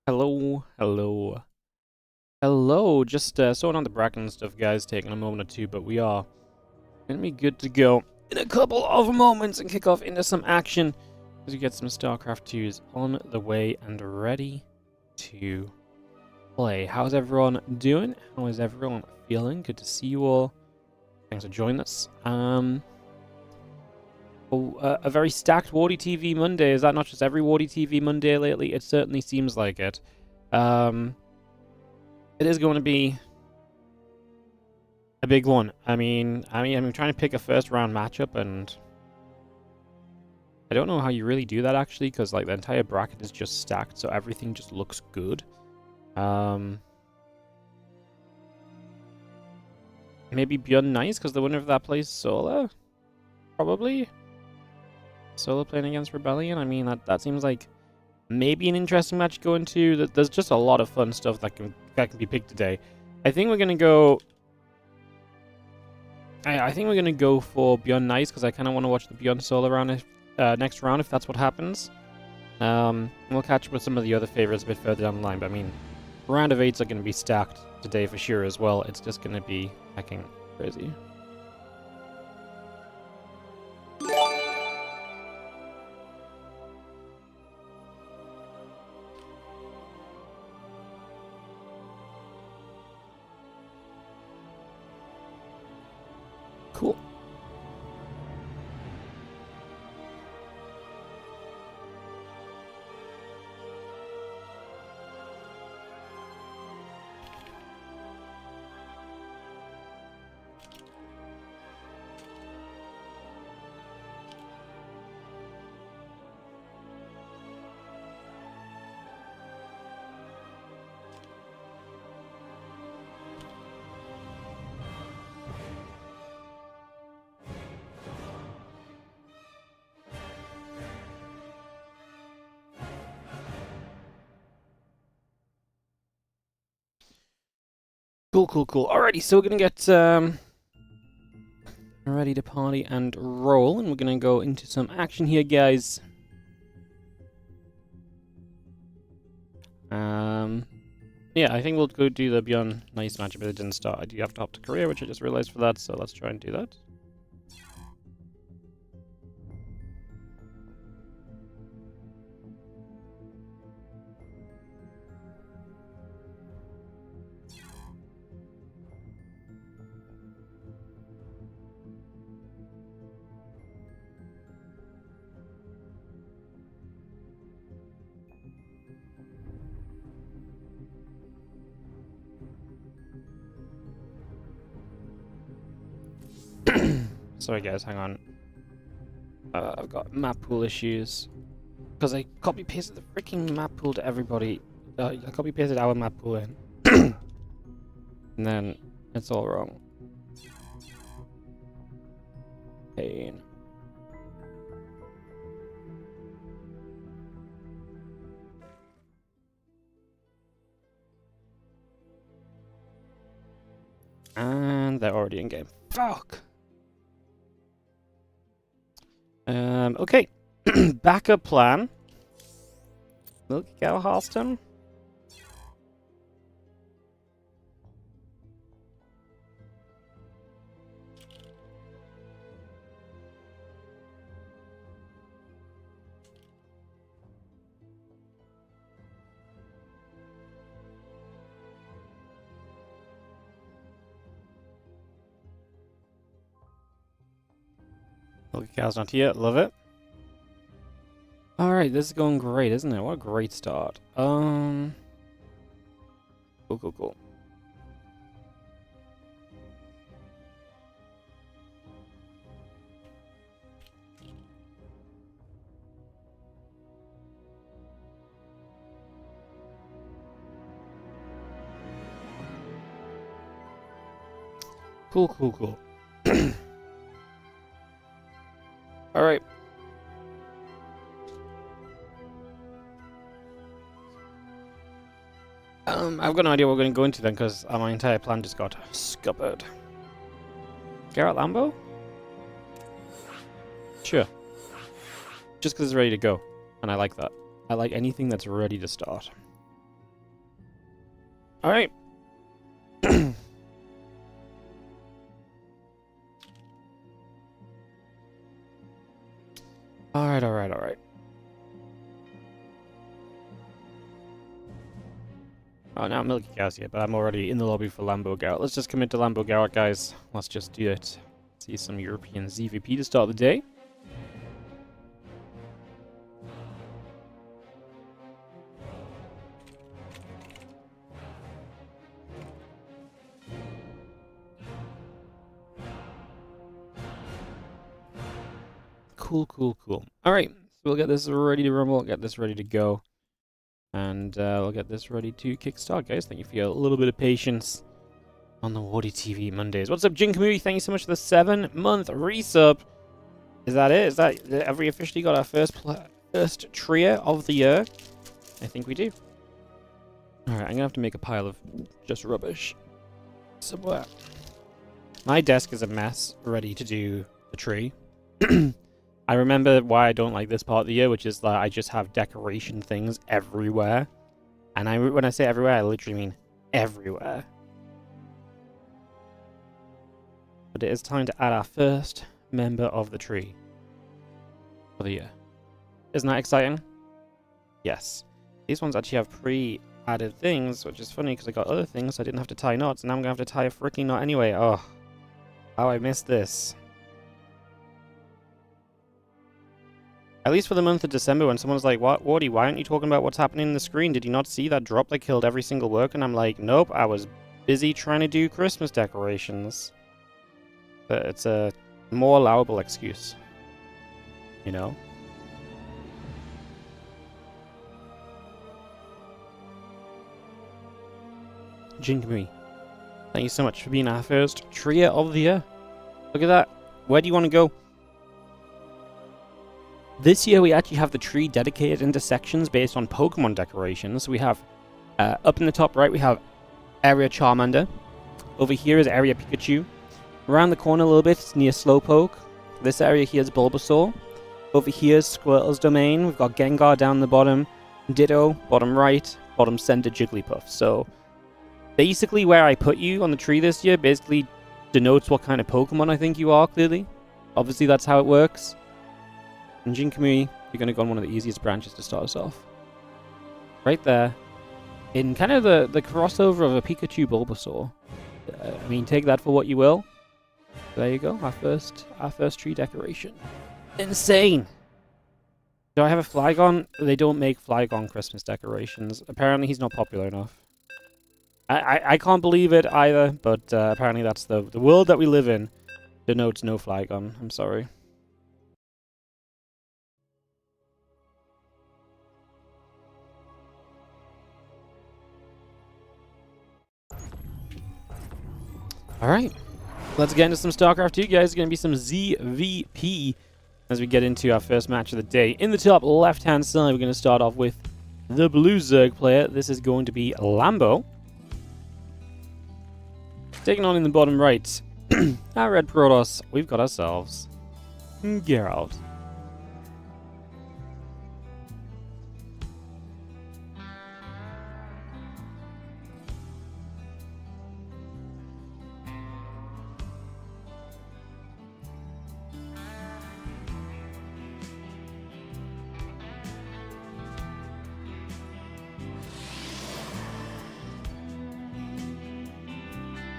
Hello, hello, hello. Just sorting on the bracket and stuff, guys. Taking a moment or two, but we are gonna be good to go in a couple of moments and kick off into some action as we get some StarCraft 2s on the way and ready to play. How's everyone doing? How is everyone feeling? Good to see you all. Thanks for joining us. A very stacked WardiTV Monday. Is that not just every WardiTV Monday lately? It certainly seems like it. It is going to be a big one. I'm trying to pick a first round matchup, and I don't know how you really do that actually, because like the entire bracket is just stacked, so everything just looks good. Maybe Beyond Nice, because the winner of that plays Solar, probably. Solar playing against Rebellion. I mean, that seems like maybe an interesting match to go into. There's just a lot of fun stuff that can be picked today. I think we're gonna go. I think we're gonna go for Beyond Nice because I kind of want to watch the Beyond Solar round next round if that's what happens. We'll catch up with some of the other favorites a bit further down the line. But I mean, round of 8s are gonna be stacked today for sure as well. It's just gonna be hecking crazy. Cool. Cool. Alrighty, so we're gonna get ready to party and roll, and we're gonna go into some action here, guys. Yeah, I think we'll go do the Beyond Nice matchup, but it didn't start. I do have to hop to career, which I just realized for that, so let's try and do that. Sorry guys, hang on. I've got map pool issues. Because I copy-pasted the freaking map pool to everybody. I copy-pasted our map pool in. And then it's all wrong. Pain. And they're already in game. Fuck! Okay. Backup plan. Look, go Halston. Look, Cal's not here. Love it. Alright, this is going great, isn't it? What a great start. Cool. Cool. Alright. I've got no idea what we're going to go into then, because my entire plan just got scuppered. Garrett Lambo? Sure. Just because it's ready to go. And I like that. I like anything that's ready to start. Alright. Alright. Oh, now Milky Cow's here, but I'm already in the lobby for Lambo Garrett. Let's just commit to Lambo Garrett, guys. Let's just do it. See some European ZVP to start the day. Cool. Alright, so we'll get this ready to rumble, get this ready to go. And we'll get this ready to kickstart, guys. Thank you for your little bit of patience on the WardiTV Mondays. What's up, Jin Kamui? Thank you so much for the 7-month resub. Is that it? Is that have we officially got our first trio of the year? I think we do. Alright, I'm gonna have to make a pile of just rubbish somewhere. My desk is a mess, ready to do the tree. I remember why I don't like this part of the year, which is that I just have decoration things everywhere. And when I say everywhere, I literally mean everywhere. But it is time to add our first member of the tree for the year. Isn't that exciting? Yes. These ones actually have pre-added things, which is funny because I got other things, so I didn't have to tie knots, and now I'm going to have to tie a freaking knot anyway. Oh, how I missed this. At least for the month of December, when someone's like, "What, Wardy, why aren't you talking about what's happening in the screen? Did you not see that drop that killed every single worker?" And I'm like, nope, I was busy trying to do Christmas decorations. But it's a more allowable excuse. You know? Jin Kamui, thank you so much for being our first trio of the year. Look at that. Where do you want to go? This year we actually have the tree dedicated into sections based on Pokemon decorations. We have, up in the top right, we have area Charmander. Over here is area Pikachu. Around the corner a little bit, it's near Slowpoke. This area here is Bulbasaur. Over here is Squirtle's domain. We've got Gengar down the bottom. Ditto, bottom right, bottom center Jigglypuff. So, basically where I put you on the tree this year basically denotes what kind of Pokemon I think you are, clearly. Obviously that's how it works. And Jin Kamui, you're going to go on one of the easiest branches to start us off. Right there. In kind of the crossover of a Pikachu Bulbasaur. I mean, take that for what you will. There you go, our first tree decoration. Insane! Do I have a Flygon? They don't make Flygon Christmas decorations. Apparently he's not popular enough. I can't believe it either, but apparently that's the world that we live in. Denotes no Flygon. I'm sorry. Alright, let's get into some StarCraft 2, guys. It's going to be some ZVP as we get into our first match of the day. In the top left-hand side, we're going to start off with the blue Zerg player. This is going to be Lambo. Taking on in the bottom right, our red Protoss, we've got ourselves Geralt.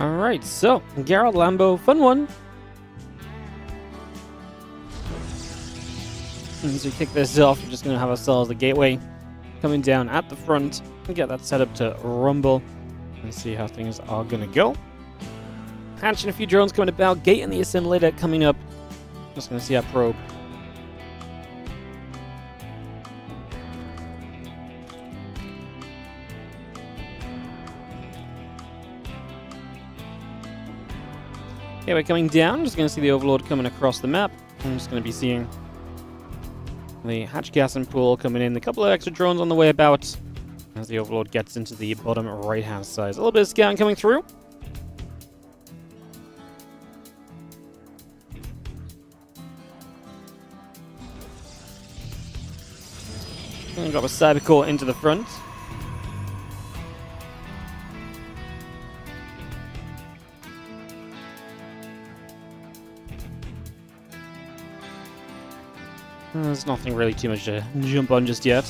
Alright, so, Geralt, Lambo, fun one. As we kick this off, we're just going to have ourselves the gateway coming down at the front and get that set up to rumble and see how things are going to go. Hatching a few drones coming about, gate and the assimilator coming up. Just going to see our probe. Okay, we're coming down. Just going to see the Overlord coming across the map. I'm just going to be seeing the hatch gas and pool coming in. A couple of extra drones on the way about as the Overlord gets into the bottom right-hand side. A little bit of scouting coming through. And drop a Cybercore into the front. There's nothing really too much to jump on just yet.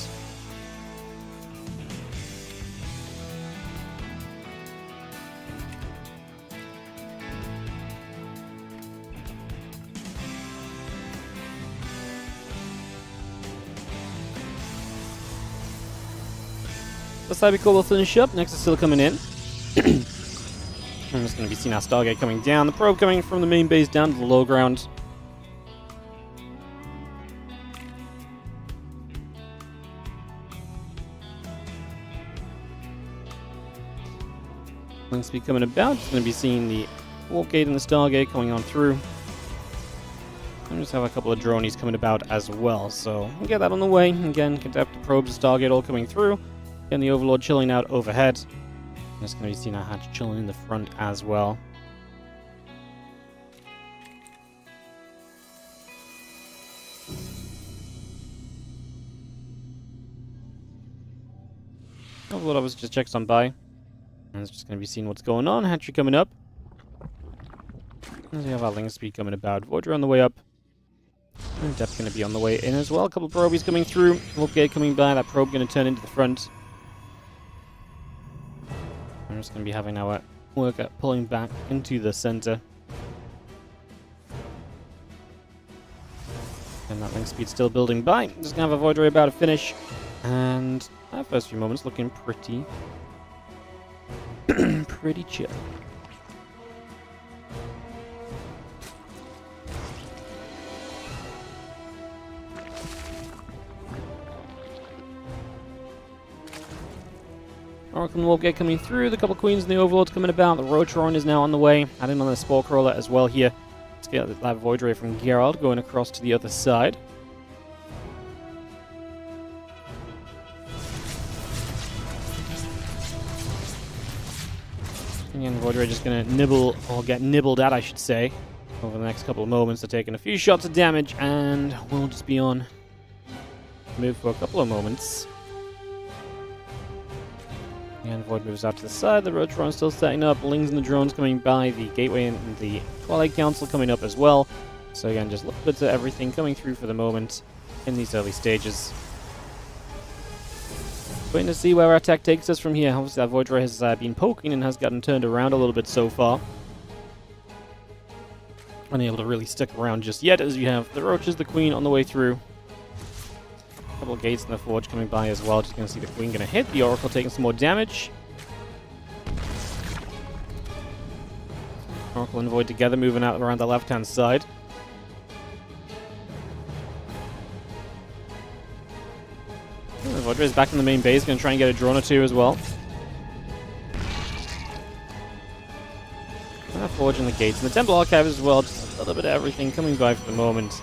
The Cybercore will finish up. Next is still coming in. I'm just going to be seeing our Stargate coming down. The probe coming from the main base down to the low ground. Link speed coming about. Just going to be seeing the Warp Gate and the Stargate coming on through. And just have a couple of dronies coming about as well. So we'll get that on the way. Again, Conductor probes, the Stargate all coming through. And the Overlord chilling out overhead. I'm just going to be seeing our hatch chilling in the front as well. Overlord obviously just checks on by. And it's just going to be seeing what's going on. Hatchery coming up. And we have our link speed coming about. Voyager on the way up. And Depth going to be on the way in as well. A couple of probies coming through. Warp Gate coming by. That probe going to turn into the front. I'm just going to be having our work at pulling back into the center. And that link speed still building by. Just going to have a Void Ray about to finish. And our first few moments looking pretty... pretty chill. Oracle and Warp Gate coming through, the couple Queens and the Overlords coming about, the Rotron is now on the way, adding on the Spore Crawler as well here. Let's get that Void Ray from Geralt going across to the other side. Again, Void Ray just going to nibble, or get nibbled at I should say, over the next couple of moments. They're taking a few shots of damage, and we'll just be on move for a couple of moments. And Void moves out to the side, the Rotron still setting up, Lings and the drones coming by, the Gateway and the Twilight Council coming up as well. So again, just look good to everything coming through for the moment in these early stages. Waiting to see where our tech takes us from here. Obviously that Void Ray has been poking and has gotten turned around a little bit so far. Unable to really stick around just yet, as you have the Roaches, the Queen on the way through. Couple of gates in the forge coming by as well. Just going to see the Queen going to hit. The Oracle taking some more damage. Oracle and Void together moving out around the left-hand side. The Void is back in the main base. Going to try and get a drone or two as well. And Forge and the gates. And the Temple Archive as well. Just a little bit of everything coming by for the moment.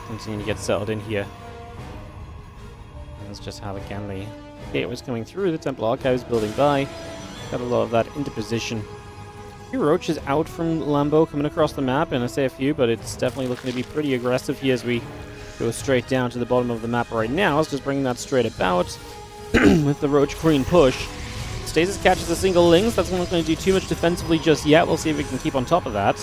Continuing to get settled in here. Let's just have again the gateways coming through, the Temple Archives building by. Got a lot of that into position. A few Roaches out from Lambo coming across the map, and I say a few, but it's definitely looking to be pretty aggressive here as we go straight down to the bottom of the map right now. Let's just bring that straight about with the Roach Queen push. Stasis catches a single Lynx. That's not going to do too much defensively just yet. We'll see if we can keep on top of that.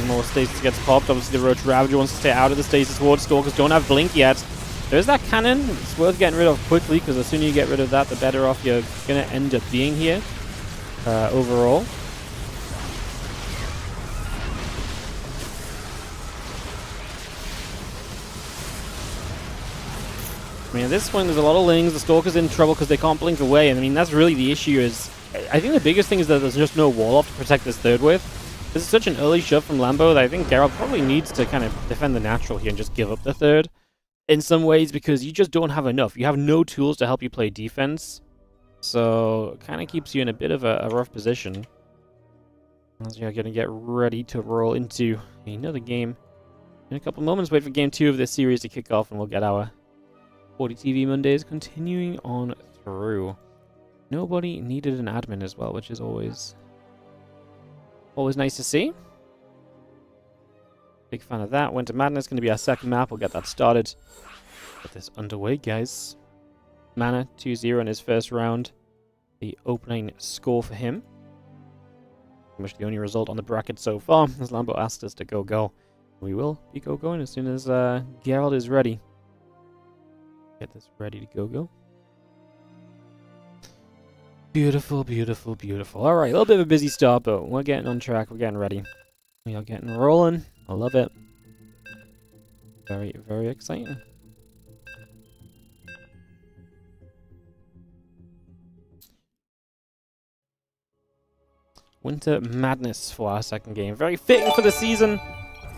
More Stasis gets popped. Obviously the Roach Ravager wants to stay out of the Stasis ward. Stalkers don't have Blink yet. There's that cannon. It's worth getting rid of quickly, because the sooner you get rid of that, the better off you're going to end up being here overall. I mean, at this point, there's a lot of Lings. The Stalker's in trouble because they can't blink away. And I mean, that's really the issue. Is I think the biggest thing is that there's just no wall off to protect this third with. This is such an early shove from Lambo that I think Geralt probably needs to kind of defend the natural here and just give up the third in some ways, because you just don't have enough. You have no tools to help you play defense. So it kind of keeps you in a bit of a rough position as you're going to get ready to roll into another game in a couple moments. Wait for game 2 of this series to kick off, and we'll get our WardiTV Mondays continuing on through. Nobody needed an admin as well, which is always nice to see. Big fan of that. Winter Madness going to be our second map. We'll get that started. Get this underway, guys. Mana 2-0 in his first round. The opening score for him. Pretty much the only result on the bracket so far, as Lambo asked us to go. We will be going as soon as Geralt is ready. Get this ready to go. Beautiful, beautiful, beautiful. All right, a little bit of a busy start, but we're getting on track. We're getting ready. We are getting rolling. I love it. Very, very exciting. Winter Madness for our second game. Very fitting for the season.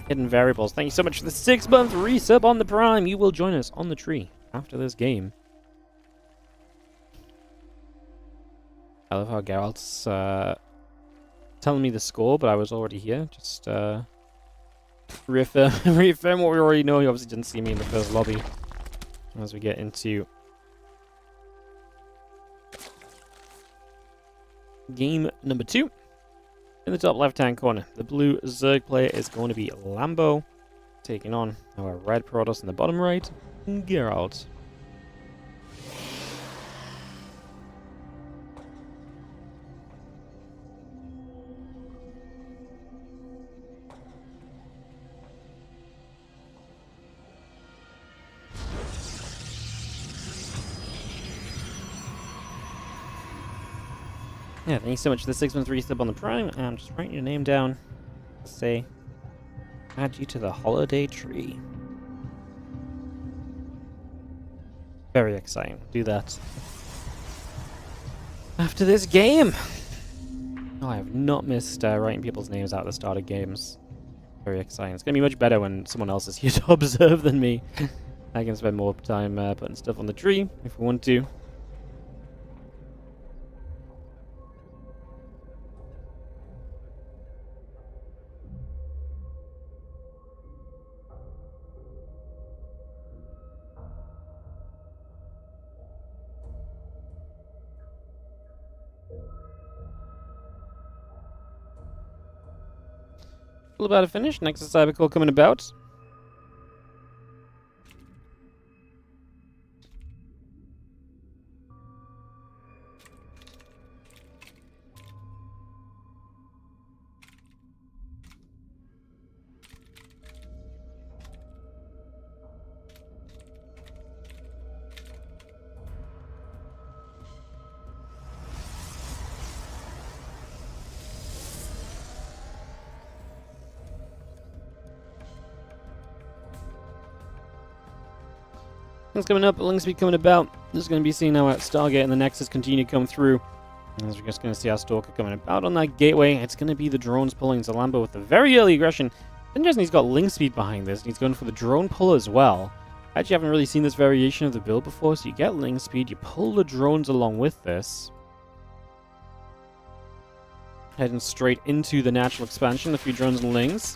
Hidden Variables. Thank you so much for the 6-month resub on the Prime. You will join us on the tree after this game. I love how Geralt's telling me the score, but I was already here. Just reaffirm what we already know. He obviously didn't see me in the first lobby. As we get into game number 2. In the top left-hand corner, the blue Zerg player is going to be Lambo, taking on our red Protoss in the bottom right, Geralt. Yeah, thank you so much for the 6-month resub on the Prime. I'm just writing your name down to say, add you to the holiday tree. Very exciting. Do that after this game. Oh, I have not missed writing people's names out at the start of games. Very exciting. It's going to be much better when someone else is here to observe than me. I can spend more time putting stuff on the tree if we want to. All about to finish. Next is Cybercore coming about. Things coming up, Link Speed coming about. This is going to be seeing how Stargate and the Nexus continue to come through. As we're just going to see our Stalker coming about on that gateway. It's going to be the drones pulling Zalambo with a very early aggression. Interesting, he's got Link Speed behind this, and he's going for the drone pull as well. I actually haven't really seen this variation of the build before, so you get Link Speed, you pull the drones along with this. Heading straight into the natural expansion, a few drones and Lings.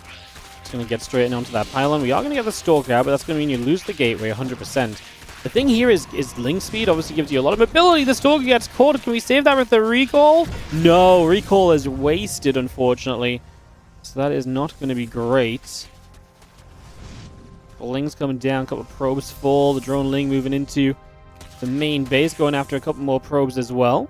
It's going to get straight onto that pylon. We are going to get the Stalker out, but that's going to mean you lose the gateway 100%. The thing here is Link Speed obviously gives you a lot of mobility. The Stalker gets caught. Can we save that with the recall? No, recall is wasted, unfortunately. So that is not going to be great. The Ling's coming down, a couple of probes fall. The drone Ling moving into the main base, going after a couple more probes as well.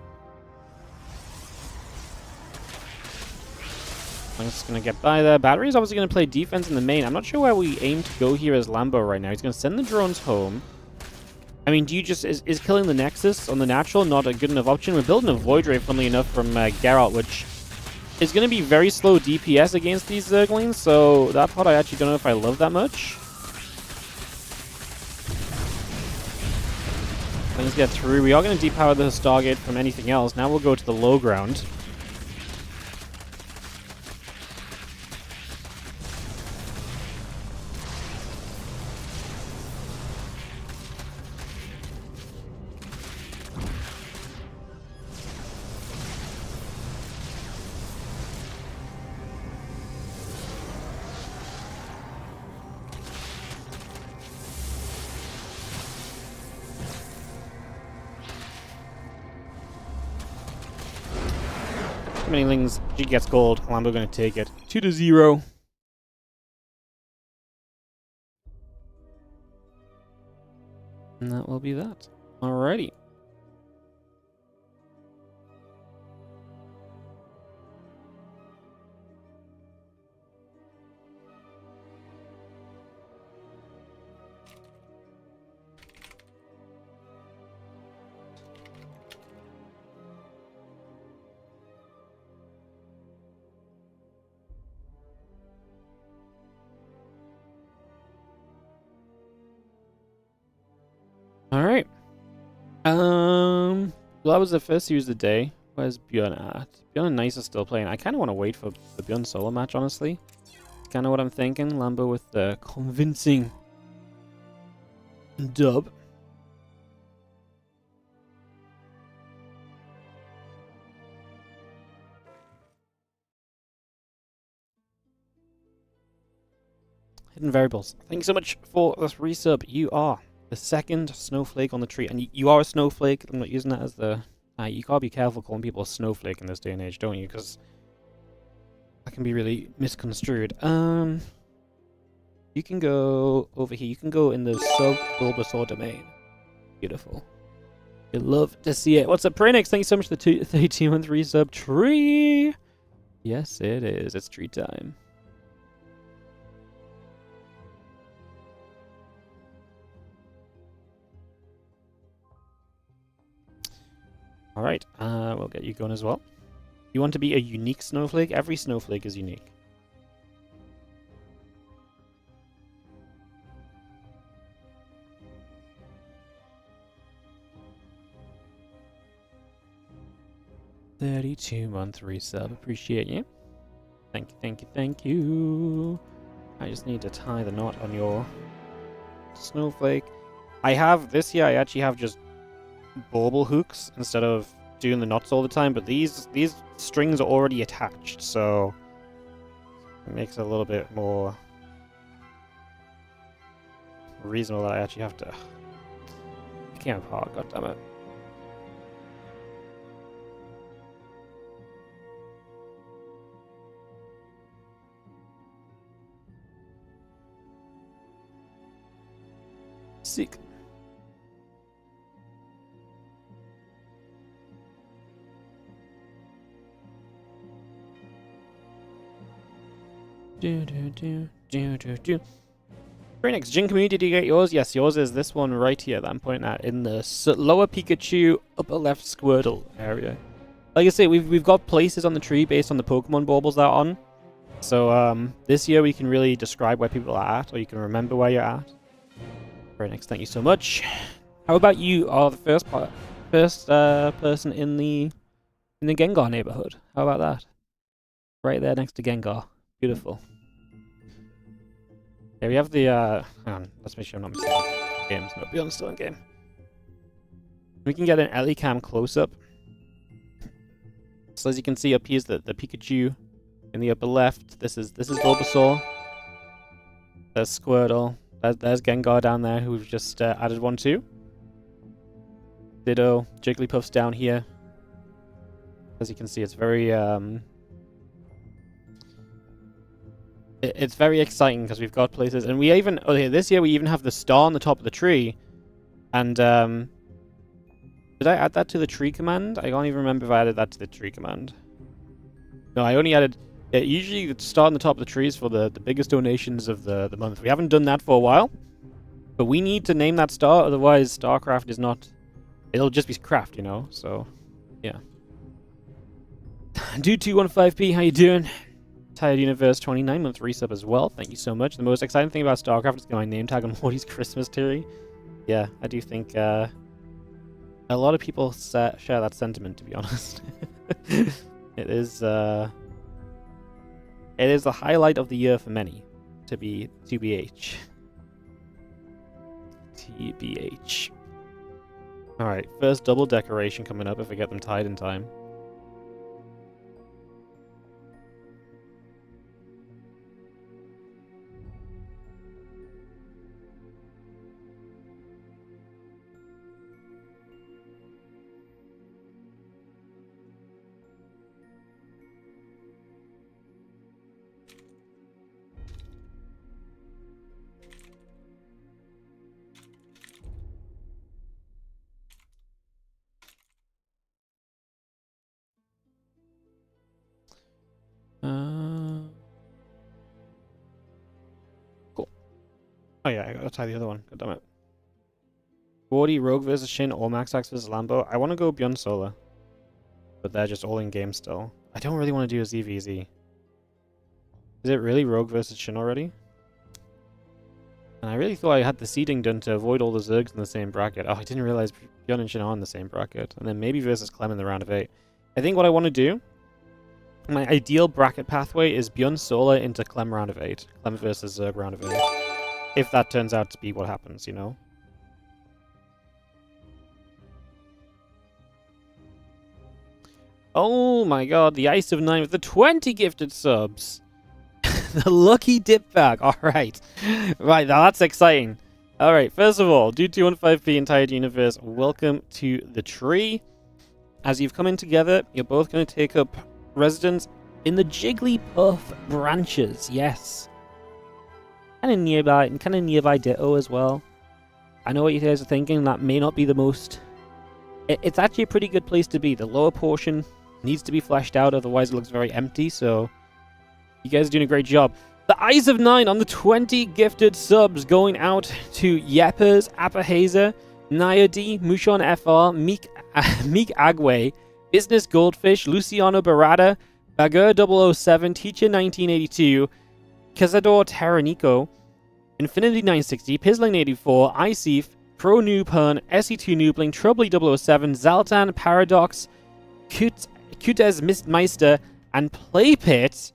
I'm just going to get by there. Battery's obviously going to play defense in the main. I'm not sure where we aim to go here as Lambo right now. He's going to send the drones home. I mean, do you just... Is killing the Nexus on the natural not a good enough option? We're building a Void Ray, funnily enough, from Geralt, which is going to be very slow DPS against these Zerglings, so that part I actually don't know if I love that much. Let's get through. We are going to depower the Stargate from anything else. Now we'll go to the low ground. Too many Lings. She gets gold. Lambo going to take it. 2-0. And that will be that. Alrighty. Well, that was the first use of the day. Where's Bjorn at? Bjorn and Nice are still playing. I kind of want to wait for the Bjorn solo match, honestly. It's kind of what I'm thinking. Lambo with the convincing dub. Hidden variables. Thank you so much for this resub. You are the second snowflake on the tree. And you are a snowflake. I'm not using that as the... you gotta be careful calling people a snowflake in this day and age, don't you? Because that can be really misconstrued. You can go over here. You can go in the sub-Bulbasaur domain. Beautiful. You'd love to see it. What's up, Pranix? Thank you so much for the 32-month resub. Tree! Yes, it is. It's tree time. Alright, we'll get you going as well. You want to be a unique snowflake? Every snowflake is unique. $32-month resub. Appreciate you. Thank you, thank you, thank you. I just need to tie the knot on your snowflake. This year I actually have just bauble hooks instead of doing the knots all the time, but these strings are already attached, so it makes it a little bit more reasonable that I actually have to... I can't apart, goddammit. Sick. Very next, Jin community, did you get yours? Yes, yours is this one right here that I'm pointing at in the lower Pikachu, upper left Squirtle area. Like I say, we've got places on the tree based on the Pokemon baubles that are on. So this year we can really describe where people are at, or you can remember where you're at. Very next, thank you so much. How about you are the first person in the Gengar neighborhood? How about that? Right there next to Gengar. Beautiful. Yeah, we have the, hang on, let's make sure I'm not missing games. No, Beyond's still in game. We can get an Ellie cam close-up. So as you can see up here is the Pikachu in the upper left. This is Bulbasaur. There's Squirtle. There's Gengar down there, who we've just added one to. Ditto. Jigglypuff's down here. As you can see, it's very, it's very exciting because we've got places, and we even this year we even have the star on the top of the tree. And did I add that to the tree command? I can't even remember if I added that to the tree command. No, I only added. Usually the star on the top of the tree is for the biggest donations of the month. We haven't done that for a while, but we need to name that star, otherwise StarCraft is not. It'll just be craft, you know. So, yeah. Dude 215p, how you doing? Tired Universe 29-month resub as well. Thank you so much. The most exciting thing about StarCraft is getting my name tag on Morty's Christmas tree. Yeah, I do think a lot of people share that sentiment, to be honest. It is the highlight of the year for many, to be TBH. TBH. Alright, first double decoration coming up if I get them tied in time. Cool. Oh yeah, I gotta tie the other one. God damn it. Wardy, Rogue versus Shin, or MaxPax versus Lambo. I want to go Beyond Solar, but they're just all in game still. I don't really want to do a ZVZ. Is it really Rogue versus Shin already? And I really thought I had the seeding done to avoid all the Zergs in the same bracket. Oh, I didn't realize Bjorn and Shin are in the same bracket. And then maybe versus Clem in the round of 8. I think what I want to do, my ideal bracket pathway is Bjorn Solar into Clem round of 8. Clem versus Zerg round of 8. If that turns out to be what happens, you know? Oh my god, the Ice of 9 with the 20 gifted subs. The lucky dip bag. Alright. Right, now that's exciting. Alright, first of all, Dude215p entire universe, welcome to the tree. As you've come in together, you're both going to take up residence in the Jigglypuff branches. Yes. Kind of nearby Ditto as well. I know what you guys are thinking, that may not be the most... It's actually a pretty good place to be. The lower portion needs to be fleshed out, otherwise it looks very empty, so... You guys are doing a great job. The Eyes of 9 on the 20 gifted subs going out to Yeppers, Apahazer, Nayadi, Mushon FR, Meek Agway, Business Goldfish, Luciano Barada, Bagger 007, Teacher 1982, Cazador Terranico, Infinity 960, Pisling 84, Iceef, Pro Noobhun, SE2 Noobling, Troubly 007, Zaltan, Paradox, Kutes Meister, and Playpit.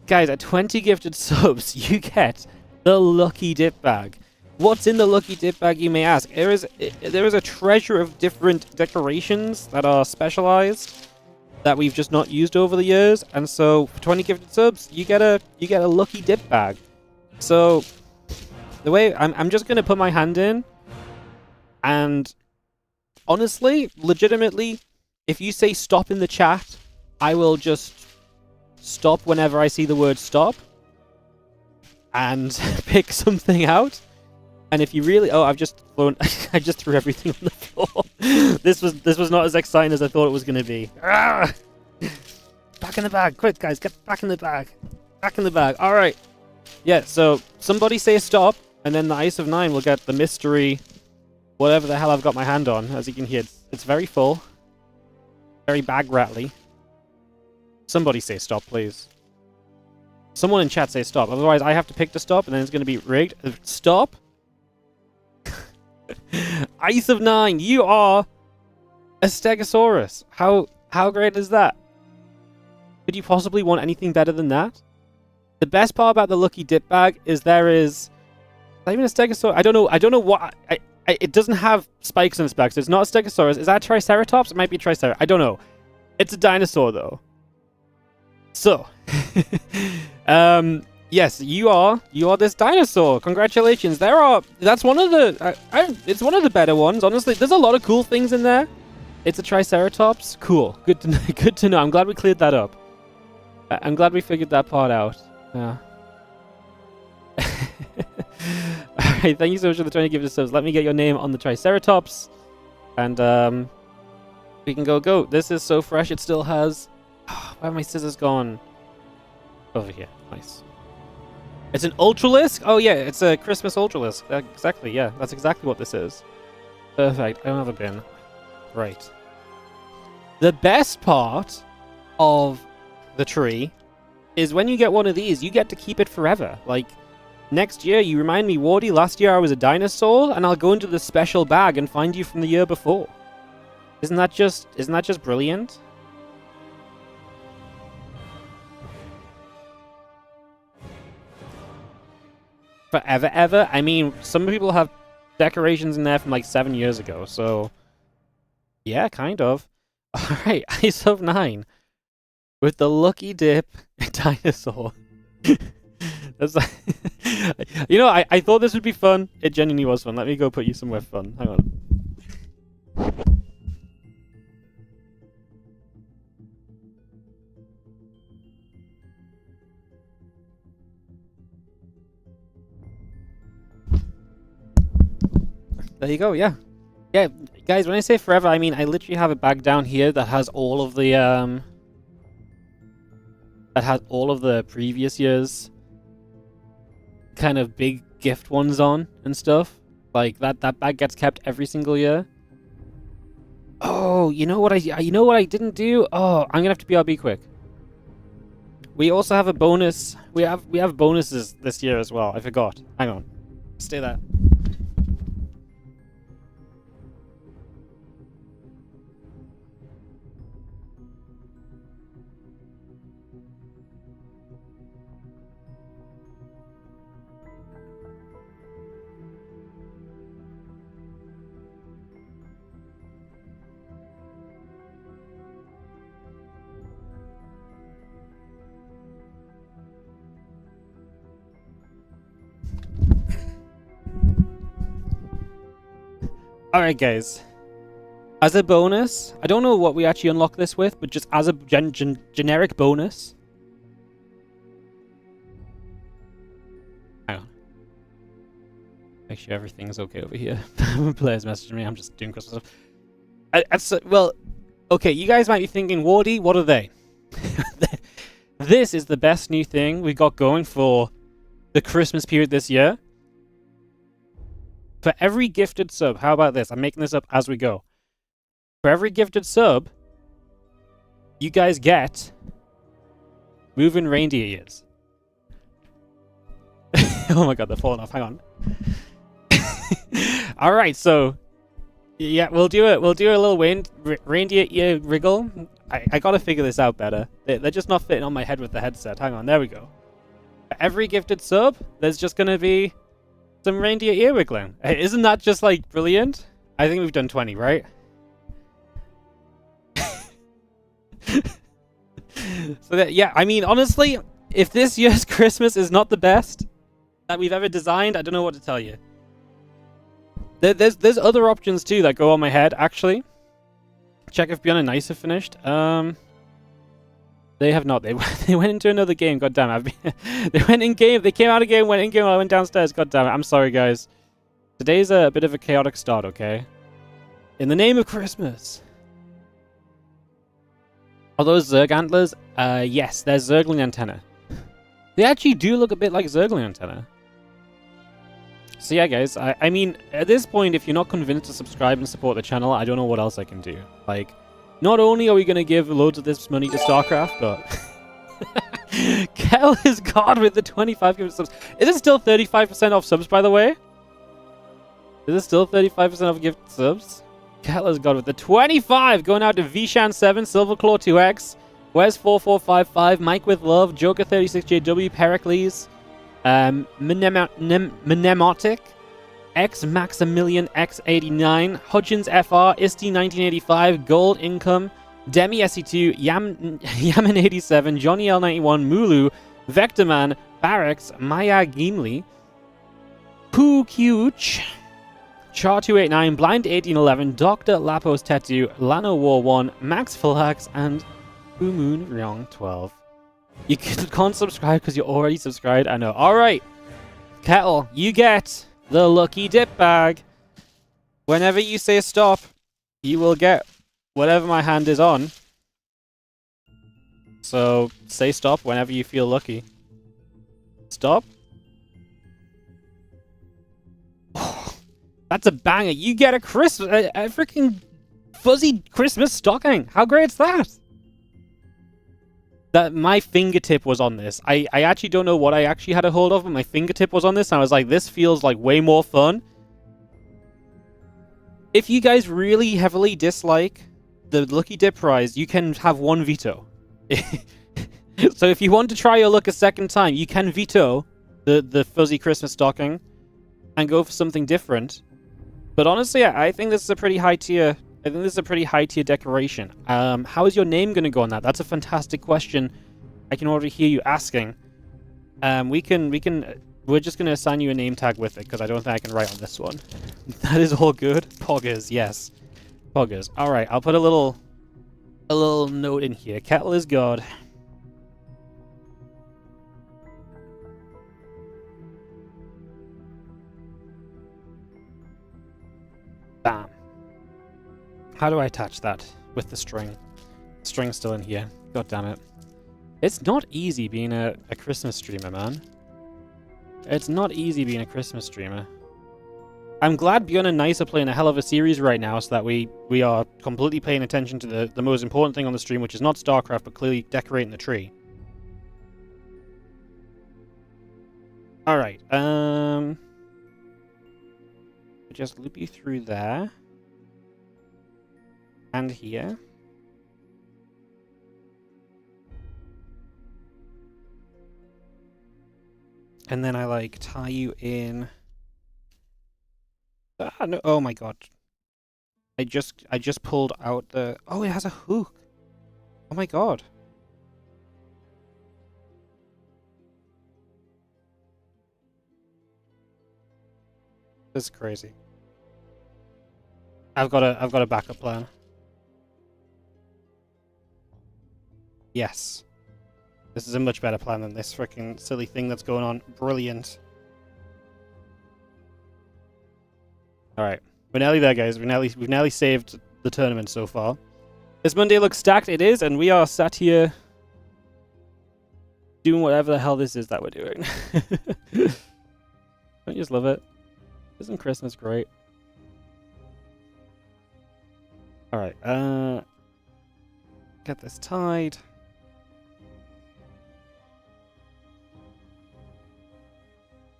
Guys, at 20 gifted subs, you get the lucky dip bag. What's in the lucky dip bag, you may ask? There is a treasure of different decorations that are specialized that we've just not used over the years, and so for 20 gifted subs, you get a lucky dip bag. So the way I'm just gonna put my hand in, and honestly, legitimately, if you say stop in the chat, I will just stop whenever I see the word stop and pick something out. And if you really... Oh, I've just thrown... I just threw everything on the floor. This was not as exciting as I thought it was going to be. Ah! Back in the bag. Quick, guys. Get back in the bag. Back in the bag. All right. Yeah, so somebody say stop, and then the Ice of 9 will get the mystery... Whatever the hell I've got my hand on. As you can hear, it's very full. Very bag rattly. Somebody say stop, please. Someone in chat say stop. Otherwise, I have to pick to stop, and then it's going to be rigged. Stop. Ice of 9, you are a Stegosaurus. How great is that? Could you possibly want anything better than that? The best part about the lucky dip bag is there is not even a Stegosaurus. I don't know what. It doesn't have spikes on its back, so it's not a Stegosaurus. Is that a Triceratops? It might be a Triceratops. I don't know. It's a dinosaur though. So, yes, you are this dinosaur. Congratulations. That's one of the, it's one of the better ones. Honestly, there's a lot of cool things in there. It's a Triceratops. Cool. Good to know. Good to know. I'm glad we cleared that up. I'm glad we figured that part out. Yeah. Alright, thank you so much for the 20 gifted subs. Let me get your name on the Triceratops. And, we can go. This is so fresh, it still has... Where have my scissors gone? Over here. Nice. It's an Ultralisk? Oh, yeah, it's a Christmas Ultralisk. Exactly, yeah. That's exactly what this is. Perfect. I don't have a bin. Right. The best part of the tree is when you get one of these, you get to keep it forever. Like, next year, you remind me, Wardy, last year I was a dinosaur, and I'll go into the special bag and find you from the year before. Isn't that just brilliant? Forever, ever? I mean, some people have decorations in there from like 7 years ago, so... Yeah, kind of. Alright, Ice of 9. With the lucky dip dinosaur. That's like... You know, I thought this would be fun. It genuinely was fun. Let me go put you somewhere fun. Hang on. There you go, yeah. Yeah, guys, when I say forever, I mean I literally have a bag down here that has all of the, previous years' kind of big gift ones on and stuff. Like, that bag gets kept every single year. Oh, you know what I didn't do? Oh, I'm gonna have to BRB quick. We also have a bonus. We have bonuses this year as well. I forgot. Hang on. Stay there. Alright, guys. As a bonus, I don't know what we actually unlock this with, but just as a generic bonus. Hang on. Make sure everything's okay over here. Players messaging me, I'm just doing Christmas stuff. Well, okay, you guys might be thinking, Wardy, what are they? This is the best new thing we got going for the Christmas period this year. For every gifted sub, how about this? I'm making this up as we go. For every gifted sub, you guys get moving reindeer ears. Oh my god, they're falling off. Hang on. Alright, so yeah, we'll do it. We'll do a little reindeer ear wriggle. I gotta figure this out better. They're just not fitting on my head with the headset. Hang on, there we go. For every gifted sub, there's just gonna be some reindeer ear wiggling. Isn't that just, like, brilliant? I think we've done 20, right? So that, yeah, I mean, honestly, if this year's Christmas is not the best that we've ever designed, I don't know what to tell you. There's other options, too, that go on my head, actually. Check if Beyond and Nice have finished. They have not. They went into another game. God damn it! They went in game. They came out of game. Went in game. I went downstairs. God damn it! I'm sorry, guys. Today's a bit of a chaotic start. Okay. In the name of Christmas. Are those Zerg antlers? Yes, they're Zergling antenna. They actually do look a bit like Zergling antenna. So yeah, guys. I mean, at this point, if you're not convinced to subscribe and support the channel, I don't know what else I can do. Like. Not only are we going to give loads of this money to StarCraft, but... Kel is God with the 25 gifted subs. Is it still 35% off subs, by the way? Is it still 35% off gifted subs? Kel is God with the 25! Going out to Vishan7, Silverclaw 2X, Wes4455, Mike with Love, Joker36JW, Pericles, Mnemotic, X Maximilian X89, Hudgens FR, Isti 1985, Gold Income, Demi SE2, Yaman 87, Johnny L91, Mulu, Vectorman, Barracks, Maya Gimli, Poo Kuch, Char 289, Blind 1811, Dr. Lapos Tattoo, Lano War 1, Max Flax, and Moon Ryong 12. You can't subscribe because you're already subscribed. I know. Alright. Kettle, you get the lucky dip bag. Whenever you say stop, you will get whatever my hand is on. So, say stop whenever you feel lucky. Stop. That's a banger. You get a freaking fuzzy Christmas stocking. How great is that? That my fingertip was on this. I actually don't know what I actually had a hold of, but my fingertip was on this, and I was like, this feels like way more fun. If you guys really heavily dislike the Lucky Dip prize, you can have one veto. So if you want to try your luck a second time, you can veto the fuzzy Christmas stocking and go for something different. But honestly, I think this is a pretty high tier. I think this is a pretty high tier decoration. How is your name going to go on that? That's a fantastic question. I can already hear you asking. We're just going to assign you a name tag with it because I don't think I can write on this one. That is all good. Poggers, yes. Poggers. All right, I'll put a little note in here. Kettle is God. Bam. How do I attach that with the string? String's still in here. God damn it. It's not easy being a Christmas streamer, man. It's not easy being a Christmas streamer. I'm glad Bjorn and Nice are playing a hell of a series right now so that we are completely paying attention to the most important thing on the stream, which is not StarCraft, but clearly decorating the tree. Alright, Just loop you through there. And here. And then I like tie you in. Ah, no, oh my god. I just pulled out the... Oh, it has a hook. Oh my god. This is crazy. I've got a backup plan. Yes. This is a much better plan than this freaking silly thing that's going on. Brilliant. Alright. We're nearly there, guys. We've nearly saved the tournament so far. This Monday looks stacked. It is, and we are sat here doing whatever the hell this is that we're doing. Don't you just love it? Isn't Christmas great? Alright, get this tied.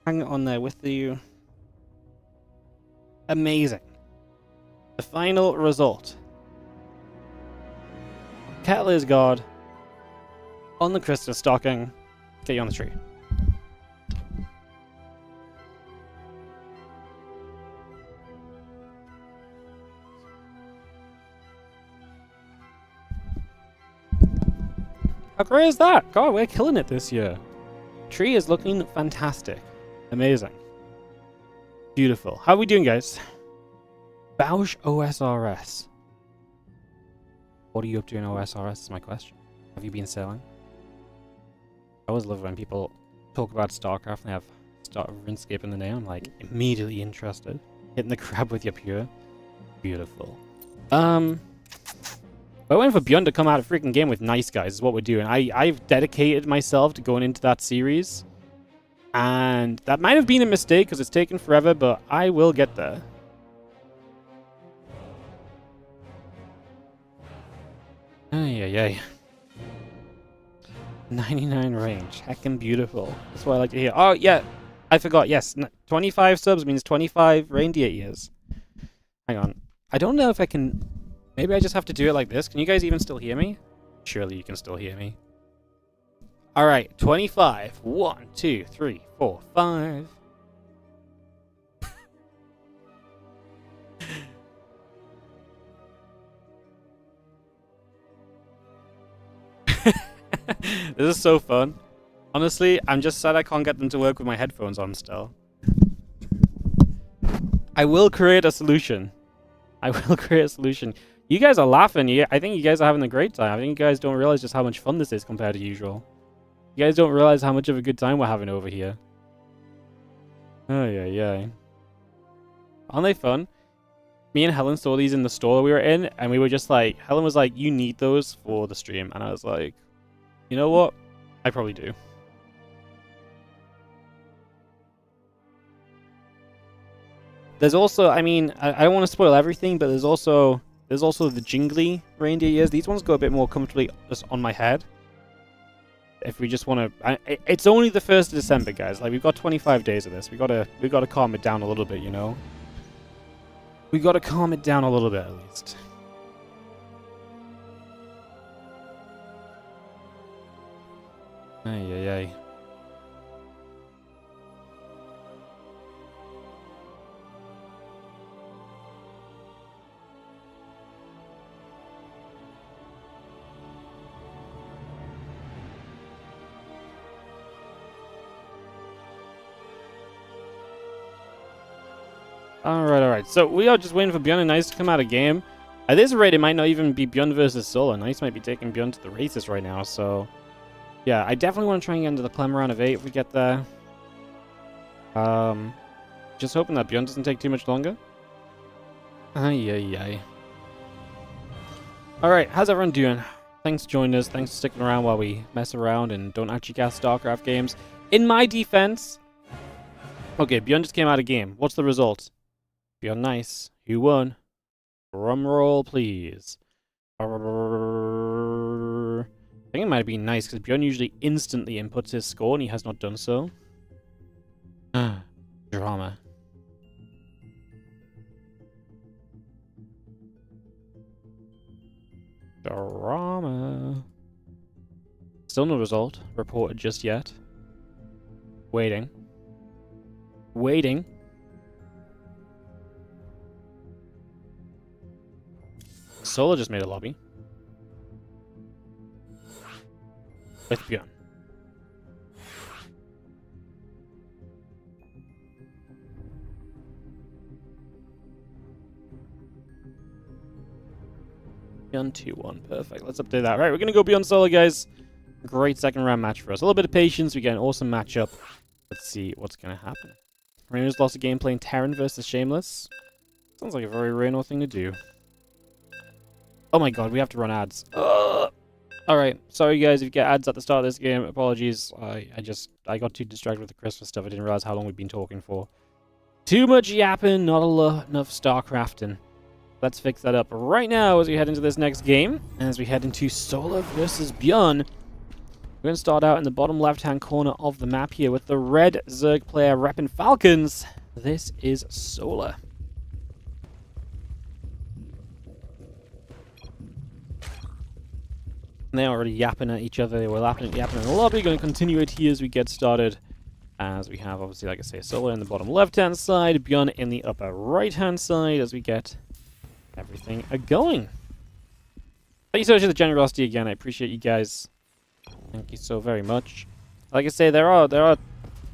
Hang it on there with you. Amazing. The final result. Kettle is God. On the Christmas stocking. Get you on the tree. How great is that? God, we're killing it this year. Tree is looking fantastic. Amazing. Beautiful. How are we doing, guys? Bausch OSRS. What are you up to in OSRS is my question. Have you been selling? I always love when people talk about StarCraft and they have RuneScape in the name. I'm like, immediately interested. Hitting the crab with your pure. Beautiful. We're waiting for Beyond to come out of freaking game with nice guys is what we're doing. I've dedicated myself to going into that series. And that might have been a mistake because it's taken forever, but I will get there. Ay, ay, ay. 99 range. Heckin' beautiful. That's what I like to hear. Oh, yeah. I forgot. Yes. 25 subs means 25 reindeer ears. Hang on. I don't know if I can... Maybe I just have to do it like this. Can you guys even still hear me? Surely you can still hear me. Alright. 25. 1, 2, 3, 4, 5. This is so fun. Honestly, I'm just sad I can't get them to work with my headphones on still. I will create a solution. I will create a solution. You guys are laughing. I think you guys are having a great time. I think you guys don't realize just how much fun this is compared to usual. You guys don't realize how much of a good time we're having over here. Oh, yeah. Aren't they fun? Me and Helen saw these in the store we were in, and we were just like, Helen was like, you need those for the stream. And I was like, you know what? I probably do. There's also, I mean, I don't want to spoil everything, but there's also the jingly reindeer ears. These ones go a bit more comfortably just on my head. If we just want to, it's only the 1st of December, guys. Like, we've got 25 days of this. We gotta calm it down a little bit, you know. We gotta calm it down a little bit at least. Ay. Alright. So we are just waiting for Beyond and Nice to come out of game. At this rate, it might not even be Beyond versus Solo. Nice might be taking Beyond to the races right now, so... Yeah, I definitely want to try and get into the Clem round of 8 if we get there. Just hoping that Beyond doesn't take too much longer. Ay. Alright, how's everyone doing? Thanks for joining us. Thanks for sticking around while we mess around and don't actually cast StarCraft games. In my defense... Okay, Beyond just came out of game. What's the result? Beyond Nice. Who won? Drum roll, please. I think it might be Nice, because Beyond usually instantly inputs his score, and he has not done so. Drama. Drama. Still no result reported just yet. Waiting. Waiting. Solar just made a lobby. With Bjorn. Beyond 2-1. Perfect. Let's update that. Right, we're going to go beyond solo, guys. Great second round match for us. A little bit of patience. We get an awesome matchup. Let's see what's going to happen. Reynor's lost a game playing Terran versus Shameless. Sounds like a very Reynor thing to do. Oh my god, we have to run ads. Alright, sorry guys if you get ads at the start of this game. Apologies. I got too distracted with the Christmas stuff. I didn't realize how long we've been talking for. Too much yapping, not enough StarCrafting. Let's fix that up right now as we head into this next game. As we head into Solar versus Bjorn. We're going to start out in the bottom left-hand corner of the map here with the red Zerg player repping Falcons. This is Solar. They're already yapping at each other. They were yapping in the lobby. Going to continue it here as we get started. As we have, obviously, like I say, Solar in the bottom left-hand side, Bjorn in the upper right-hand side as we get everything going. Thank you so much for the generosity again. I appreciate you guys. Thank you so very much. Like I say, there are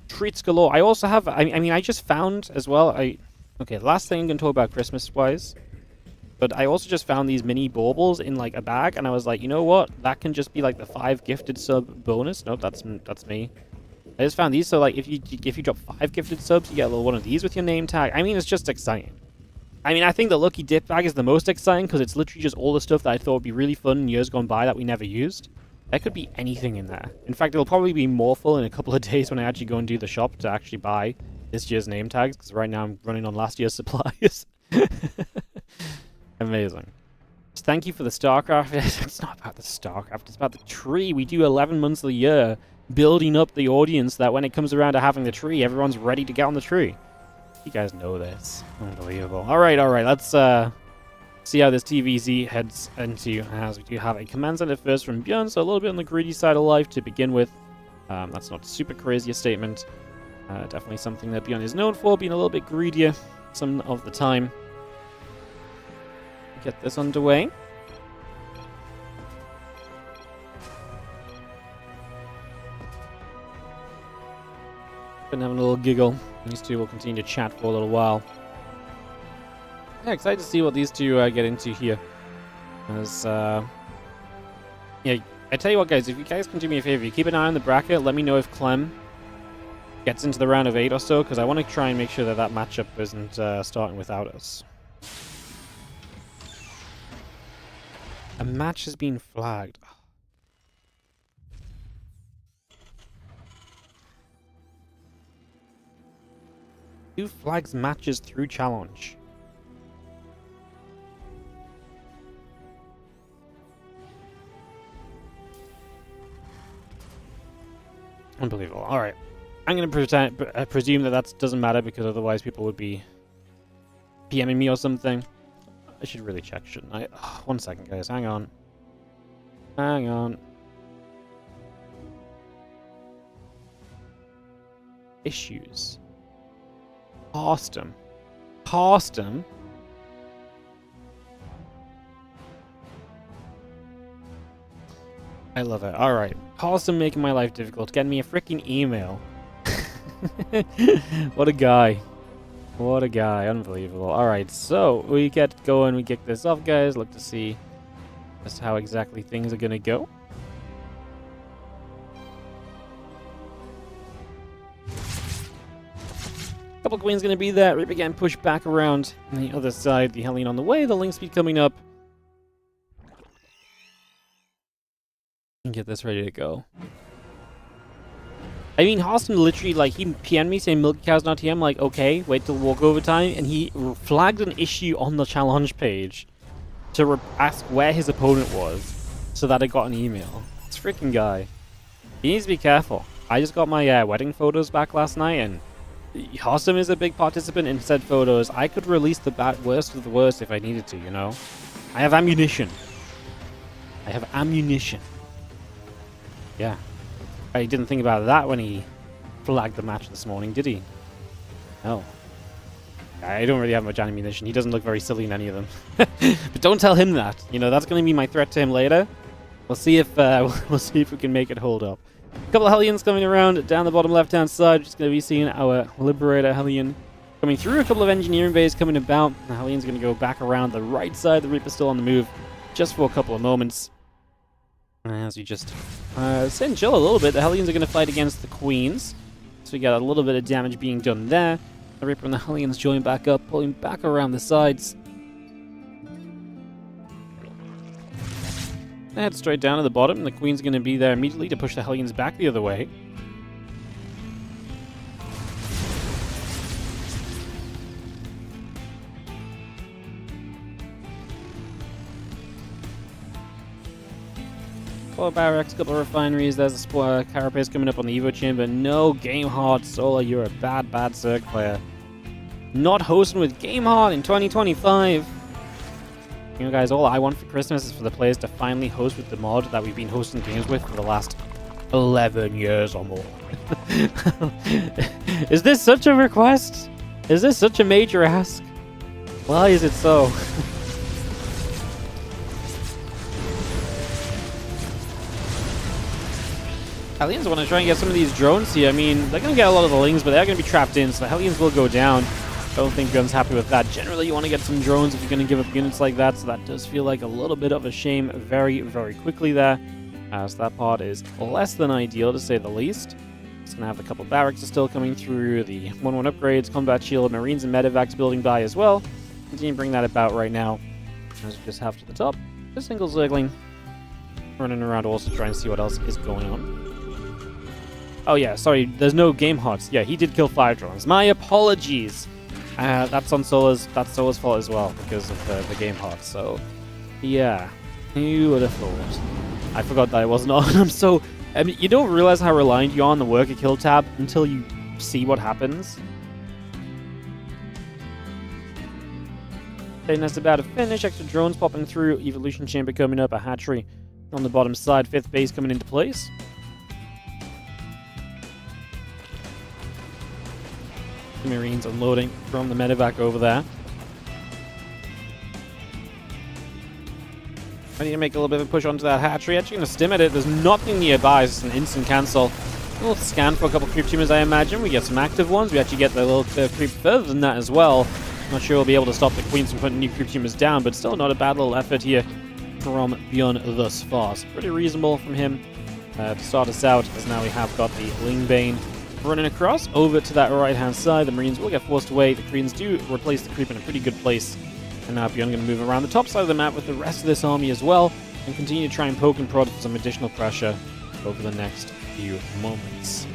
treats galore. I also have, I mean, I just found as well, okay, last thing I'm going to talk about Christmas-wise. But I also just found these mini baubles in like a bag, and I was like, you know what? That can just be like the 5 gifted sub bonus. Nope, that's me. I just found these, so like if you drop 5 gifted subs, you get a little one of these with your name tag. I mean, it's just exciting. I mean, I think the Lucky Dip bag is the most exciting because it's literally just all the stuff that I thought would be really fun in years gone by that we never used. There could be anything in there. In fact, it'll probably be more full in a couple of days when I actually go and do the shop to actually buy this year's name tags, because right now I'm running on last year's supplies. Amazing. Just thank you for the StarCraft. It's not about the StarCraft, it's about the tree. We do 11 months of the year building up the audience that when it comes around to having the tree, everyone's ready to get on the tree. You guys know this. Unbelievable. Alright, let's see how this TVZ heads into, as we do have a command center first from Bjorn, so a little bit on the greedy side of life to begin with. That's not super crazy a statement. Definitely something that Bjorn is known for, being a little bit greedier some of the time. Get this underway. Been having a little giggle. These two will continue to chat for a little while. Yeah, excited to see what these two get into here. As yeah, I tell you what, guys, if you guys can do me a favor, you keep an eye on the bracket. Let me know if Clem gets into the round of 8 or so, because I want to try and make sure that that matchup isn't starting without us. A match has been flagged. Who flags matches through challenge? Unbelievable. Alright. I'm going to presume that that doesn't matter, because otherwise people would be PMing me or something. I should really check, shouldn't I? Oh, 1 second, guys. Hang on. Hang on. Issues. Custom. Custom? I love it. Alright. Custom making my life difficult. Getting me a freaking email. What a guy. What a guy. Unbelievable. Alright, so we get going. We kick this off, guys. Look to see just how exactly things are going to go. Couple queens going to be there. Reap again, push back around on the other side. The Helene on the way. The link speed coming up. And get this ready to go. I mean, Austin literally, like, he PM'd me saying Milky Cow's not TM, like, okay, wait till walkover time, and he flagged an issue on the challenge page to ask where his opponent was, so that I got an email. This freaking guy. He needs to be careful. I just got my wedding photos back last night, and Austin is a big participant in said photos. I could release the worst of the worst if I needed to, you know? I have ammunition. I have ammunition. Yeah. I didn't think about that when he flagged the match this morning, did he? No. I don't really have much ammunition. He doesn't look very silly in any of them. But don't tell him that. You know, that's going to be my threat to him later. We'll see if we can make it hold up. A couple of Hellions coming around down the bottom left-hand side. Just going to be seeing our Liberator Hellion coming through. A couple of Engineering bays coming about. The Hellion's going to go back around the right side. The Reaper's still on the move just for a couple of moments. As you just sit and chill a little bit, the Hellions are going to fight against the Queens. So we got a little bit of damage being done there. The Reaper and the Hellions join back up, pulling back around the sides. They head straight down to the bottom, and the Queen's going to be there immediately to push the Hellions back the other way. Couple of barracks, couple of refineries. There's a carapace coming up on the Evo chamber. No game hard, Solar. You're a bad Zerg player. Not hosting with game hard in 2025. You know, guys, all I want for Christmas is for the players to finally host with the mod that we've been hosting games with for the last 11 years or more. Is this such a request? Is this such a major ask? Why is it so? Hellions want to try and get some of these drones here. I mean, they're going to get a lot of the Lings, but they're going to be trapped in, so the Hellions will go down. I don't think Gun's happy with that. Generally, you want to get some drones if you're going to give up units like that, so that does feel like a little bit of a shame very, very quickly there. So that part is less than ideal, to say the least. It's going to have a couple barracks still coming through, the 1-1 upgrades, combat shield, marines and medevacs building by as well. Continue to bring that about right now. As we just have to the top, just single zergling, running around also trying to see what else is going on. Oh yeah, sorry, there's no game hots. Yeah, he did kill 5 drones. My apologies. That's Solar's fault as well, because of the game hot. So, yeah, who would have thought? I forgot that I wasn't on. I mean, you don't realize how reliant you are on the worker kill tab until you see what happens. Then that's about to finish. Extra drones popping through. Evolution chamber coming up. A hatchery on the bottom side. 5th base coming into place. Marines unloading from the medevac over there. I need to make a little bit of a push onto that hatchery. Actually going to stim at it. There's nothing nearby. It's just an instant cancel. A little scan for a couple of creep tumors, I imagine. We get some active ones. We actually get the little creep further than that as well. Not sure we'll be able to stop the Queens from putting new creep tumors down, but still not a bad little effort here from Bjorn thus far. So pretty reasonable from him to start us out, as now we have got the Lingbane running across over to that right-hand side. The Marines will get forced away. The Queens do replace the creep in a pretty good place. And now Bjorn going to move around the top side of the map with the rest of this army as well, and continue to try and poke and prod for some additional pressure over the next few moments.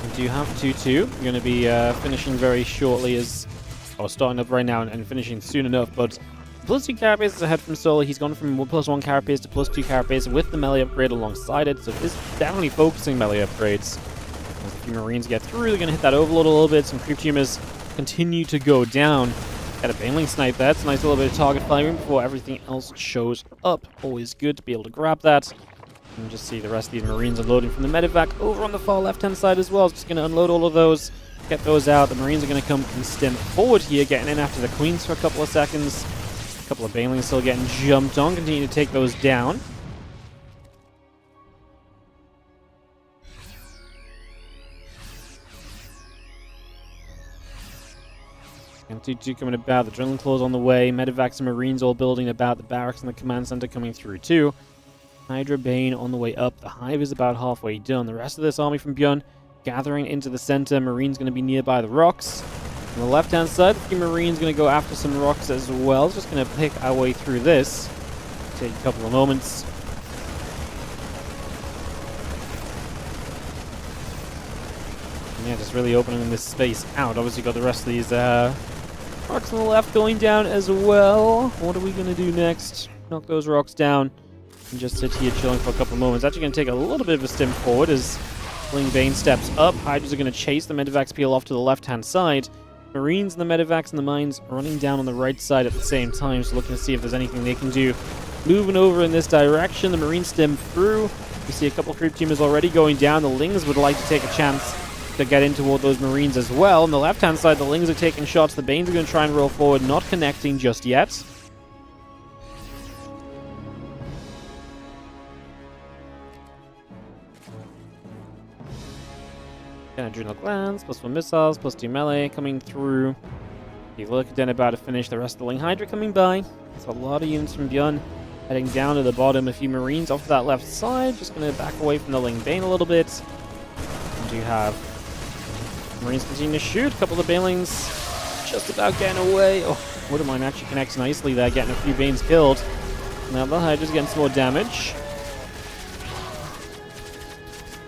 We do have 2-2. We're going to be finishing very shortly, starting up right now and finishing soon enough, but +2 carapace is ahead from Solar. He's gone from +1 carapace to +2 carapace with the melee upgrade alongside it, so it's definitely focusing melee upgrades. As the few Marines get through, they're going to hit that overload a little bit. Some creep tumors continue to go down. Got a Baneling snipe there. It's a nice little bit of target firing before everything else shows up. Always good to be able to grab that. And just see the rest of these Marines unloading from the medevac over on the far left-hand side as well. Just going to unload all of those, get those out. The Marines are going to come and stem forward here, getting in after the Queens for a couple of seconds. A couple of Banelings still getting jumped on. Continue to take those down. And 2-2 coming about. The Drilling Claws on the way. Medevacs and Marines all building about. The barracks and the command center coming through too. Hydra Bane on the way up. The Hive is about halfway done. The rest of this army from Bjorn gathering into the center. Marines going to be nearby the rocks. On the left-hand side, a few Marines going to go after some rocks as well. Just going to pick our way through this. Take a couple of moments. And yeah, just really opening this space out. Obviously got the rest of these rocks on the left going down as well. What are we going to do next? Knock those rocks down and just sit here chilling for a couple of moments. Actually going to take a little bit of a stim forward as Lingbane steps up. Hydras are going to chase the medevacs peel off to the left-hand side. Marines and the medevacs and the mines running down on the right side at the same time, so looking to see if there's anything they can do. Moving over in this direction, the Marines stem through. We see a couple creep teamers already going down. The Lings would like to take a chance to get in toward those Marines as well. On the left-hand side, the Lings are taking shots. The Banes are going to try and roll forward, not connecting just yet. Adrenal glands, +1 missiles, +2 melee coming through. You look then about to finish. The rest of the Ling Hydra coming by. There's a lot of units from beyond heading down to the bottom. A few Marines off to that left side. Just going to back away from the Ling Bane a little bit. And you have Marines continue to shoot. A couple of Banelings just about getting away. Oh, Woodermine actually connects nicely there, getting a few Banes killed. Now the Hydra's getting some more damage.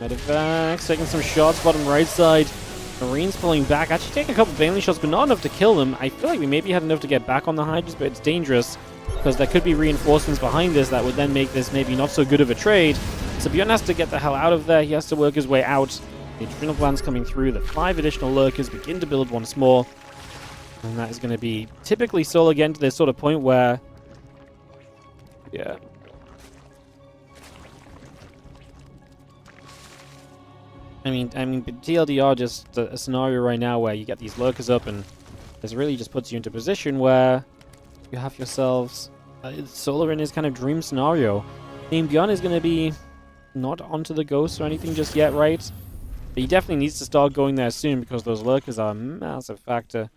Medevacs taking some shots, bottom right side. Marines pulling back, actually taking a couple of Baneling shots, but not enough to kill them. I feel like we maybe had enough to get back on the Hydras, but it's dangerous because there could be reinforcements behind this that would then make this maybe not so good of a trade. So Bjorn has to get the hell out of there. He has to work his way out. The adrenal glands coming through. The 5 additional lurkers begin to build once more. And that is going to be typically Soul again to this sort of point where... yeah. I mean, TLDR just a scenario right now where you get these lurkers up and this really just puts you into a position where you have yourselves Solar in his kind of dream scenario. I mean, Bjorn is going to be not onto the ghost or anything just yet, right? But he definitely needs to start going there soon because those lurkers are a massive factor.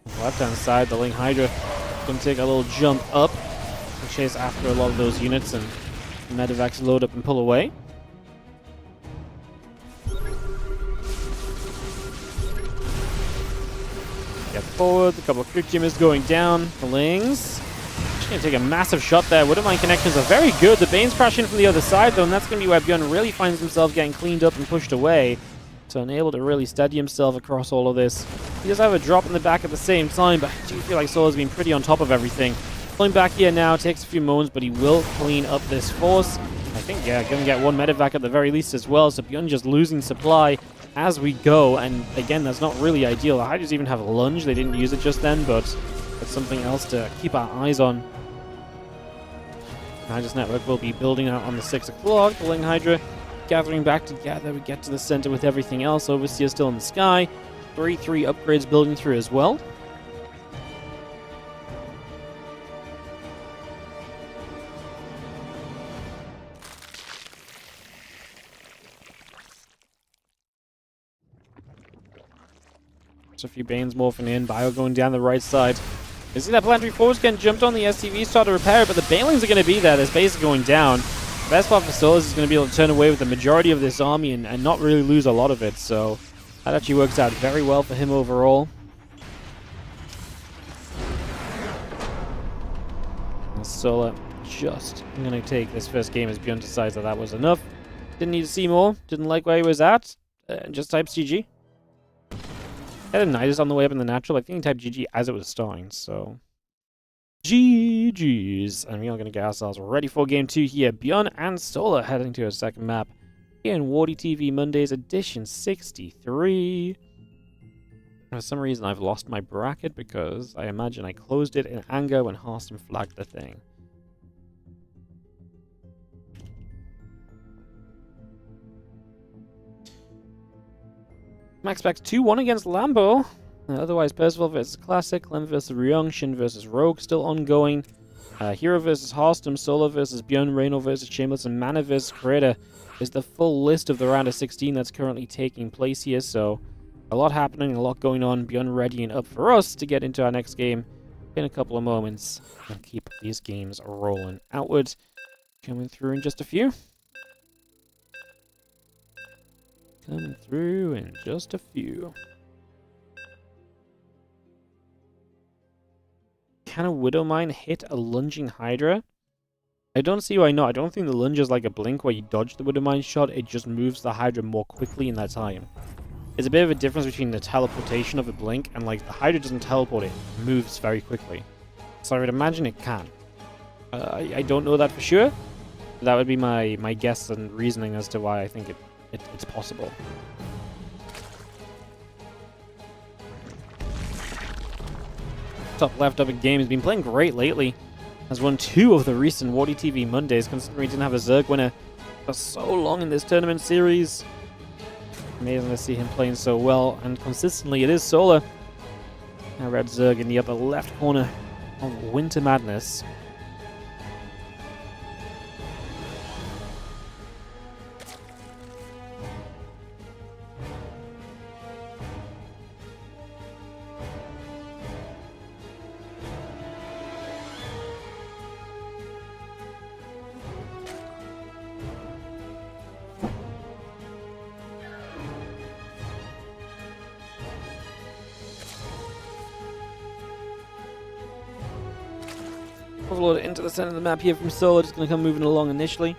On the left-hand side, the Ling Hydra going to take a little jump up and chase after a lot of those units, and the medevacs load up and pull away. Get forward, a couple of creep teamers going down. The Lings just going to take a massive shot there. Woodermine connections are very good. The Banes crash in from the other side though, and that's going to be where Bjorn really finds himself getting cleaned up and pushed away. So unable to really steady himself across all of this. He does have a drop in the back at the same time, but I do feel like Solar's been pretty on top of everything. Pulling back here now, takes a few moments, but he will clean up this force. I think, yeah, going to get one medevac at the very least as well, so Bjorn just losing supply as we go, and again, that's not really ideal. The Hydras even have a lunge. They didn't use it just then, but it's something else to keep our eyes on. Hydras network will be building out on the 6 o'clock. The Ling Hydra gathering back together. We get to the center with everything else. Overseer still in the sky. 3 upgrades building through as well. A few Banes morphing in, Bio going down the right side. You see that planetary force getting jumped on, the SCVs start to repair it, but the Banelings are going to be there. There's base going down. The best part for Solas is going to be able to turn away with the majority of this army and not really lose a lot of it, so that actually works out very well for him overall. Sola just going to take this first game as Bjorn decides that that was enough. Didn't need to see more, didn't like where he was at, just types GG. Had a Nidus on the way up in the natural. I think he typed GG as it was starting, so... GG's. And we are going to get ourselves ready for Game 2 here. Bjorn and Solar heading to a second map here in WardiTV Mondays edition 63. For some reason, I've lost my bracket because I imagine I closed it in anger when Hearthstone flagged the thing. MaxPax 2-1 against Lambo. Otherwise, Percival versus Classic, Clem versus Ryung, Shin versus Rogue still ongoing. herO versus Hearthstone, Solar versus Bjorn, Reynor versus Shameless, and Mana versus Creator is the full list of the round of 16 that's currently taking place here. So, a lot happening, a lot going on. Bjorn readying up for us to get into our next game in a couple of moments and keep these games rolling outwards. Coming through in just a few. Coming through in just a few. Can a Widowmine hit a lunging Hydra? I don't see why not. I don't think the lunge is like a blink where you dodge the Widowmine shot. It just moves the Hydra more quickly in that time. There's a bit of a difference between the teleportation of a blink and like the Hydra doesn't teleport, it moves very quickly. So I would imagine it can. I don't know that for sure. That would be my guess and reasoning as to why I think it's possible. top left up in game. He's been playing great lately. Has won 2 of the recent WardiTV Mondays, considering he didn't have a Zerg winner for so long in this tournament series. Amazing to see him playing so well and consistently. It is Solar. Now red Zerg in the upper left corner of Winter Madness. Overlord into the center of the map here from Solar, just going to come moving along initially.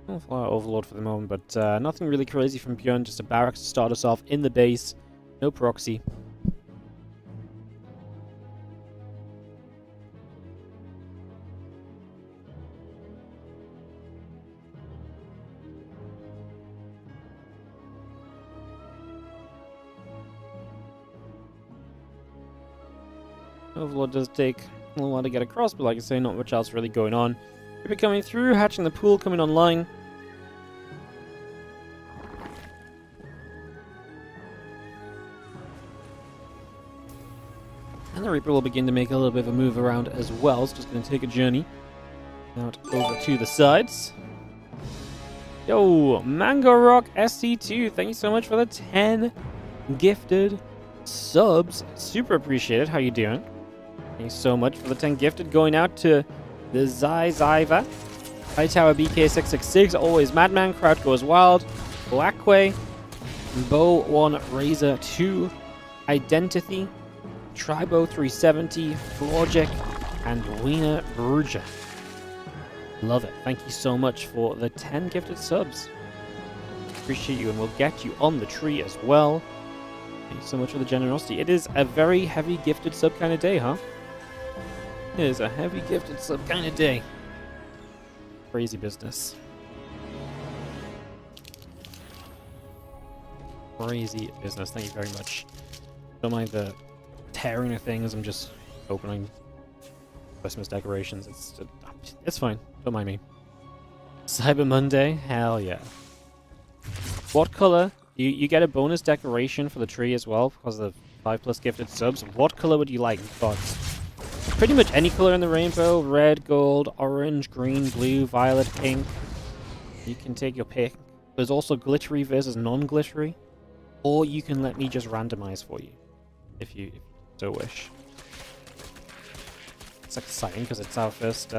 I'll fly Overlord for the moment, but nothing really crazy from Bjorn, just a barracks to start us off in the base. No proxy. Overlord does take a little while to get across, but like I say, not much else really going on. Reaper coming through, hatching the pool, coming online. And the Reaper will begin to make a little bit of a move around as well. It's just going to take a journey out over to the sides. Yo, Mango Rock SC2, thank you so much for the 10 gifted subs. Super appreciated. How you doing? Thanks so much for the 10 gifted, going out to the Zyva, Hightower BK666, always Madman, Crouch Goes Wild, Blackway, Bow 1 Razor 2, Identity, Tribo 370, Florgic, and Wiener Bruger. Love it. Thank you so much for the 10 gifted subs. Appreciate you, and we'll get you on the tree as well. Thank you so much for the generosity. It is a very heavy gifted sub kind of day, huh? It is a heavy gifted sub kind of day. Crazy business. Crazy business. Thank you very much. Don't mind the tearing of things. I'm just opening Christmas decorations. It's fine. Don't mind me. Cyber Monday? Hell yeah. What color? You get a bonus decoration for the tree as well because of the 5+ gifted subs. What color would you like? But pretty much any color in the rainbow. Red, gold, orange, green, blue, violet, pink. You can take your pick. There's also glittery versus non-glittery. Or you can let me just randomize for you. If you so wish. It's exciting because it's our first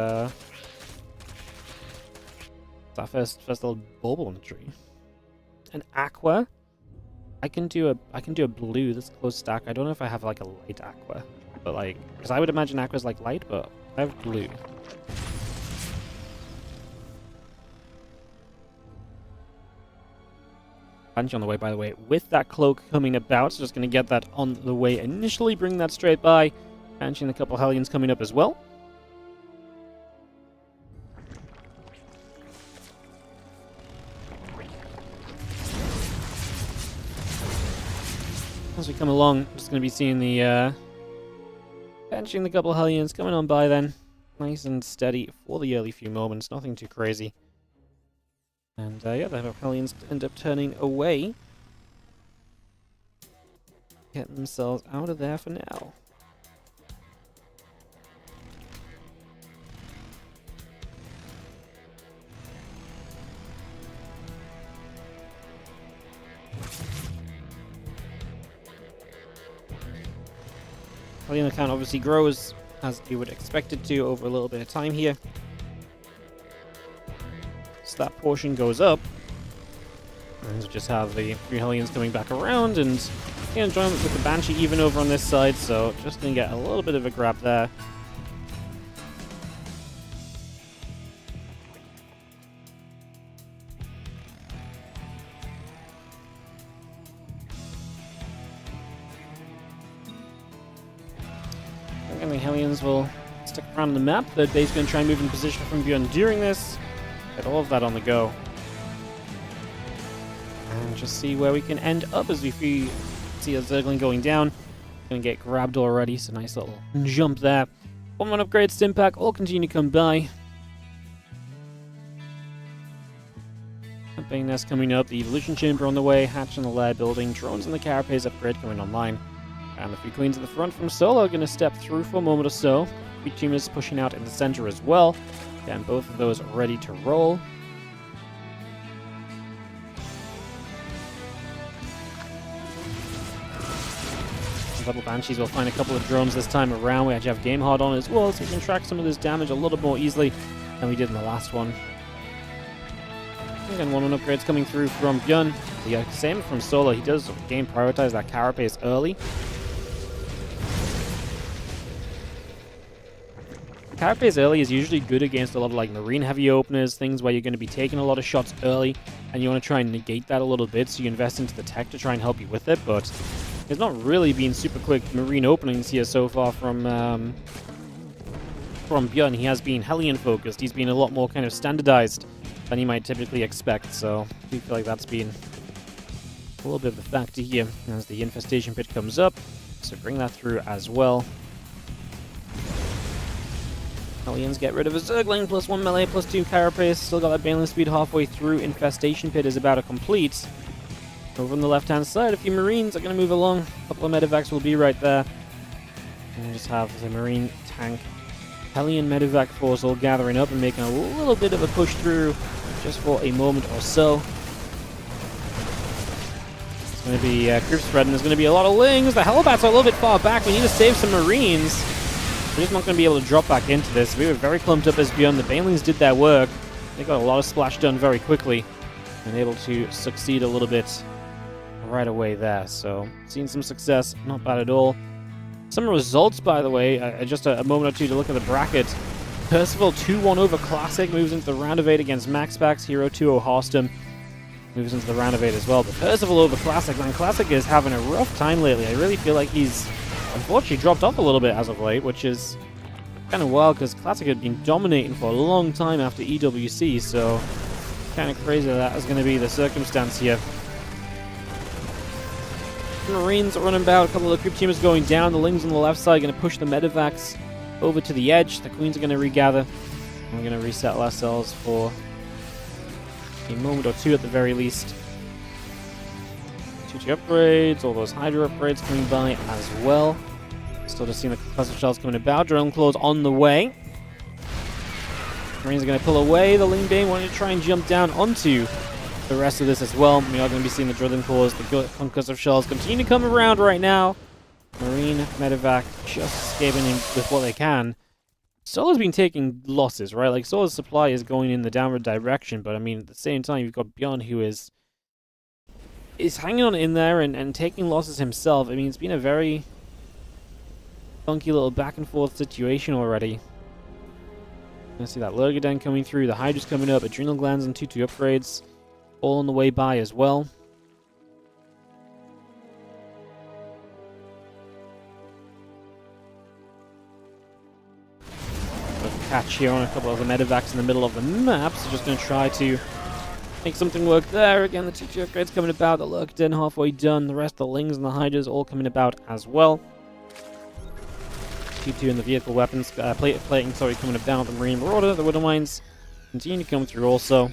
little bauble on the tree. An aqua. I can do a blue. That's close stack. I don't know if I have like a light aqua, but like, because I would imagine aqua's like light, but I have blue. Banshee on the way, by the way, with that cloak coming about. So just going to get that on the way initially, bring that straight by. Banshee and a couple Hellions coming up as well. As we come along, just going to be seeing the Banshee and a couple Hellions coming on by then. Nice and steady for the early few moments, nothing too crazy. And yeah, the Hellions end up turning away. Getting themselves out of there for now. Hellion account obviously grows as you would expect it to over a little bit of time here. So that portion goes up. And we just have the 3 Hellions coming back around, and enjoyment with the Banshee even over on this side, so just gonna get a little bit of a grab there. Hellions will stick around the map. Third base going to try and move in position from beyond during this. Get all of that on the go. And just see where we can end up as we see a Zergling going down. Going to get grabbed already, so nice little jump there. 1-1 upgrades, Stimpack, all continue to come by. Campaign nest coming up, the Evolution Chamber on the way, Hatch in the lair building, drones in the Carapace upgrade coming online. And the 3 Queens at the front from solo are going to step through for a moment or so. 3 Tumors pushing out in the center as well. Again, both of those ready to roll. Double Banshees will find a couple of drones this time around. We actually have Game Hard on as well, so we can track some of this damage a little more easily than we did in the last one. Again, 1-1 upgrades coming through from Bjorn. The same from Solo. He does game prioritize that Carapace early. Carapace early is usually good against a lot of like marine heavy openers, things where you're going to be taking a lot of shots early, and you want to try and negate that a little bit, so you invest into the tech to try and help you with it, but there's not really been super quick marine openings here so far from Bjorn. He has been Hellion focused. He's been a lot more kind of standardized than you might typically expect, so I do feel like that's been a little bit of a factor here as the Infestation Pit comes up, so bring that through as well. Hellions get rid of a Zergling, +1 melee, +2 Carapace, still got that Baneling speed halfway through. Infestation Pit is about to complete. Over on the left-hand side, a few Marines are going to move along. A couple of Medivacs will be right there. And we just have the Marine tank Hellion Medivac force all gathering up and making a little bit of a push through just for a moment or so. It's going to be group spread, and there's going to be a lot of Lings. The Hellbats are a little bit far back. We need to save some Marines. We're just not going to be able to drop back into this. We were very clumped up as Beyond. The Banelings did their work. They got a lot of splash done very quickly and able to succeed a little bit right away there. So, seeing some success, not bad at all. Some results, by the way, just a moment or two to look at the bracket. Percival 2-1 over Classic, moves into the round of 8 against MaxPax. herO 2-0 Harstem moves into the round of 8 as well. But Percival over Classic, man, Classic is having a rough time lately. I really feel like he's unfortunately dropped off a little bit as of late, which is kind of wild because Classic had been dominating for a long time after EWC, so kind of crazy that is going to be the circumstance here. Marines are running about, a couple of the Crypt Teamers going down, the Lings on the left side going to push the Medivacs over to the edge, the Queens are going to regather, and we're going to resettle ourselves for a moment or two at the very least. 2G upgrades, all those Hydra upgrades coming by as well. Still just seeing the cluster shells coming about, Drone Claws on the way. Marines are going to pull away, the Ling Bane wanting to try and jump down onto the rest of this as well. We are going to be seeing the Drilling Claws, the Concussive Shells continue to come around right now. Marine, Medivac just escaping with what they can. Solo's been taking losses, right? Like, Solo's supply is going in the downward direction, but I mean, at the same time, you've got Beyond who is hanging on in there and taking losses himself. I mean, it's been a very funky little back and forth situation already. I see that Lurgaden coming through, the Hydra's coming up, Adrenal Glands and 2-2 upgrades all on the way by as well. Catch here on a couple of the Medivacs in the middle of the map, so just going to try to make something work there. Again, the 2-2 upgrades coming about, the Lurgaden halfway done, the rest of the Lings and the Hydras all coming about as well. 2-2 in the vehicle weapons, plating coming about, the Marine Marauder, the Widow Mines continue to come through also.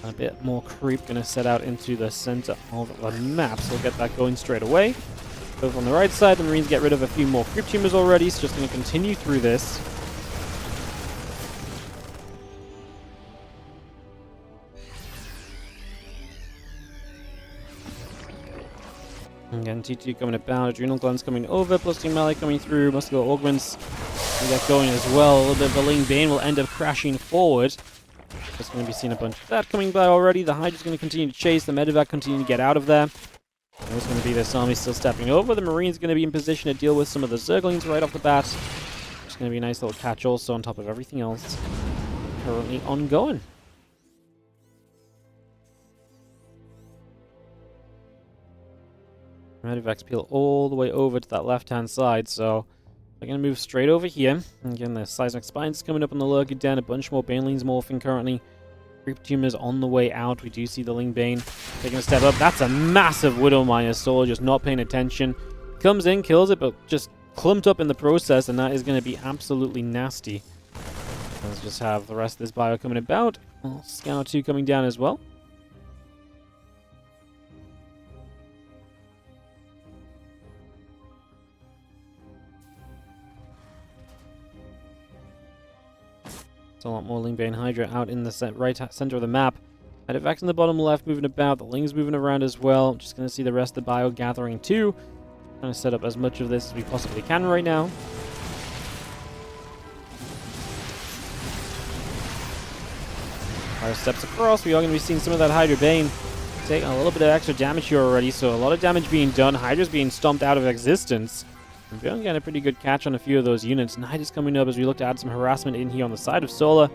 A bit more creep going to set out into the center of the map, so we'll get that going straight away. Over on the right side, the Marines get rid of a few more Crypt Tumors already, so just going to continue through this. Again, T2 coming about, Adrenal Glands coming over, +2 melee coming through, Muscular Augments we get going as well. A little bit of the Ling Bane will end up crashing forward. Just going to be seeing a bunch of that coming by already. The Hydra's going to continue to chase, the Medivac continue to get out of there. There's going to be this army still stepping over. The Marine's going to be in position to deal with some of the Zerglings right off the bat. It's going to be a nice little catch also on top of everything else currently ongoing. Medivacs peel all the way over to that left-hand side, so We're going to move straight over here. Again, the Seismic Spines coming up on the lurker down. A bunch more Banelings morphing currently. Creep Tumors on the way out. We do see the Ling Bane taking a step up. That's a massive Widow Miner. Solar just not paying attention. Comes in, kills it, but just clumped up in the process, and that is going to be absolutely nasty. Let's just have the rest of this bio coming about. Scout 2 coming down as well. A lot more Ling Bane Hydra out in the right center of the map. Medivacs in the bottom left moving about. The Ling's moving around as well. Just going to see the rest of the bio gathering too. Trying to set up as much of this as we possibly can right now. Fire steps across. We are going to be seeing some of that Hydra Bane taking a little bit of extra damage here already. So a lot of damage being done. Hydra's being stomped out of existence. We're going to get a pretty good catch on a few of those units. Night is coming up as we look to add some harassment in here on the side of Solar.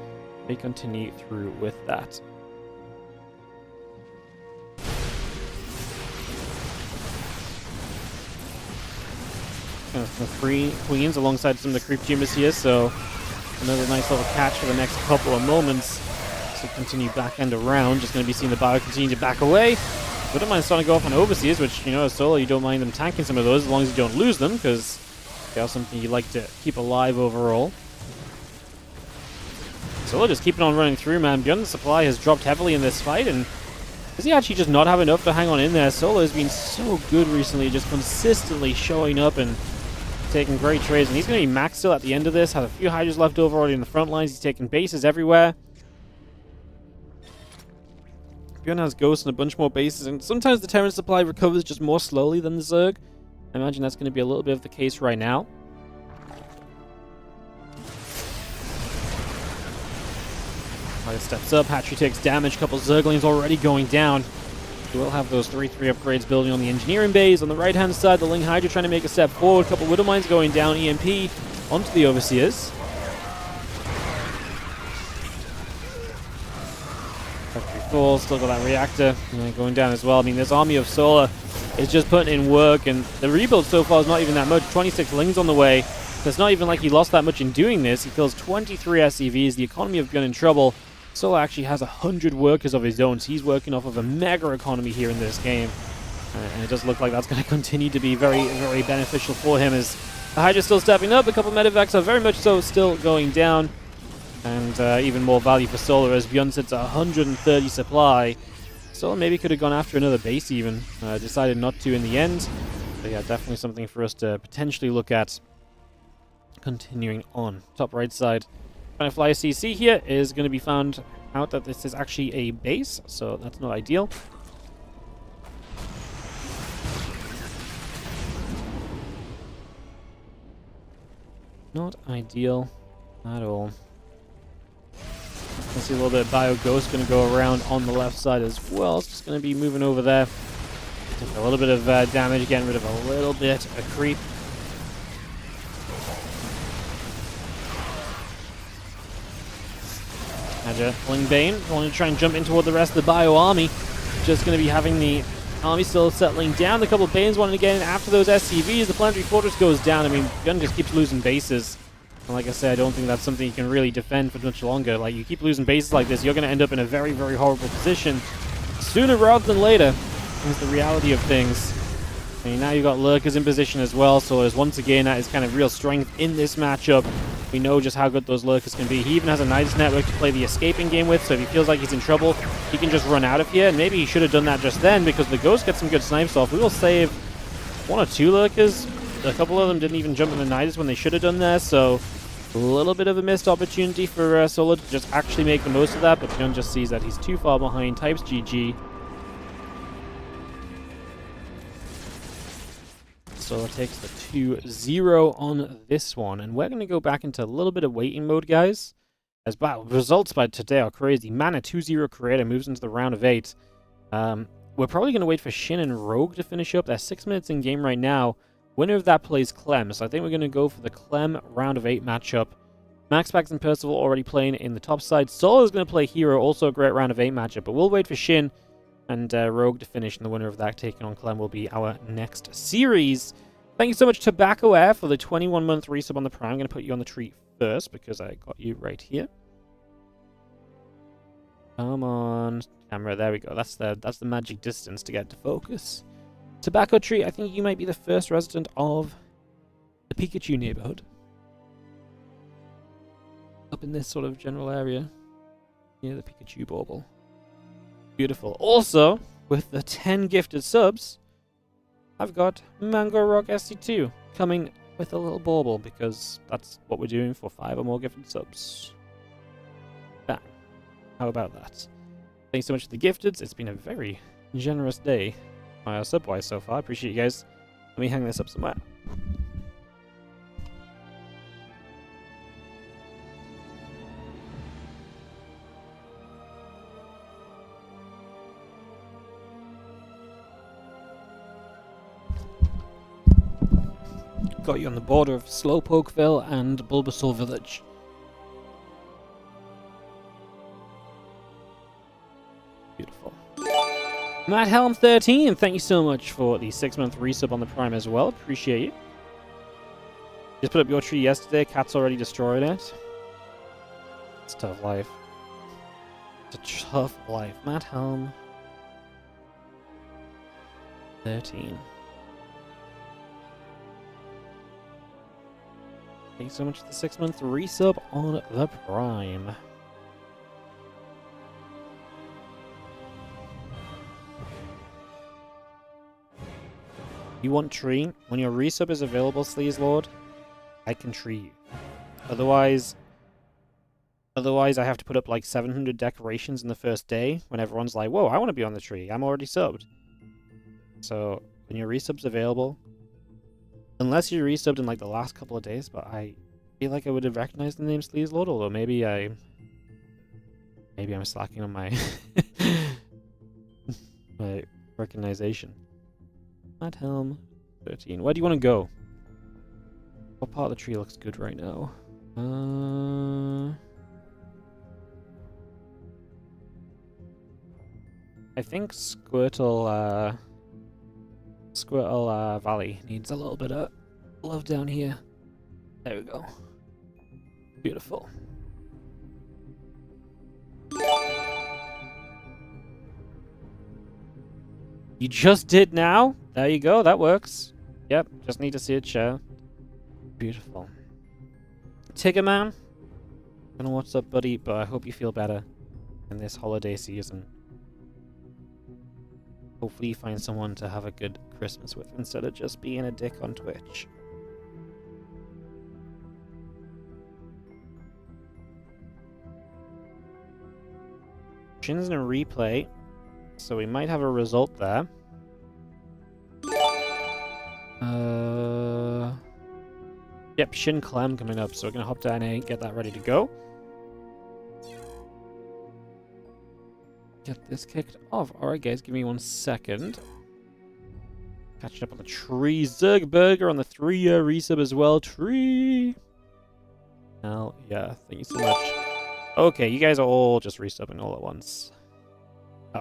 They continue through with that. The 3 Queens alongside some of the Creep Tumors here, so another nice little catch for the next couple of moments. So continue back end around. Just going to be seeing the bio continue to back away. Wouldn't mind starting to go off on Overseers, which, you know, as Solo, you don't mind them tanking some of those as long as you don't lose them, because they are something you like to keep alive overall. Solo just keeping on running through, man. Beyond the supply has dropped heavily in this fight, and does he actually just not have enough to hang on in there? Solo has been so good recently, just consistently showing up and taking great trades, and he's going to be maxed still at the end of this. Have a few Hydras left over already in the front lines. He's taking bases everywhere. Bjorn has Ghosts and a bunch more bases, and sometimes the Terran supply recovers just more slowly than the Zerg. I imagine that's going to be a little bit of the case right now. Fire steps up, Hatchery takes damage, couple Zerglings already going down. We will have those 3-3 upgrades building on the engineering bays. On the right-hand side, the Ling Hydra trying to make a step forward. Couple Widow Mines going down, EMP onto the Overseers. Factory full, still got that reactor going down as well. I mean, this army of Solar is just putting in work, and the rebuild so far is not even that much. 26 Lings on the way. So it's not even like he lost that much in doing this. He kills 23 SCVs. The economy of Gun in trouble. Solar actually has 100 workers of his own, so he's working off of a mega economy here in this game. And it does look like that's going to continue to be very, very beneficial for him, as the Hydra's still stepping up. A couple of Medivacs are very much so still going down. And even more value for Solar as Beyond sits at 130 supply. Solar maybe could have gone after another base even. Decided not to in the end. But yeah, definitely something for us to potentially look at. Continuing on. Top right side. Trying to fly a CC here is going to be found out that this is actually a base, so that's not ideal. Not ideal at all. Let's see a little bit of Bio Ghost going to go around on the left side as well. It's just going to be moving over there. Take a little bit of damage, getting rid of a little bit of creep. Ling Bane wanting to try and jump in toward the rest of the Bio army. Just going to be having the army still settling down. A couple of Banes wanting to get in after those SCVs. The Planetary Fortress goes down. I mean, Gun just keeps losing bases. And like I said, I don't think that's something you can really defend for much longer. Like, you keep losing bases like this, you're going to end up in a very, very horrible position sooner rather than later. Is the reality of things. I mean, now you've got Lurkers in position as well, so there's once again that is kind of real strength in this matchup. We know just how good those Lurkers can be. He even has a nice network to play the escaping game with, so if he feels like he's in trouble, he can just run out of here. And maybe he should have done that just then, because the Ghost gets some good snipes off. We will save 1 or 2 Lurkers. A couple of them didn't even jump in the Nidus when they should have done there, so a little bit of a missed opportunity for Solar to just actually make the most of that, but Gun just sees that he's too far behind, types GG. Solar takes the 2-0 on this one, and we're going to go back into a little bit of waiting mode, guys. As results by today are crazy. Mana 2-0 Creator moves into the round of 8. We're probably going to wait for Shin and Rogue to finish up. They're 6 minutes in game right now. Winner of that plays Clem, so I think we're going to go for the Clem round of 8 matchup. MaxPax and Percival already playing in the top side. Solar is going to play herO, also a great round of 8 matchup, but we'll wait for Shin and Rogue to finish, and the winner of that taking on Clem will be our next series. Thank you so much, Tobacco Air, for the 21-month resub on the Prime. I'm going to put you on the tree first because I got you right here. Come on, camera. There we go. That's the magic distance to get to focus. Tobacco Tree, I think you might be the first resident of the Pikachu neighborhood. Up in this sort of general area. Near the Pikachu bauble. Beautiful. Also, with the 10 gifted subs, I've got Mango Rock SC2 coming with a little bauble because that's what we're doing for 5 or more gifted subs. Bang. How about that? Thanks so much for the gifteds. It's been a very generous day sub-wise so far. Appreciate you guys. Let me hang this up somewhere. Got you on the border of Slowpokeville and Bulbasaur Village. Beautiful. Matt Helm 13, thank you so much for the 6-month resub on the Prime as well. Appreciate you. Just put up your tree yesterday. Cat's already destroyed it. It's a tough life. It's a tough life. Matt Helm 13. Thanks so much for the 6-month resub on the Prime. You want tree? When your resub is available, Sleaze Lord, I can tree you. Otherwise I have to put up like 700 decorations in the first day when everyone's like, whoa, I want to be on the tree. I'm already subbed. So when your resub's available, unless you resubbed in like the last couple of days, but I feel like I would have recognized the name Sleaze Lord, although maybe I'm slacking on my my recognition. Matt Helm 13. Where do you want to go? What part of the tree looks good right now? I think Squirtle Valley needs a little bit of love down here. There we go. Beautiful. You just did now? There you go, that works. Yep, just need to see it share. Beautiful. Tiggerman, I don't know what's up, buddy, but I hope you feel better in this holiday season. Hopefully you find someone to have a good Christmas with instead of just being a dick on Twitch. Shin's in a replay, so we might have a result there. Yep, Shin Clem coming up, so we're gonna hop down and get that ready to go. Get this kicked off. Alright guys, give me 1 second. Catching up on the tree. Zergburger on the 3-year resub as well. Tree! Hell yeah, thank you so much. Okay, you guys are all just resubbing all at once.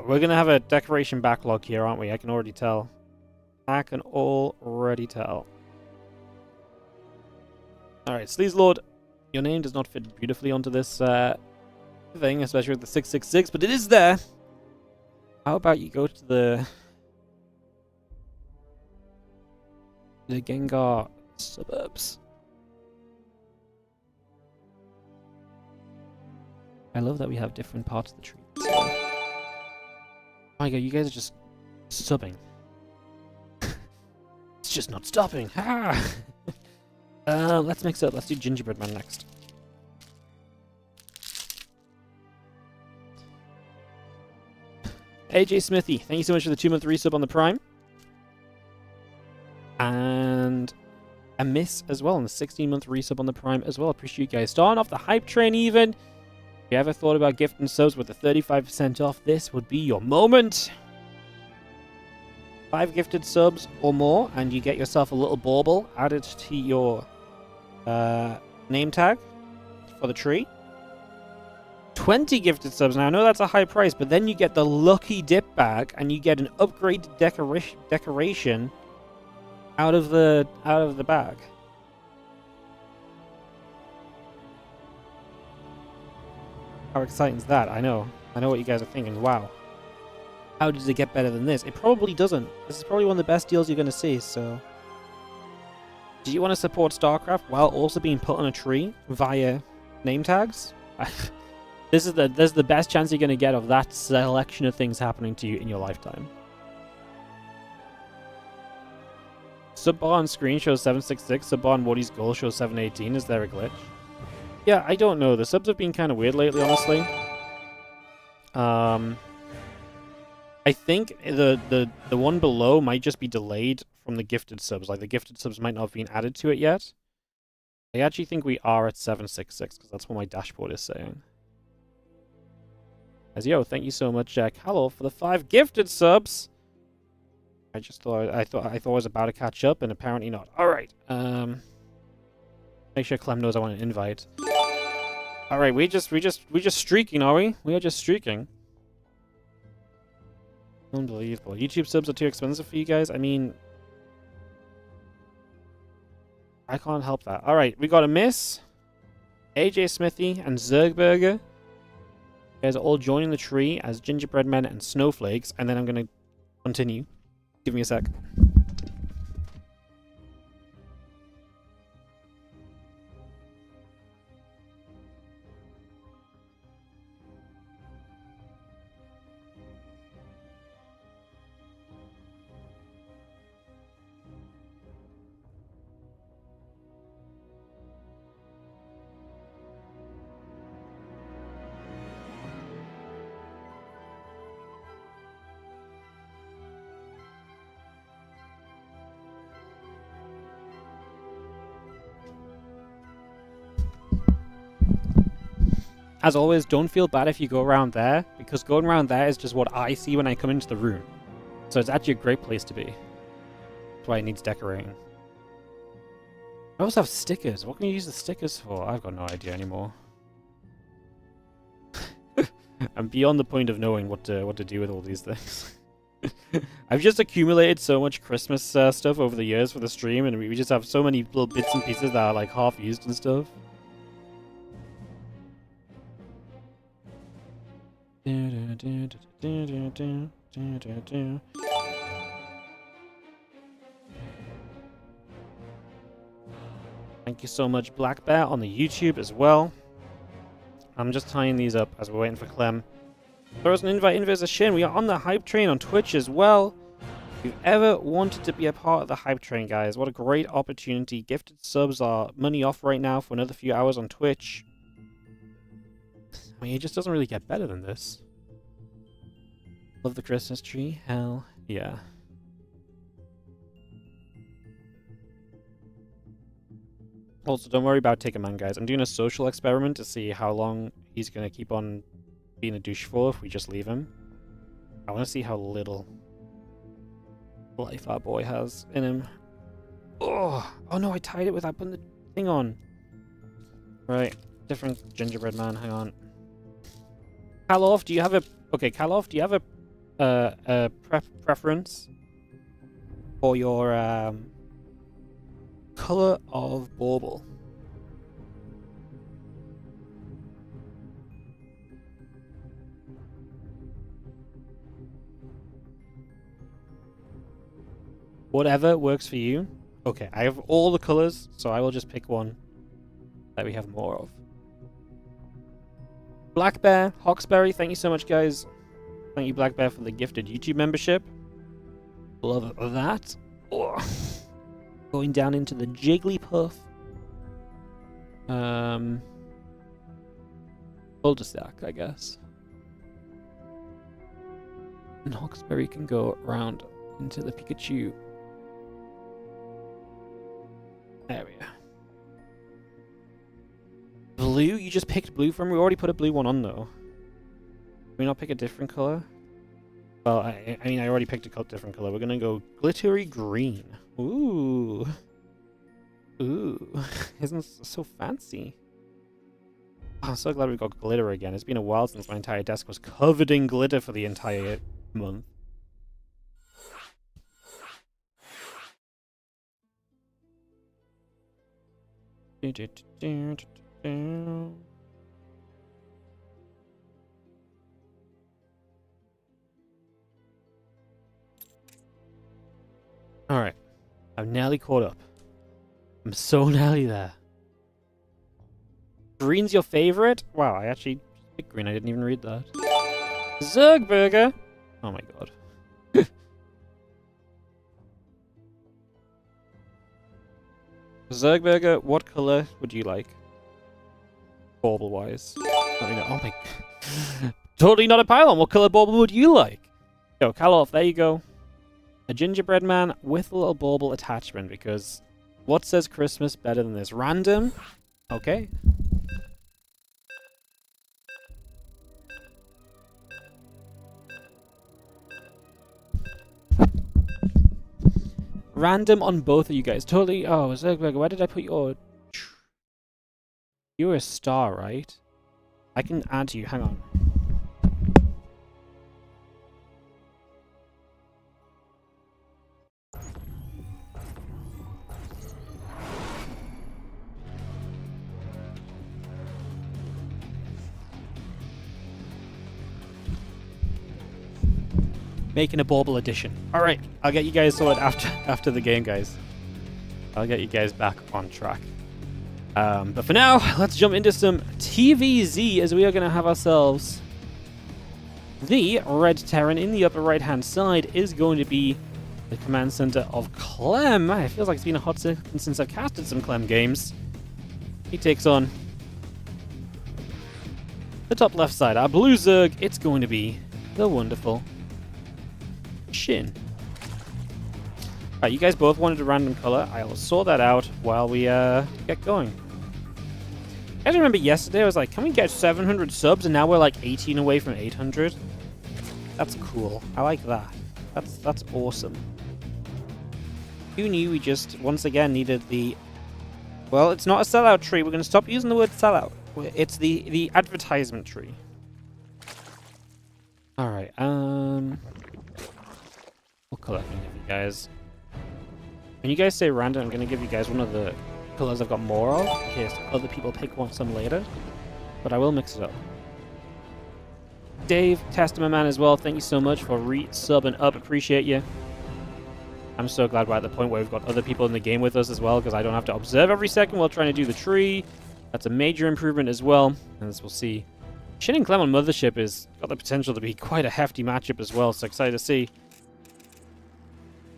We're gonna have a decoration backlog here, aren't we? I can already tell. I can already tell. Alright, Sleaze Lord, your name does not fit beautifully onto this thing, especially with the 666, but it is there. How about you go to the Gengar suburbs? I love that we have different parts of the tree. So. Oh my god, you guys are just subbing. It's just not stopping. Ah! Let's mix it up. Let's do Gingerbread Man next. AJ Smithy, thank you so much for the 2-month resub on the Prime. And a miss as well on the 16-month resub on the Prime as well. Appreciate you guys starting off the hype train even. If you ever thought about gifting subs with the 35% off, this would be your moment. 5 gifted subs or more, and you get yourself a little bauble added to your name tag for the tree. 20 gifted subs. Now, I know that's a high price, but then you get the lucky dip bag, and you get an upgraded decoration out of the bag. How exciting is that? I know what you guys are thinking. Wow, how does it get better than this? It probably doesn't. This is probably one of the best deals you're going to see. So, do you want to support StarCraft while also being put on a tree via name tags? This is the best chance you're going to get of that selection of things happening to you in your lifetime. Subbar on screen shows 766. Subbar on Wardy's goal shows 718. Is there a glitch? Yeah, I don't know. The subs have been kind of weird lately, honestly. I think the one below might just be delayed from the gifted subs. Like, the gifted subs might not have been added to it yet. I actually think we are at 766, because that's what my dashboard is saying. As yo, thank you so much, Calor, for the 5 gifted subs. I just thought I was about to catch up, and apparently not. All right. Make sure Clem knows I want an invite. All right, we just streaking, are we? We are just streaking. Unbelievable. YouTube subs are too expensive for you guys. I mean, I can't help that. All right, we got a miss. AJ Smithy and Zergberger. You guys are all joining the tree as gingerbread men and snowflakes, and then I'm gonna continue. Give me a sec. As always, don't feel bad if you go around there, because going around there is just what I see when I come into the room. So it's actually a great place to be. That's why it needs decorating. I also have stickers. What can you use the stickers for? I've got no idea anymore. I'm beyond the point of knowing what to do with all these things. I've just accumulated so much Christmas stuff over the years for the stream, and we just have so many little bits and pieces that are like half used and stuff. Thank you so much, Black Bear, on the YouTube as well. I'm just tying these up as we're waiting for Clem. Throw us an invite as a shin. We are on the hype train on Twitch as well. If you've ever wanted to be a part of the hype train, guys, what a great opportunity. Gifted subs are money off right now for another few hours on Twitch. I mean, it just doesn't really get better than this. Love the Christmas tree? Hell yeah. Also, don't worry about Take a Man, guys. I'm doing a social experiment to see how long he's going to keep on being a douche for if we just leave him. I want to see how little life our boy has in him. Oh no, I tied it without putting the thing on. Right, different gingerbread man, hang on. Kalof, do you have a... Okay, Kalof, do you have a preference for your color of bauble? Whatever works for you. Okay, I have all the colors, so I will just pick one that we have more of. Black Bear, Hawksberry, thank you so much, guys. Thank you, Black Bear, for the gifted YouTube membership. Love that. Oh. Going down into the Jigglypuff. Cul-de-sac, I guess. And Hawksberry can go around into the Pikachu. There we go. Blue? You just picked blue from? We already put a blue one on, though. Can we not pick a different color? Well, I mean, I already picked a different color. We're gonna go glittery green. Ooh. Ooh. Isn't this so fancy? Oh, I'm so glad we got glitter again. It's been a while since my entire desk was covered in glitter for the entire month. Alright. I'm nearly caught up. I'm so nearly there. Green's your favorite? Wow, I actually picked green. I didn't even read that. Zergburger! Oh my god. Zergburger, what color would you like? Bauble-wise. Oh my... Totally not a pylon! What color bauble would you like? Yo, Kaloff, there you go. A gingerbread man with a little bauble attachment, because what says Christmas better than this? Random? Okay. Random on both of you guys. Totally. Oh, Zergburger, where did I put your... You're a star, right? I can add you. Hang on. Making a bauble edition. Alright, I'll get you guys sorted after the game, guys. I'll get you guys back on track. But for now, let's jump into some TVZ, as we are going to have ourselves the red Terran. In the upper right-hand side is going to be the command center of Clem. It feels like it's been a hot second since I've casted some Clem games. He takes on the top left side, our blue Zerg. It's going to be the wonderful Shin. Alright, you guys both wanted a random color. I will sort that out while we get going. I remember yesterday I was like, can we get 700 subs? And now we're like 18 away from 800. That's cool. I like that. That's awesome. Who knew we just once again needed the... Well, it's not a sellout tree. We're going to stop using the word sellout. It's the advertisement tree. Alright, what color can I give you guys? When you guys say random, I'm going to give you guys one of the colors I've got more of, in case other people pick some later. But I will mix it up. Dave, Testament Man as well, thank you so much for re-subbing up. Appreciate you. I'm so glad we're at the point where we've got other people in the game with us as well, because I don't have to observe every second while trying to do the tree. That's a major improvement as well, and as we'll see. Shin and Clem on Mothership has got the potential to be quite a hefty matchup as well, so excited to see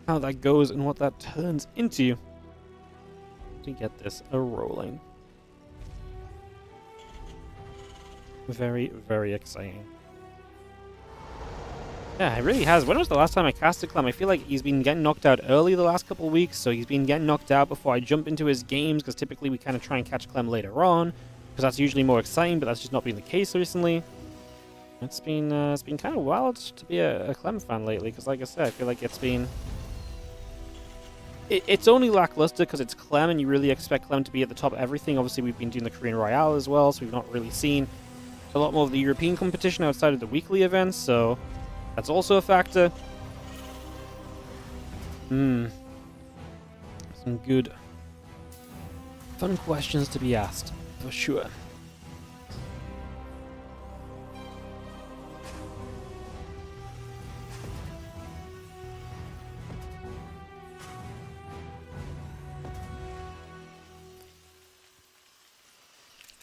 how that goes and what that turns into to get this rolling. Very, very exciting. Yeah, it really has. When was the last time I casted Clem? I feel like he's been getting knocked out early the last couple of weeks, so he's been getting knocked out before I jump into his games, because typically we kind of try and catch Clem later on, because that's usually more exciting, but that's just not been the case recently. It's been kind of wild to be a Clem fan lately, because like I said, I feel like it's been... It's only lackluster because it's Clem, and you really expect Clem to be at the top of everything. Obviously, we've been doing the Korean Royale as well, so we've not really seen a lot more of the European competition outside of the weekly events, so that's also a factor. Some good, fun questions to be asked, for sure.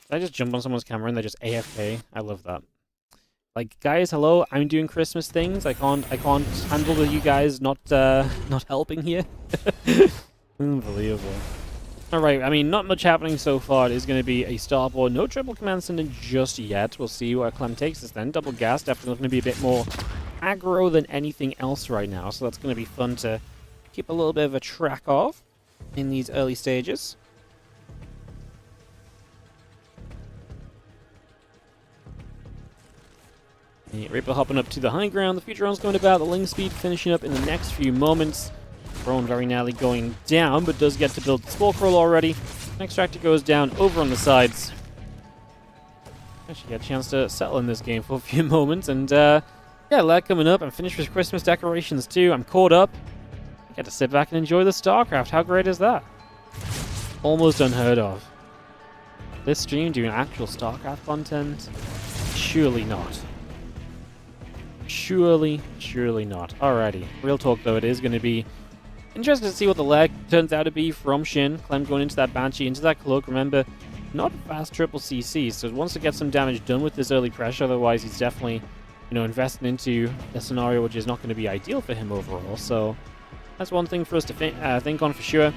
Did I just jump on someone's camera and they're just AFK? I love that. Like, guys, hello, I'm doing Christmas things. I can't handle with you guys not helping here. Unbelievable. Alright, I mean, not much happening so far. It is going to be a starboard. No triple command center just yet. We'll see where Clem takes us then. Double gas, definitely going to be a bit more aggro than anything else right now. So that's going to be fun to keep a little bit of a track of in these early stages. Reaper hopping up to the high ground. The future round's going about. The Ling Speed finishing up in the next few moments. Drone very nearly going down, but does get to build the Spore Crawl already. Extractor goes down over on the sides. Actually get a chance to settle in this game for a few moments. And yeah, lag coming up. I'm finished with Christmas decorations too. I'm caught up. I get to sit back and enjoy the StarCraft. How great is that? Almost unheard of. This stream doing actual StarCraft content? Surely not. Surely not. Alrighty. Real talk though, it is going to be interesting to see what the leg turns out to be from Shin. Clem going into that Banshee, into that Cloak. Remember, not a fast triple CC, so he wants to get some damage done with this early pressure. Otherwise, he's definitely, investing into a scenario which is not going to be ideal for him overall. So that's one thing for us to think on for sure.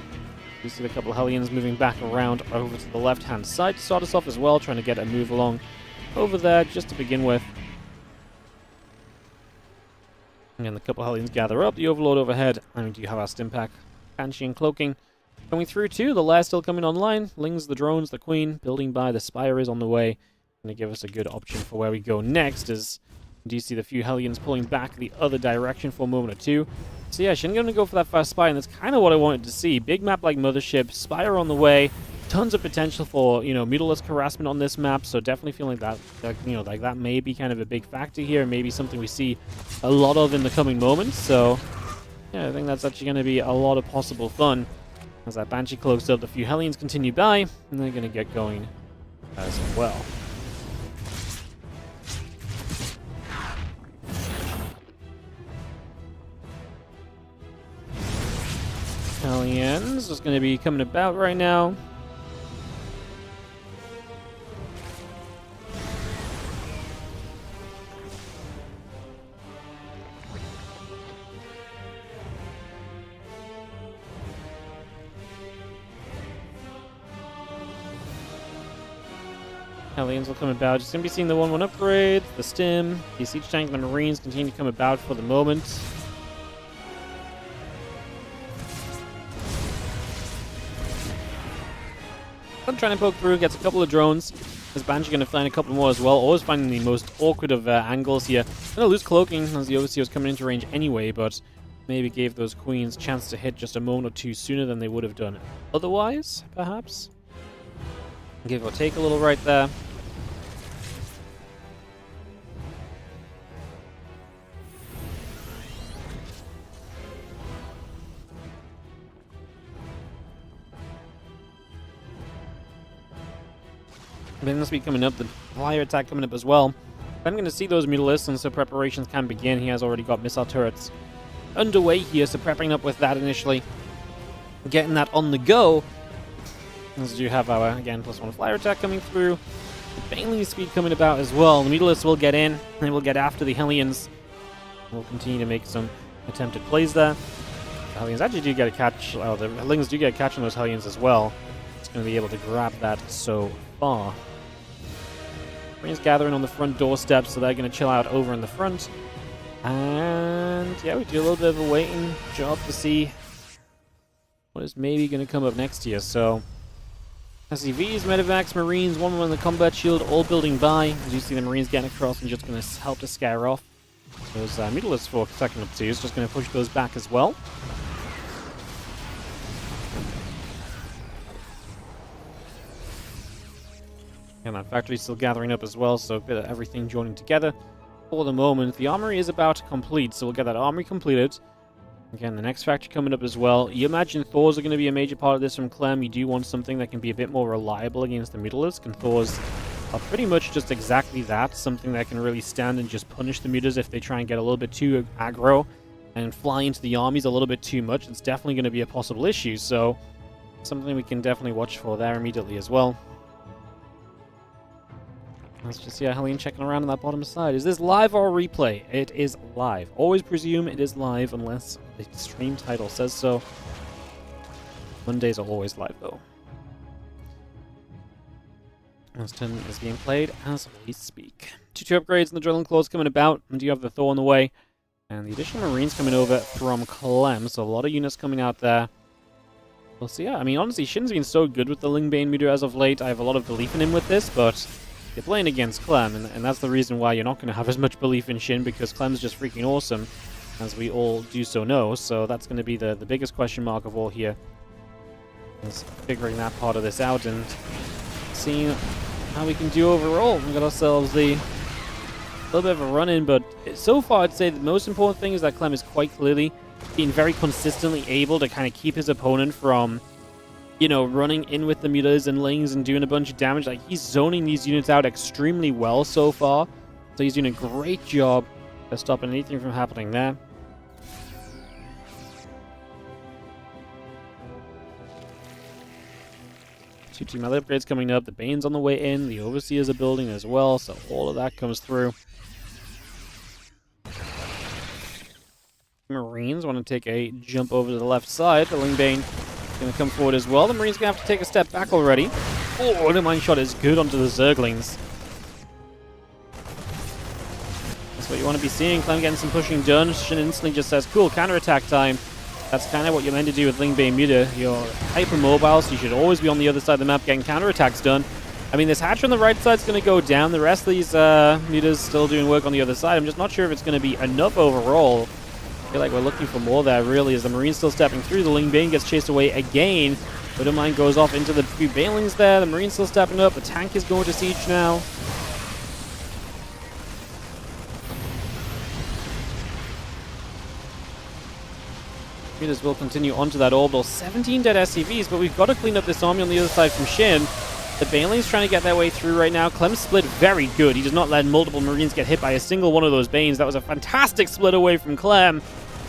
We see a couple of Hellions moving back around over to the left-hand side to start us off as well, trying to get a move along over there just to begin with. And the couple of Hellions gather up, the Overlord overhead, and we do have our Stimpack, Banshee and Cloaking coming through too. The Lair still coming online. Lings, the drones, the Queen, building by, the Spire is on the way. Going to give us a good option for where we go next, as do you see the few Hellions pulling back the other direction for a moment or two. So yeah, Shin going to go for that fast Spire, and that's kind of what I wanted to see. Big map like Mothership, Spire on the way, tons of potential for, Mutalisk harassment on this map, so definitely feeling that that may be kind of a big factor here, maybe something we see a lot of in the coming moments. So yeah, I think that's actually going to be a lot of possible fun. As that Banshee closes up, the few Hellions continue by, and they're going to get going as well. Hellions is going to be coming about right now. Hellions will come about. Just going to be seeing the 1-1 upgrade, the Stim, the Siege Tank, and the Marines continue to come about for the moment. I'm trying to poke through, gets a couple of drones. This Banshee going to find a couple more as well. Always finding the most awkward of angles here. Going to lose Cloaking as the Overseer was coming into range anyway, but maybe gave those Queens a chance to hit just a moment or two sooner than they would have done otherwise, perhaps. Give or take a little right there. Then this week coming up, the flyer attack coming up as well. I'm going to see those Mutalisks, and so preparations can begin. He has already got missile turrets underway here, so prepping up with that initially. Getting that on the go. As you have our, again, +1 flyer attack coming through. The Baneling speed coming about as well. The Mutalisks will get in, and they will get after the Hellions. We'll continue to make some attempted plays there. The Hellions actually do get a catch, the Lings do get a catch on those Hellions as well. It's going to be able to grab that so far. Marines gathering on the front doorstep, so they're going to chill out over in the front. And yeah, we do a little bit of a waiting job to see what is maybe going to come up next here. So SCVs, Medivacs, Marines, 1-1 in the combat shield, all building by. As you see the Marines getting across and just going to help to scare off those Mutalisks for a second or two. It's just going to push those back as well. And that factory's still gathering up as well, so a bit of everything joining together for the moment. The armory is about to complete, so we'll get that armory completed. Again, the next factory coming up as well. You imagine Thors are going to be a major part of this from Clem. You do want something that can be a bit more reliable against the Mutalisk, and Thors are pretty much just exactly that. Something that can really stand and just punish the Mutas if they try and get a little bit too aggro and fly into the armies a little bit too much. It's definitely going to be a possible issue, so something we can definitely watch for there immediately as well. Let's just see our Hellion checking around on that bottom side. Is this live or replay? It is live. Always presume it is live unless the stream title says so. Mondays are always live though. This turn is being played as we speak. 2 upgrades and the Drilling Claws coming about. And you have the Thor on the way. And the additional Marines coming over from Clem. So a lot of units coming out there. We'll see. Yeah, I mean, honestly, Shin's been so good with the Lingbane meter as of late. I have a lot of belief in him with this, but you're playing against Clem, and that's the reason why you're not going to have as much belief in Shin, because Clem's just freaking awesome, as we all do so know. So that's going to be the biggest question mark of all here, is figuring that part of this out and seeing how we can do overall. We got ourselves a little bit of a run-in, but so far I'd say the most important thing is that Clem is quite clearly being very consistently able to kind of keep his opponent from you know, running in with the mutas and lings and doing a bunch of damage. Like, he's zoning these units out extremely well so far. So he's doing a great job of stopping anything from happening there. Two melee upgrades coming up. The Bane's on the way in. The Overseers are building as well. So all of that comes through. Marines want to take a jump over to the left side. The Lingbane going to come forward as well. The Marines going to have to take a step back already. Oh, the mine shot is good onto the Zerglings. That's what you want to be seeing. Clem getting some pushing done. Shin instantly just says, cool, counterattack time. That's kind of what you're meant to do with Lingbane Muta. You're hyper mobile, so you should always be on the other side of the map getting counterattacks done. I mean, this hatch on the right side is going to go down. The rest of these Mutas still doing work on the other side. I'm just not sure if it's going to be enough overall. I feel like we're looking for more there, really, as the Marine's still stepping through. The Lingbane gets chased away again. Widowmine goes off into the few Banelings there. The Marine's still stepping up. The tank is going to siege now. Mutas will continue onto that orbital. 17 dead SCVs, but we've got to clean up this army on the other side from Shin. The Banelings trying to get their way through right now. Clem's split very good. He does not let multiple Marines get hit by a single one of those Banes. That was a fantastic split away from Clem.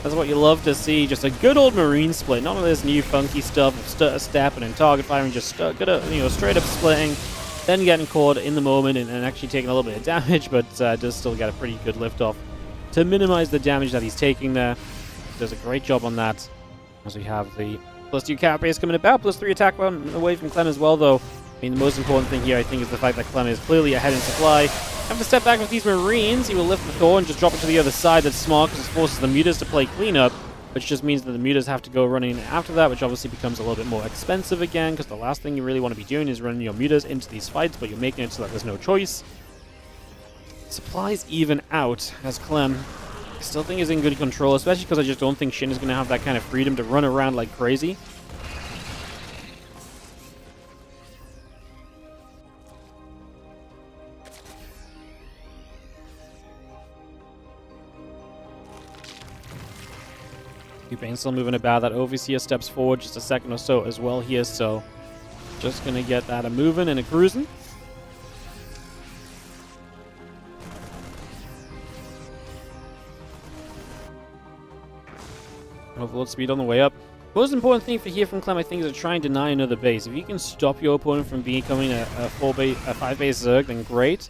That's what you love to see. Just a good old Marine split. None of this new funky stuff of stutter stepping and target firing. Just good, straight up splitting, then getting caught in the moment and actually taking a little bit of damage, but does still get a pretty good lift off to minimize the damage that he's taking there. Does a great job on that. As we have the +2 cap base coming about, +3 attack away from Clem as well, though. I mean, the most important thing here, I think, is the fact that Clem is clearly ahead in supply. Have to step back with these Marines. He will lift the Thor and just drop it to the other side. That's smart because it forces the Mutas to play cleanup, which just means that the Mutas have to go running after that, which obviously becomes a little bit more expensive again, because the last thing you really want to be doing is running your Mutas into these fights, but you're making it so that there's no choice. Supplies even out, as Clem I still think is in good control, especially because I just don't think Shin is going to have that kind of freedom to run around like crazy. Bane's still moving about. That Overseer steps forward just a second or so as well here, so just going to get that a moving and a cruising. Overload speed on the way up. Most important thing for here from Clem, I think, is to try and deny another base. If you can stop your opponent from becoming a 5-base Zerg, then great.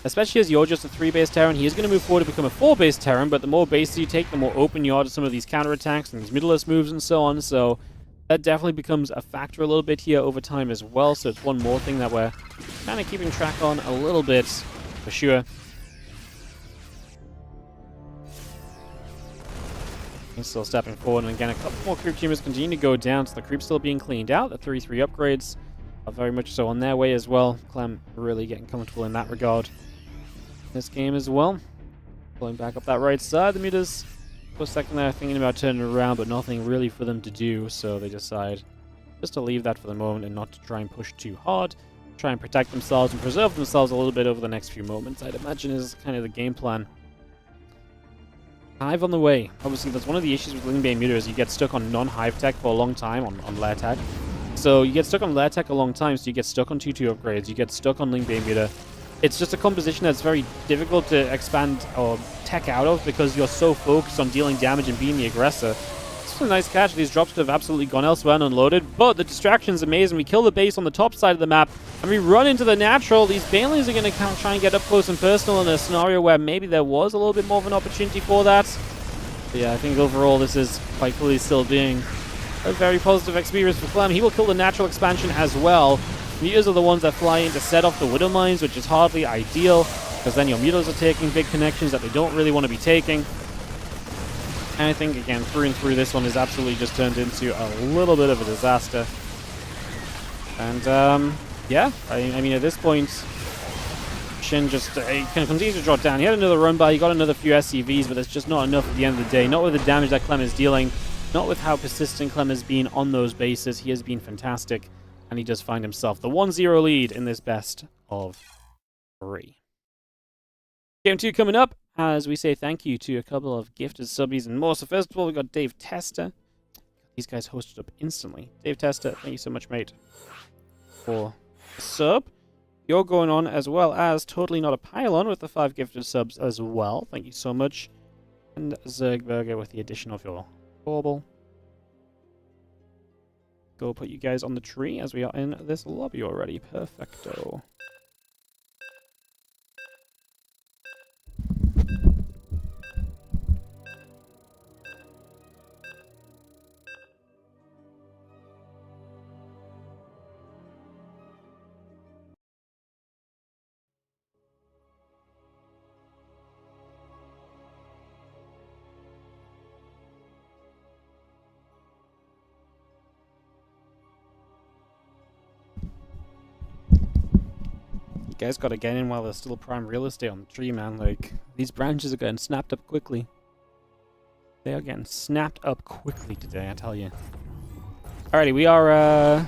Especially as you're just a 3-base Terran, he is going to move forward to become a 4-base Terran, but the more bases you take, the more open you are to some of these counterattacks and these middleless moves and so on, so that definitely becomes a factor a little bit here over time as well, so it's one more thing that we're kind of keeping track on a little bit, for sure. He's still stepping forward, and again, a couple more creep teamers continue to go down, so the creep's still being cleaned out. The 3-3 upgrades are very much so on their way as well. Clem really getting comfortable in that regard. This game as well. Pulling back up that right side. The Mutas, for a second there, thinking about turning around, but nothing really for them to do, so they decide just to leave that for the moment and not to try and push too hard. Try and protect themselves and preserve themselves a little bit over the next few moments, I'd imagine, is kind of the game plan. Hive on the way. Obviously, that's one of the issues with Lingbane Muta is you get stuck on non-Hive tech for a long time, on lair tech. So you get stuck on lair tech a long time, so you get stuck on 2-2 upgrades, you get stuck on Lingbane Muta. It's just a composition that's very difficult to expand or tech out of because you're so focused on dealing damage and being the aggressor. It's a nice catch. These drops could have absolutely gone elsewhere and unloaded, but the distraction's amazing. We kill the base on the top side of the map, and we run into the natural. These Banelings are going to try and get up close and personal in a scenario where maybe there was a little bit more of an opportunity for that. But yeah, I think overall this is quite clearly still being a very positive experience for Clem. He will kill the natural expansion as well. Mutas are the ones that fly in to set off the Widow Mines, which is hardly ideal, because then your Mutas are taking big connections that they don't really want to be taking. And I think, again, through and through, this one is absolutely just turned into a little bit of a disaster. And, yeah, I mean, at this point, Shin just kind of continues to drop down. He had another run by, he got another few SCVs, but it's just not enough at the end of the day. Not with the damage that Clem is dealing, not with how persistent Clem has been on those bases. He has been fantastic, and he does find himself the 1-0 lead in this best of 3. Game 2 coming up, as we say thank you to a couple of gifted subbies and more. So first of all, we've got Dave Tester, these guys hosted up instantly. Dave Tester, thank you so much, mate, for the sub. You're going on as well as Totally Not a Pylon with the 5 gifted subs as well. Thank you so much. And Zergburger with the addition of your bauble. Go put you guys on the tree as we are in this lobby already. Perfecto. You guys gotta get in while there's still prime real estate on the tree, man. Like, these branches are getting snapped up quickly. They are getting snapped up quickly today, I tell you. Alrighty, we are,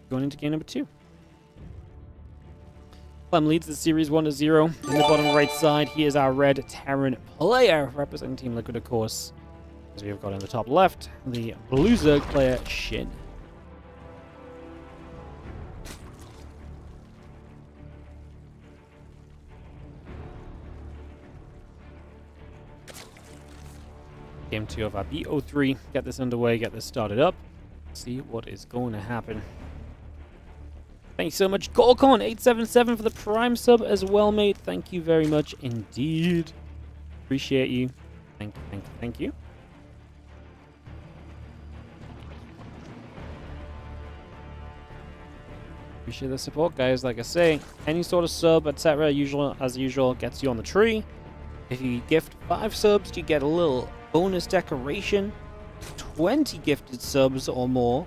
going into game number 2. Clem leads the series 1-0. In the bottom right side, he is our red Terran player, representing Team Liquid, of course. As we have got in the top left, the blue Zerg player, Shin. Game 2 of our BO3. Get this underway, get this started up. See what is going to happen. Thanks so much, Gorkon877 for the Prime sub as well, mate. Thank you very much indeed. Appreciate you. Thank you, thank you, thank you. Appreciate the support, guys. Like I say, any sort of sub, etc., as usual, gets you on the tree. If you gift 5 subs, you get a little bonus decoration. 20 gifted subs or more,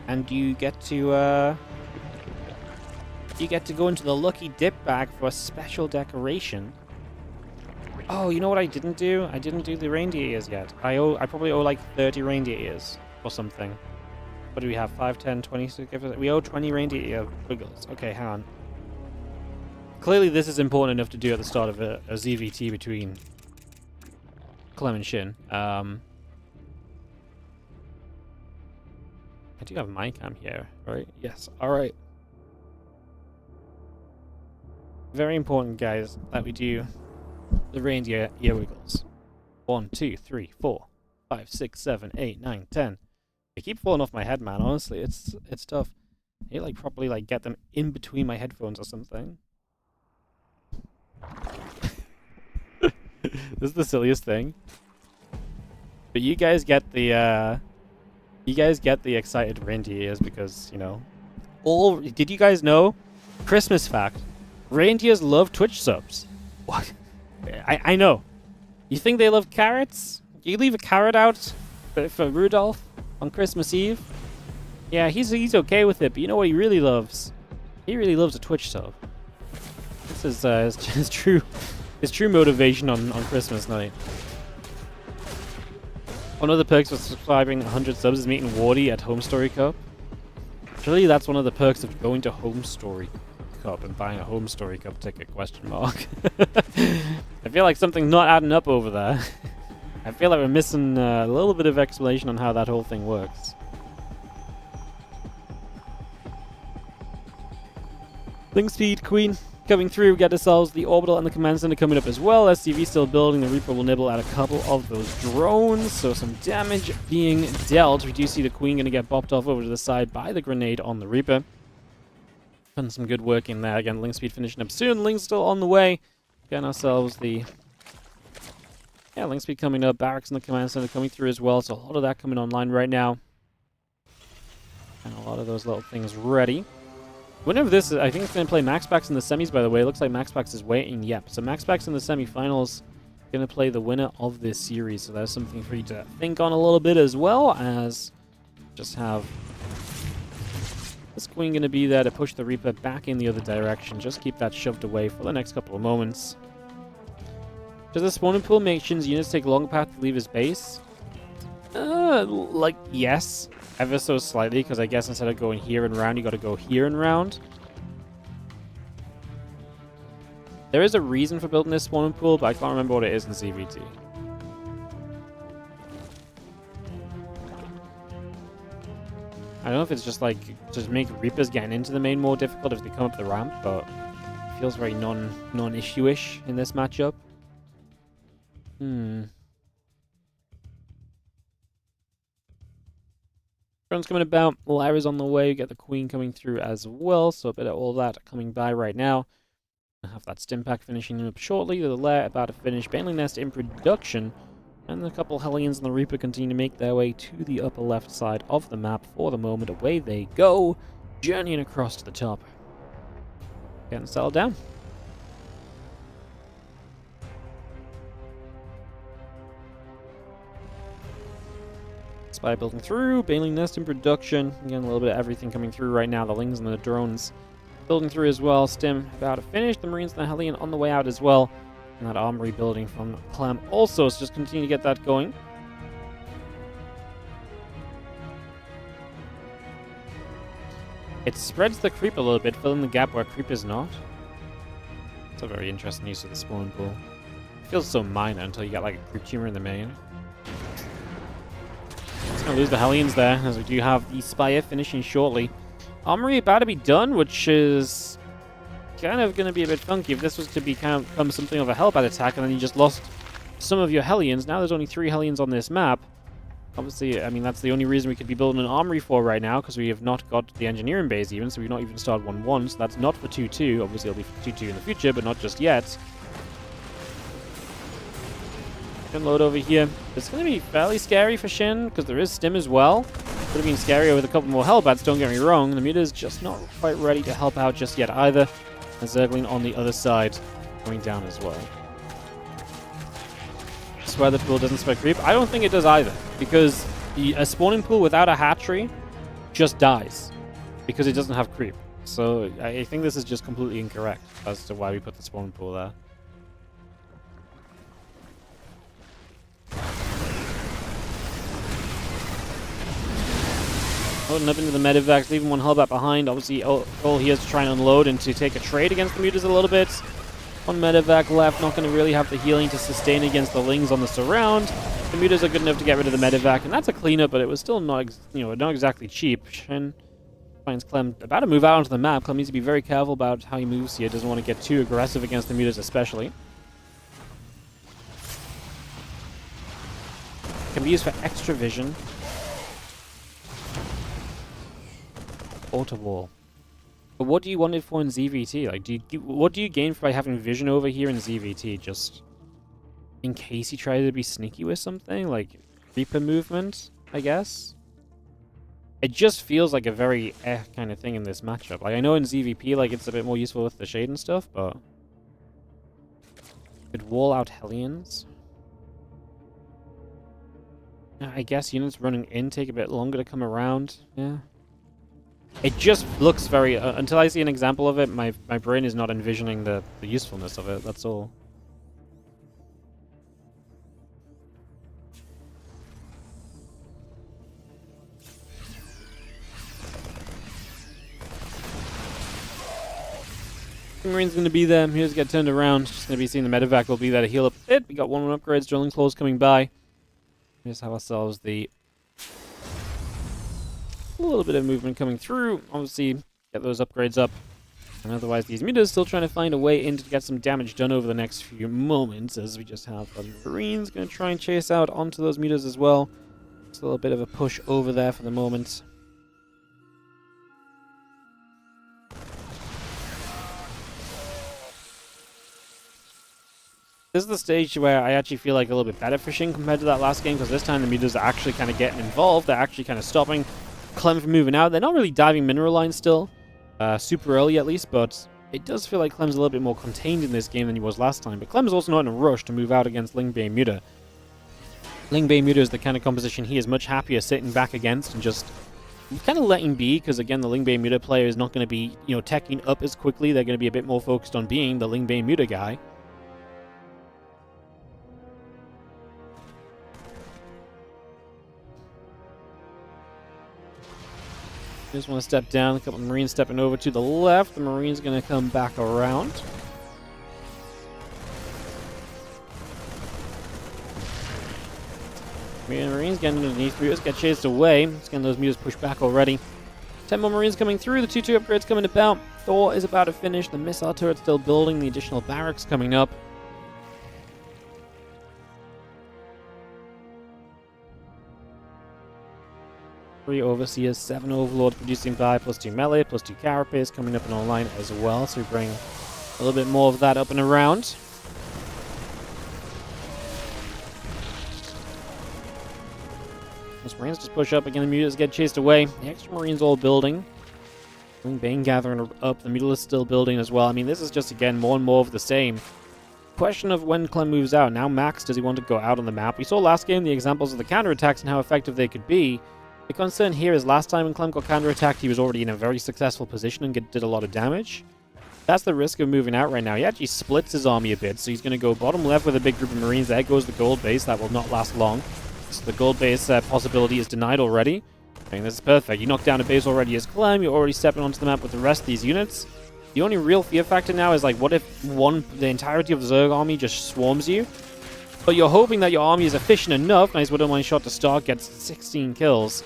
and you get to go into the lucky dip bag for a special decoration. Oh, you know what I didn't do? I didn't do the reindeer ears yet. I probably owe like 30 reindeer ears or something. What do we have? 5, 10, 20? We owe 20 reindeer ear wiggles. Okay, hang on. Clearly this is important enough to do at the start of a ZVT between Clem and Shin. I do have my cam here, right? Yes. Alright. Very important, guys, that we do the reindeer ear wiggles. 1, 2, 3, 4, 5, 6, 7, 8, 9, 10. They keep falling off my head, man. Honestly, it's tough. I need to, like, properly, like, get them in between my headphones or something. This is the silliest thing. But you guys get the excited reindeer ears because, you know, did you guys know? Christmas fact. Reindeers love Twitch subs. What? I know. You think they love carrots? You leave a carrot out for Rudolph on Christmas Eve? Yeah, he's okay with it, but you know what he really loves? He really loves a Twitch sub. This is his true motivation on Christmas night. One of the perks for subscribing 100 subs is meeting Wardy at Home Story Cup. Surely that's one of the perks of going to Home Story Cup and buying a Home Story Cup ticket, question mark. I feel like something's not adding up over there. I feel like we're missing a little bit of explanation on how that whole thing works. Link speed, Queen. Coming through, we get ourselves the Orbital and the Command Center coming up as well. SCV still building. The Reaper will nibble at a couple of those drones. So some damage being dealt. We do see the Queen going to get bopped off over to the side by the grenade on the Reaper. Done some good work in there. Again, Link speed finishing up soon. Link's still on the way. Getting ourselves the... Yeah, Link speed coming up. Barracks and the Command Center coming through as well. So a lot of that coming online right now. And a lot of those little things ready. Winner of this, I think it's going to play MaxPax in the semis, by the way. It looks like MaxPax is waiting. Yep. So MaxPax in the semifinals going to play the winner of this series. So that's something for you to think on a little bit, as well as just have this Queen going to be there to push the Reaper back in the other direction. Just keep that shoved away for the next couple of moments. Does the spawning pool make Shin's units take a longer path to leave his base? Like, yes. Ever so slightly, because I guess instead of going here and round, you got to go here and round. There is a reason for building this spawning pool, but I can't remember what it is in CVT. I don't know if it's just like, just make Reapers getting into the main more difficult if they come up the ramp, but it feels very non-issue-ish in this matchup. Drone's coming about, Lyra's on the way, we get the Queen coming through as well, so a bit of all that coming by right now. I have that stim pack finishing up shortly, the Lair about to finish, Baneling Nest in production, and a couple Hellions and the Reaper continue to make their way to the upper left side of the map for the moment. Away they go, journeying across to the top. Getting settled down. Spy building through, Baneling Nest in production. Again, a little bit of everything coming through right now. The Lings and the drones building through as well. Stim about to finish. The Marines and the Hellion on the way out as well. And that armory building from Clem also, so just continue to get that going. It spreads the creep a little bit, filling the gap where creep is not. It's a very interesting use of the spawn pool. It feels so minor until you get like a creep tumor in the main. Just gonna lose the Hellions there, as we do have the Spire finishing shortly. Armory about to be done, which is kind of going to be a bit funky if this was to become something of a Hellbat attack and then you just lost some of your Hellions. Now there's only 3 Hellions on this map. Obviously, I mean, that's the only reason we could be building an armory for right now, because we have not got the engineering base even, so we've not even started 1-1, so that's not for 2-2. Obviously, it'll be for 2-2 in the future, but not just yet. Can load over here. It's going to be fairly scary for Shin, because there is Stim as well. Would have been scarier with a couple more Hellbats, don't get me wrong. The Muta's just not quite ready to help out just yet either. And Zergling on the other side going down as well. Swear the pool doesn't spread creep. I don't think it does either, because a spawning pool without a hatchery just dies because it doesn't have creep. So I think this is just completely incorrect as to why we put the spawning pool there. Loading up into the medevacs, leaving one Hellbat behind. Obviously, all he has to try and unload and to take a trade against the Mutas a little bit. One medevac left, not going to really have the healing to sustain against the Lings on the surround. The Mutas are good enough to get rid of the medevac, and that's a cleanup, but it was still not, not exactly cheap. Shen finds Clem about to move out onto the map. Clem needs to be very careful about how he moves here. Doesn't want to get too aggressive against the Mutas, especially. Can be used for extra vision. Auto wall. But what do you want it for in ZVT? Like, what do you gain by having vision over here in ZVT? Just in case you try to be sneaky with something, like Reaper movement, I guess. It just feels like a very kind of thing in this matchup. Like, I know in ZVP, like, it's a bit more useful with the shade and stuff, but could wall out Hellions. I guess units running in take a bit longer to come around. Yeah. It just looks very... until I see an example of it, my brain is not envisioning the usefulness of it, that's all. Marine's going to be there. Here's get turned around. Just going to be seeing the medevac will be there to heal up it. We got 1-1 upgrades, drilling claws coming by. Here's have ourselves the... a little bit of movement coming through. Obviously, get those upgrades up. And otherwise, these Mutas still trying to find a way in to get some damage done over the next few moments, as we just have the Marines going to try and chase out onto those Mutas as well. Just a little bit of a push over there for the moment. This is the stage where I actually feel like a little bit better fishing compared to that last game, because this time the Mutas are actually kind of getting involved. They're actually kind of stopping Clem from moving out. They're not really diving mineral lines still, super early at least, but it does feel like Clem's a little bit more contained in this game than he was last time. But Clem's also not in a rush to move out against Lingbane Muta. Lingbane Muta is the kind of composition he is much happier sitting back against and just kind of letting be, because again, the Lingbane Muta player is not going to be, teching up as quickly. They're going to be a bit more focused on being the Lingbane Muta guy. Just want to step down. A couple of Marines stepping over to the left. The Marine's going to come back around. Marines getting underneath. Mutas get chased away. It's getting those mutas pushed back already. 10 more Marines coming through. The 2-2 upgrades coming about. Thor is about to finish. The missile turret still building. The additional barracks coming up. Three Overseers, 7 Overlords producing by, +2 melee, +2 Carapace coming up and online as well. So we bring a little bit more of that up and around. Those Marines just push up again. The Mutilas get chased away. The extra Marines all building. Bane gathering up. The Mutilas still building as well. I mean, this is just, again, more and more of the same. Question of when Clem moves out. Now Max, does he want to go out on the map? We saw last game the examples of the counterattacks and how effective they could be. The concern here is last time when Clem got counterattacked, he was already in a very successful position and did a lot of damage. That's the risk of moving out right now. He actually splits his army a bit, so he's going to go bottom left with a big group of Marines. There goes the gold base. That will not last long. So the gold base possibility is denied already. I think this is perfect. You knock down a base already as Clem. You're already stepping onto the map with the rest of these units. The only real fear factor now is, like, what if the entirety of the Zerg army just swarms you? But you're hoping that your army is efficient enough. Nice Widowmine shot to start, gets 16 kills.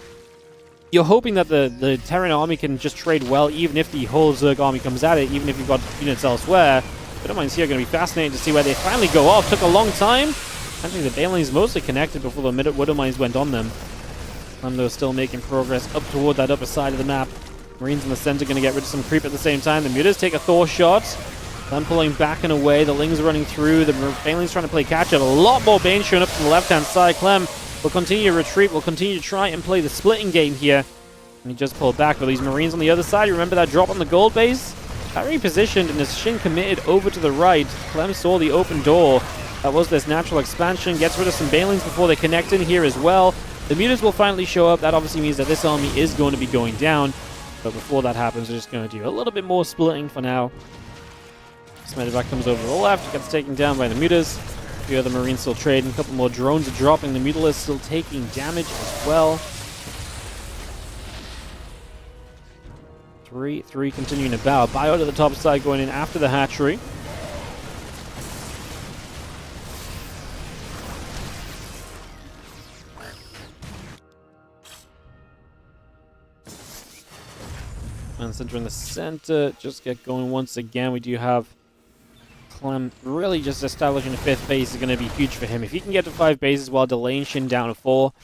You're hoping that the Terran army can just trade well, even if the whole Zerg army comes at it, even if you've got units elsewhere. Widowmines here are going to be fascinating to see where they finally go off. Took a long time. Actually, the Banelings mostly connected before the Widowmines went on them. And they're still making progress up toward that upper side of the map. Marines in the center going to get rid of some creep at the same time. The Mutas take a Thor shot. Then pulling back and away. The Lings running through. The Banelings trying to play catch-up. A lot more Bane showing up from the left-hand side. Clem will continue to retreat. Will continue to try and play the splitting game here. And he just pulled back. But these Marines on the other side, you remember that drop on the gold base? That repositioned and as Shin committed over to the right. Clem saw the open door. That was this natural expansion. Gets rid of some Banelings before they connect in here as well. The Mutas will finally show up. That obviously means that this army is going to be going down. But before that happens, we're just going to do a little bit more splitting for now. Medevac comes over to the left, gets taken down by the Mutas. A few other Marines still trading. A couple more drones are dropping. The Mutilas still taking damage as well. 3-3 continuing to bow. Bio to the top side going in after the hatchery. And center in the center, just get going once again. We do have Clem really just establishing a 5th base is going to be huge for him. If he can get to 5 bases while delaying Shin down to 4,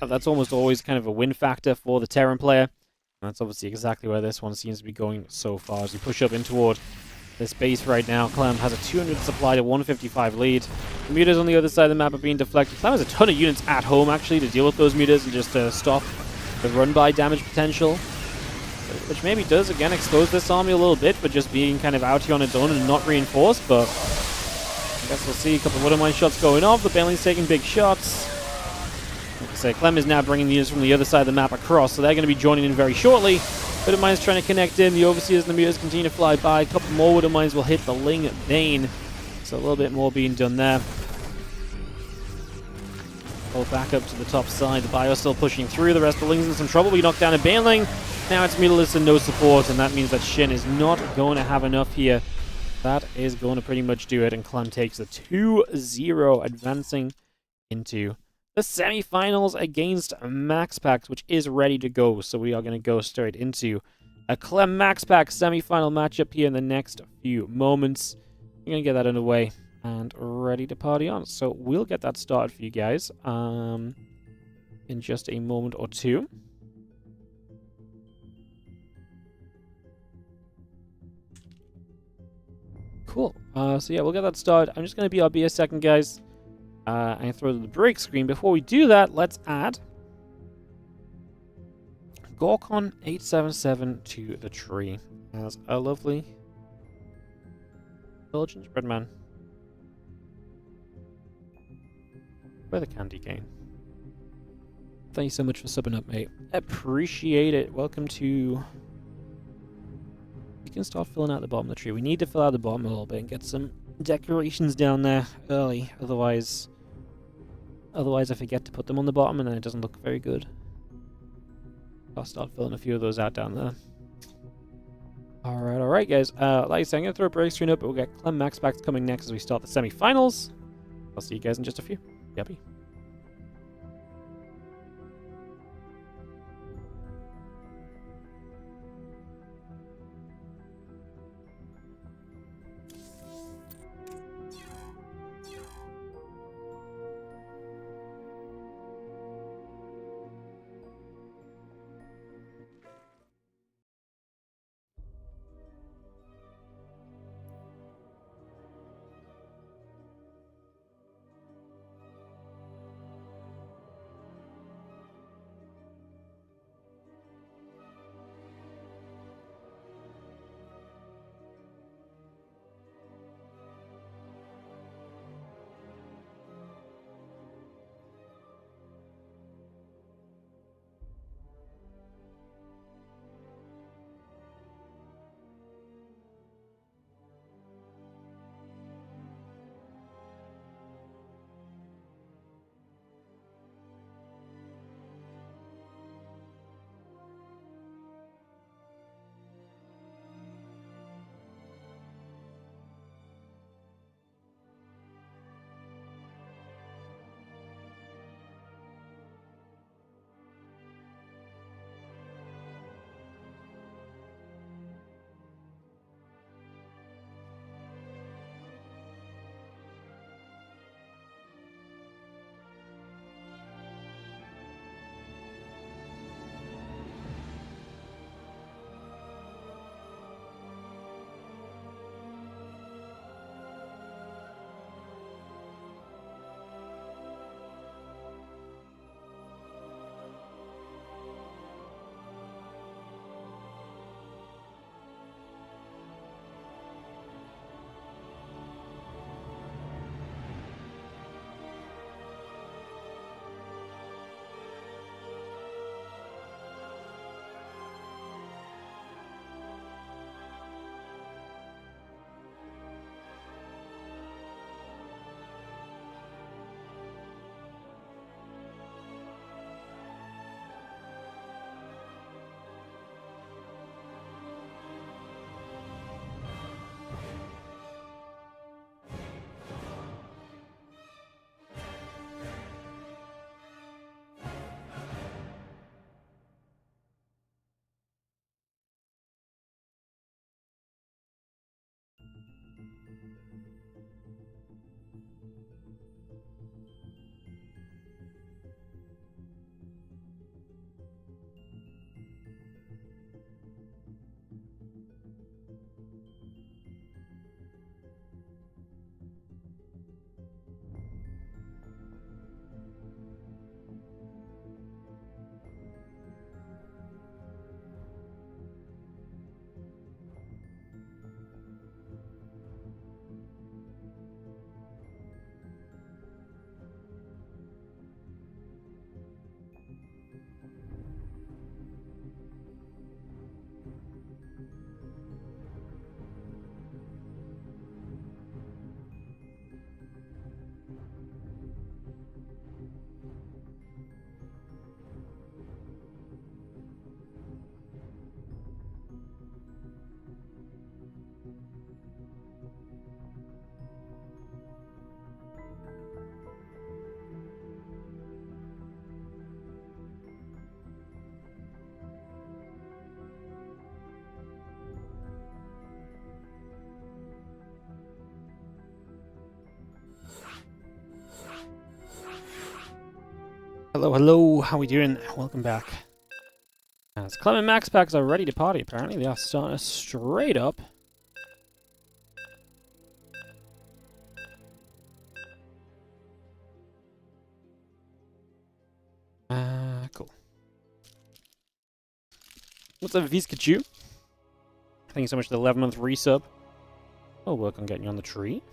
that's almost always kind of a win factor for the Terran player. And that's obviously exactly where this one seems to be going so far. As we push up in toward this base right now, Clem has a 200 supply to 155 lead. The Mutas on the other side of the map are being deflected. Clem has a ton of units at home actually to deal with those Mutas and just stop the run-by damage potential. Which maybe does, again, expose this army a little bit, but just being kind of out here on its own and not reinforced. But I guess we'll see a couple of Widowmine shots going off. The Baneling's taking big shots. Like I say, Clem is now bringing the units from the other side of the map across, so they're going to be joining in very shortly. Widowmine's trying to connect in. The Overseers and the Mutas continue to fly by. A couple more Widowmines will hit the Ling Bane. So a little bit more being done there. Pull back up to the top side. The Bio still pushing through. The rest of the Ling's in some trouble. We knock down a Baneling. Now it's Mutilas and no support, and that means that Shin is not going to have enough here. That is going to pretty much do it, and Clem takes the 2-0, advancing into the semi-finals against MaxPax, which is ready to go. So we are going to go straight into a Clem MaxPax semi-final matchup here in the next few moments. We're going to get that underway and ready to party on. So we'll get that started for you guys in just a moment or two. Cool. So yeah, we'll get that started. I'm just going to BRB a second, guys. And throw to the break screen. Before we do that, let's add Gorkon 877 to the tree as a lovely Intelligence Bread Man. Where the candy game? Thank you so much for subbing up, mate. Appreciate it. Welcome to... We can start filling out the bottom of the tree. We need to fill out the bottom a little bit and get some decorations down there early. Otherwise I forget to put them on the bottom and then it doesn't look very good. I'll start filling a few of those out down there. Alright, guys. Like I said, I'm going to throw a break screen up, but we'll get Clem MaxPax coming next as we start the semi-finals. I'll see you guys in just a few. Yuppie. Hello, hello, how we doing? Welcome back. As Clem and MaxPax are ready to party, apparently. They are starting us straight up. Cool. What's up, Vizkachu? Thank you so much for the 11-month resub. I'll work on getting you on the tree.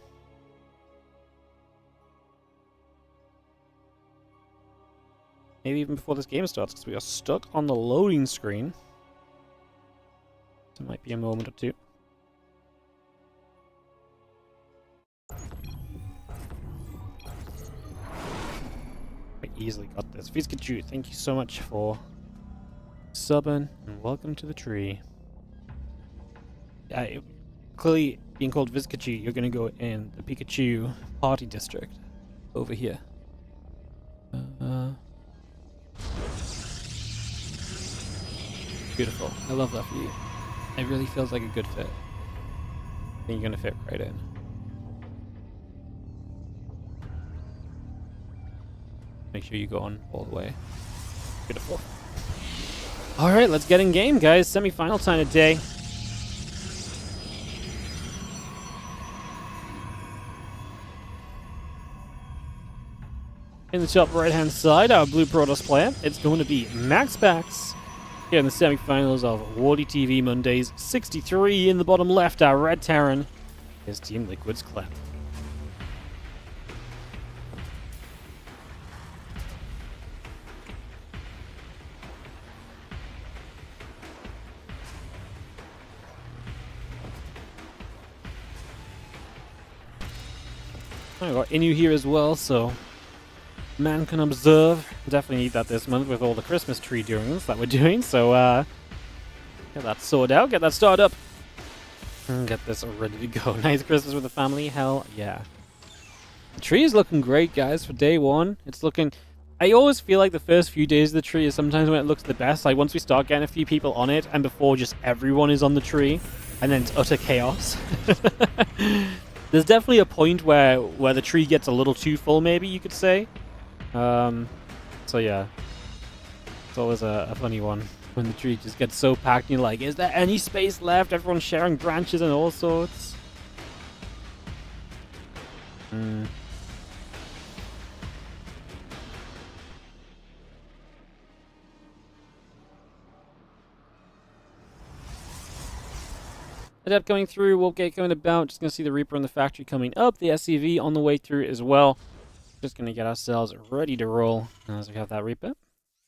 Maybe even before this game starts, because we are stuck on the loading screen. So it might be a moment or two. We easily got this. Vizkachu, thank you so much for subbing, and welcome to the tree. Yeah, clearly being called Vizkachu, you're gonna go in the Pikachu party district over here. Beautiful. I love that for you. It really feels like a good fit. I think you're gonna fit right in. Make sure you go on all the way. Beautiful. Alright, let's get in game, guys. Semi-final time today. In the top right-hand side, our blue Protoss player, it's going to be MaxPax. Here in the semi-finals of WardiTV Mondays 63. In the bottom left, our red Terran is Team Liquid's Clem. I got Inu here as well, so man can observe. Definitely need that this month with all the Christmas tree doings that we're doing, so get that sorted out, get that started up, and get this ready to go. Nice Christmas with the family, hell yeah. The tree is looking great, guys, for day one. It's looking... I always feel like the first few days of the tree is sometimes when it looks the best, like once we start getting a few people on it, and before just everyone is on the tree, and then it's utter chaos. There's definitely a point where the tree gets a little too full, maybe you could say. So yeah, it's always a funny one when the tree just gets so packed and you're like, is there any space left? Everyone's sharing branches and all sorts. Adept going through, Wolfgate going about, just going to see the Reaper in the factory coming up, the SCV on the way through as well. Just going to get ourselves ready to roll as we have that Reaper.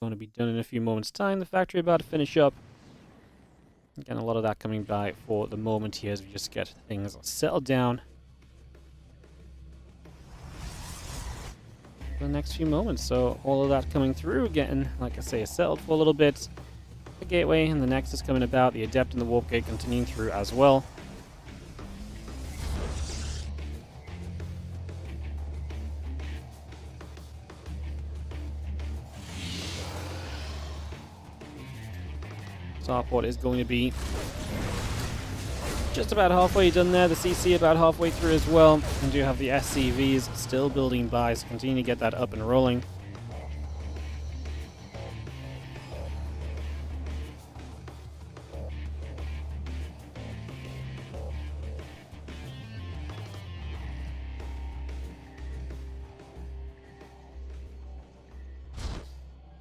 Going to be done in a few moments' time. The factory about to finish up. Again, a lot of that coming by for the moment here as we just get things settled down for the next few moments. So all of that coming through, getting, like I say, settled for a little bit. The gateway and the Nexus coming about. The Adept and the Warp Gate continuing through as well. Starport is going to be just about halfway done there. The CC about halfway through as well. And do have the SCVs still building by, so continue to get that up and rolling.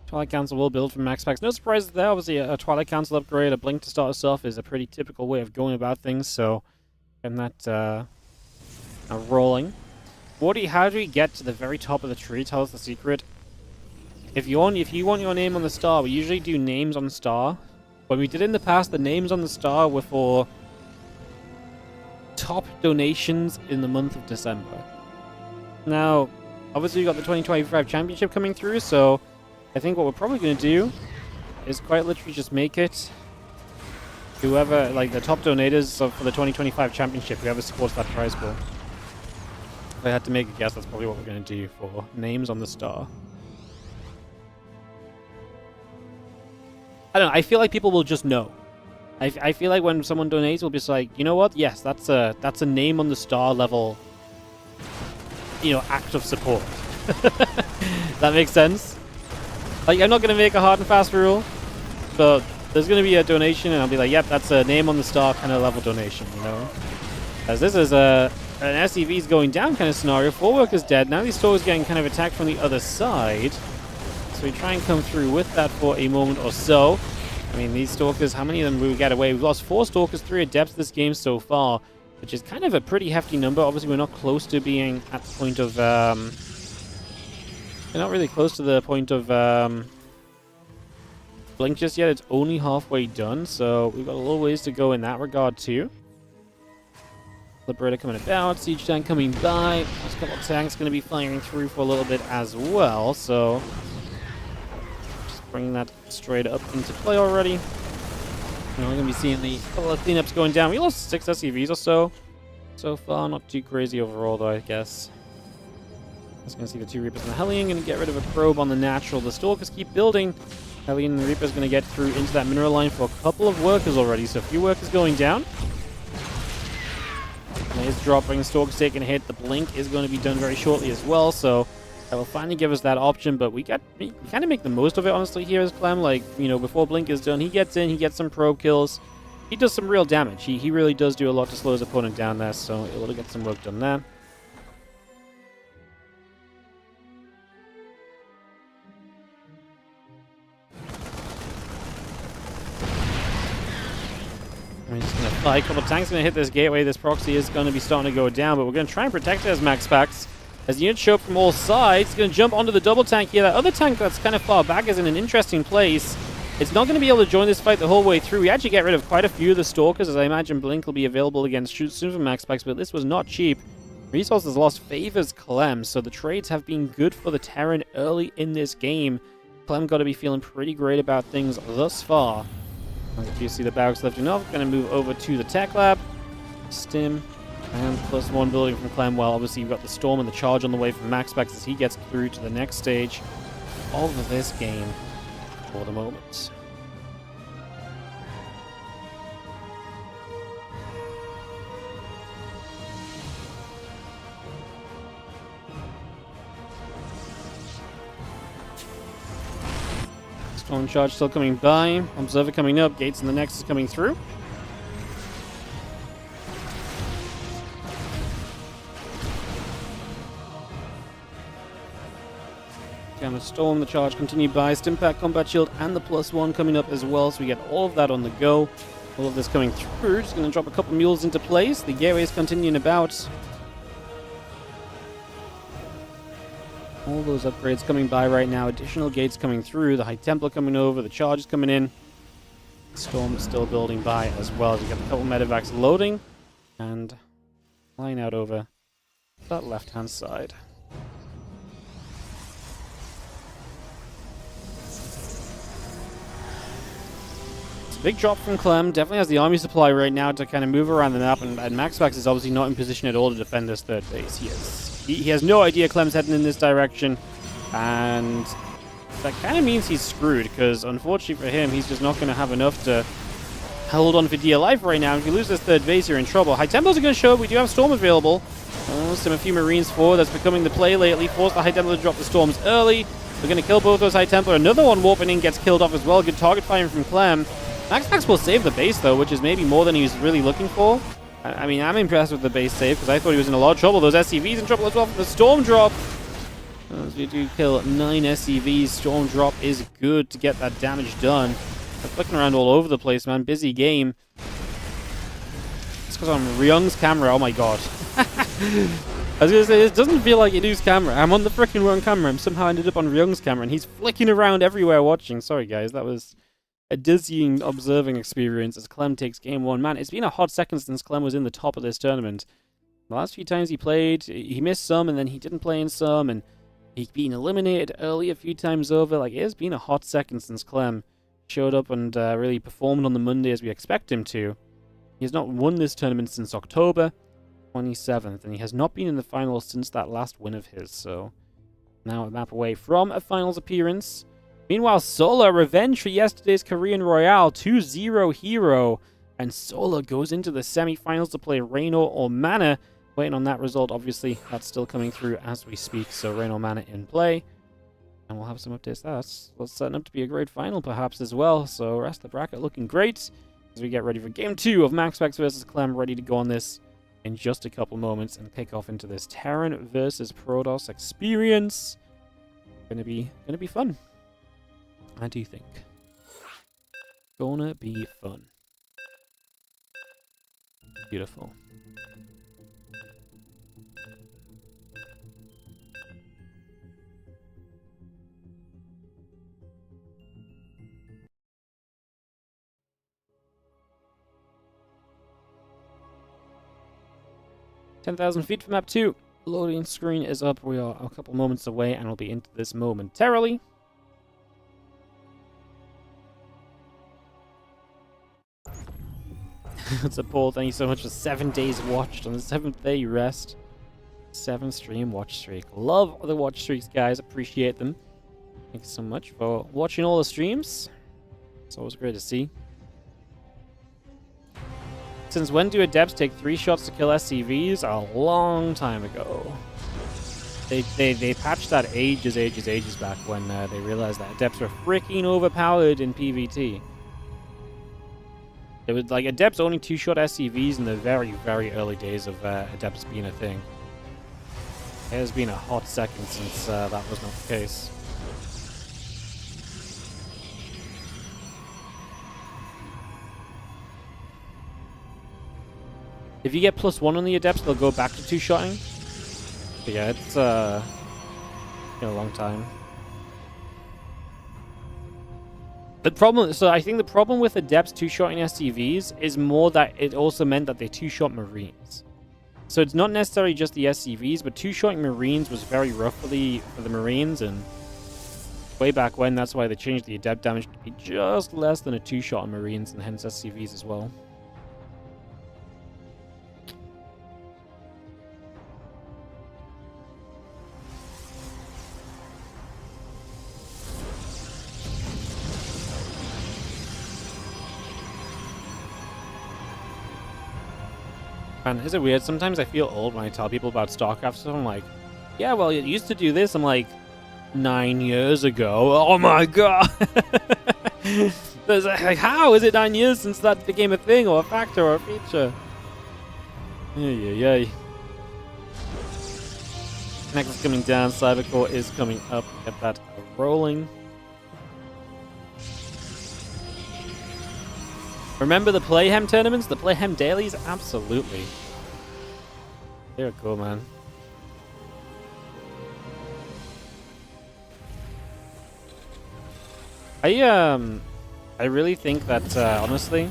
Twilight Council will build from MaxPax. No surprises there. Obviously, a Twilight Council upgrade, a Blink to start us off is a pretty typical way of going about things. So, getting that rolling. How do we get to the very top of the tree? Tell us the secret. If you want your name on the star, we usually do names on the star. When we did in the past, the names on the star were for top donations in the month of December. Now, obviously, we got the 2025 championship coming through, so I think what we're probably going to do is quite literally just make it whoever, like the top donators for the 2025 championship, whoever supports that prize pool. If I had to make a guess, that's probably what we're going to do for names on the star. I don't know, I feel like people will just know. I feel like when someone donates, we'll be just like, you know what? Yes, that's a name on the star level, act of support. That makes sense? Like, I'm not going to make a hard and fast rule, but there's going to be a donation, and I'll be like, yep, that's a name on the star kind of level donation, you know? As this is an SCV's going down kind of scenario. 4 workers dead. Now these stalkers getting kind of attacked from the other side. So we try and come through with that for a moment or so. I mean, these stalkers, how many of them will we get away? We've lost 4 stalkers, 3 adepts this game so far, which is kind of a pretty hefty number. Obviously, we're not close to being at the point of... we're not really close to the point of Blink just yet. It's only halfway done, so we've got a little ways to go in that regard too. Liberator coming about, siege tank coming by. There's a couple of tanks going to be firing through for a little bit as well, so just bringing that straight up into play already. We're going to be seeing the couple of cleanups going down. We lost 6 SCVs or so far. Not too crazy overall, though, I guess. Just going to see the 2 Reapers and the Hellion. Going to get rid of a probe on the natural. The Stalkers keep building. Hellion and the Reaper's going to get through into that mineral line for a couple of workers already. So a few workers going down. He's dropping. Stalker's taking a hit. The blink is going to be done very shortly as well. So that will finally give us that option. But we kind of make the most of it, honestly, here as Clem. Like, you know, before blink is done, he gets in. He gets some probe kills. He does some real damage. He really does do a lot to slow his opponent down there. So able to get some work done there. We're just going to fly a couple of tanks, going to hit this gateway. This proxy is going to be starting to go down, but we're going to try and protect it as MaxPax. As units show up from all sides, it's going to jump onto the double tank here. That other tank that's kind of far back is in an interesting place. It's not going to be able to join this fight the whole way through. We actually get rid of quite a few of the Stalkers, as I imagine Blink will be available against soon for MaxPax, but this was not cheap. Resources lost favors Clem, so the trades have been good for the Terran early in this game. Clem got to be feeling pretty great about things thus far. If you see the barracks lifting off, going to move over to the tech lab. Stim, and +1 building from Clem. Well, obviously, you've got the Storm and the Charge on the way from MaxPax as he gets through to the next stage of this game for the moment. Storm Charge still coming by. Observer coming up. Gates in the Nexus coming through. Down the Storm, the Charge continued by. Stimpack, Combat Shield, and the +1 coming up as well. So we get all of that on the go. All of this coming through. Just going to drop a couple mules into place. The gateways continuing about. All those upgrades coming by right now. Additional gates coming through. The High Templar coming over. The Charge is coming in. Storm is still building by as well. You got a couple medevacs loading and flying out over that left-hand side. It's a big drop from Clem. Definitely has the army supply right now to kind of move around the map, and MaxPax is obviously not in position at all to defend this third base. He has no idea Clem's heading in this direction, and that kind of means he's screwed, because unfortunately for him, he's just not going to have enough to hold on for dear life right now. If you lose this third base, you're in trouble. High Templars are going to show up. We do have Storm available. A few Marines forward. That's becoming the play lately. Force the High Templar to drop the Storms early. We're going to kill both those High Templar. Another one warping in gets killed off as well. Good target firing from Clem. MaxPax will save the base, though, which is maybe more than he was really looking for. I mean, I'm impressed with the base save, because I thought he was in a lot of trouble. Those SCVs in trouble as well from the Storm drop. As we do kill 9 SCVs, Storm drop is good to get that damage done. They're flicking around all over the place, man. Busy game. It's because I'm Ryung's camera. Oh my god. I was going to say, it doesn't feel like Inu's camera. I'm on the freaking wrong camera. I'm somehow ended up on Ryung's camera, and he's flicking around everywhere watching. Sorry, guys. That was a dizzying observing experience as Clem takes game 1. Man, it's been a hot second since Clem was in the top of this tournament. The last few times he played, he missed some, and then he didn't play in some, and he's been eliminated early a few times over. Like, it has been a hot second since Clem showed up and really performed on the Monday as we expect him to. He has not won this tournament since October 27th, and he has not been in the finals since that last win of his, so now a map away from a finals appearance. Meanwhile, Sola, revenge for yesterday's Korean Royale, 2-0 herO, and Sola goes into the semi-finals to play Reynor or Mana. Waiting on that result, obviously, that's still coming through as we speak, so Reynor Mana in play. And we'll have some updates. That's setting up to be a great final, perhaps, as well. So, rest of the bracket looking great as we get ready for Game 2 of MaxPax versus Clem. Ready to go on this in just a couple moments and kick off into this Terran versus Protoss experience. Gonna be fun. I do think. Gonna be fun. Beautiful. "10,000 feet from map 2. Loading screen is up. We are a couple moments away and we'll be into this momentarily. It's a Paul, thank you so much for 7 days watched on the 7th day rest. 7 stream watch streak. Love the watch streaks, guys. Appreciate them. Thanks so much for watching all the streams. It's always great to see. Since when do adepts take 3 shots to kill SCVs? A long time ago. They patched that ages back when they realized that adepts were freaking overpowered in PvT. It was like adepts only 2-shot SCVs in the very, very early days of adepts being a thing. It has been a hot second since that was not the case. If you get +1 on the adepts, they'll go back to 2-shotting. But yeah, it's been a long time. The problem, so I think the problem with adepts 2-shotting SCVs is more that it also meant that they 2-shot Marines. So it's not necessarily just the SCVs, but 2-shotting Marines was very rough for the Marines, and way back when, that's why they changed the adept damage to be just less than a 2-shot on Marines, and hence SCVs as well. Man, is it weird? Sometimes I feel old when I tell people about StarCraft stuff. I'm like, yeah, well, it used to do this. I'm like, 9 years ago. Oh my god! Like, how is it 9 years since that became a thing, or a factor, or a feature? Yay. Next is coming down. Cybercore is coming up. Get that rolling. Remember the Playhem tournaments? The Playhem dailies? Absolutely. They're cool, man. I really think that, honestly,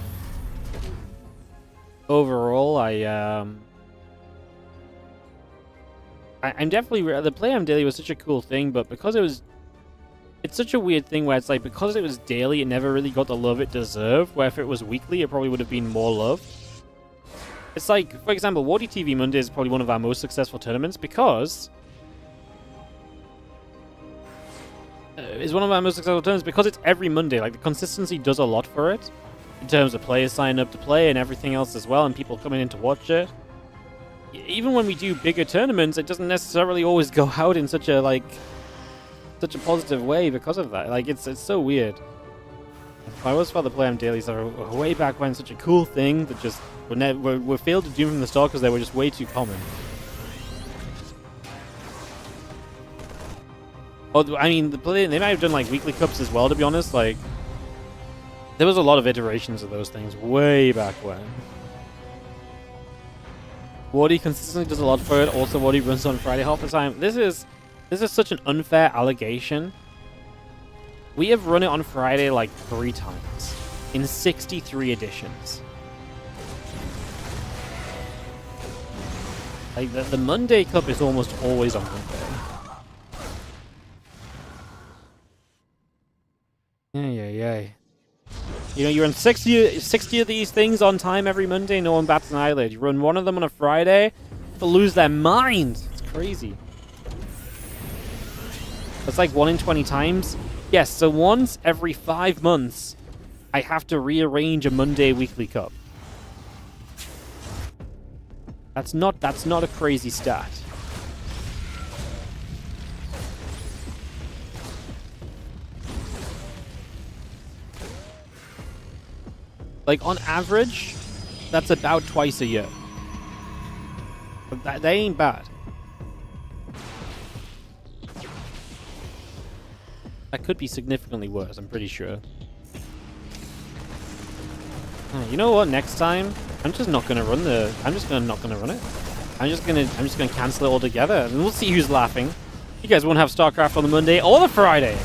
overall, I'm definitely... The Playhem daily was such a cool thing, but because it was... It's such a weird thing where it's like, because it was daily, it never really got the love it deserved, where if it was weekly, it probably would have been more loved. It's like, for example, WardiTV Monday is probably one of our most successful tournaments because... it's one of our most successful tournaments because it's every Monday. Like, the consistency does a lot for it, in terms of players signing up to play and everything else as well, and people coming in to watch it. Even when we do bigger tournaments, it doesn't necessarily always go out in such a, like... such a positive way because of that. Like, it's so weird. I always felt the Playhem dailies are way back when such a cool thing that just were failed to do from the start because they were just way too common. Oh, I mean, they might have done like weekly cups as well, to be honest. Like, there was a lot of iterations of those things way back when. Wardy consistently does a lot for it. Also, Wardy runs on Friday half the time. This is such an unfair allegation. We have run it on Friday like 3 times in 63 editions. Like, the Monday Cup is almost always on Monday. Yay. You know, you run 60 of these things on time every Monday, no one bats an eyelid. You run one of them on a Friday, people lose their mind. It's crazy. That's like 1 in 20 times. Yes, so once every 5 months, I have to rearrange a Monday weekly cup. That's not a crazy stat. Like, on average, that's about twice a year. But that ain't bad. That could be significantly worse, I'm pretty sure. You know what? Next time, I'm just not gonna run the. I'm just not gonna run it. I'm just gonna cancel it altogether, and we'll see who's laughing. You guys won't have StarCraft on the Monday or the Friday.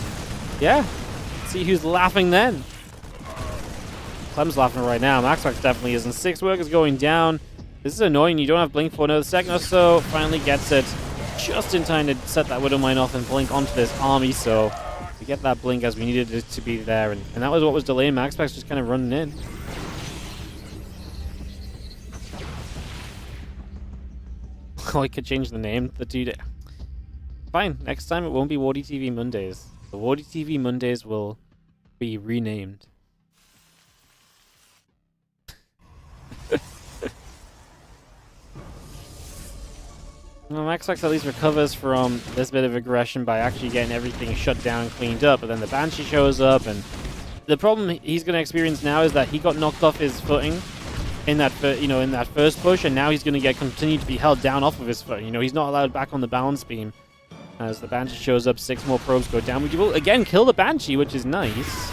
Yeah. See who's laughing then. Clem's laughing right now. MaxPax definitely isn't. 6 workers going down. This is annoying. You don't have blink for another second or so. Finally gets it just in time to set that Widow Mine off and blink onto this army. So we get that blink as we needed it to be there, and that was what was delaying MaxPax just kind of running in. Oh, I could change the name. The dude. Fine. Next time it won't be WardiTV Mondays. The WardiTV Mondays will be renamed. Well, MaxPax at least recovers from this bit of aggression by actually getting everything shut down and cleaned up, but then the Banshee shows up, and the problem he's going to experience now is that he got knocked off his footing in that in that first push, and now he's going to continue to be held down off of his foot. He's not allowed back on the balance beam. As the Banshee shows up, 6 more probes go down. We will again kill the Banshee, which is nice.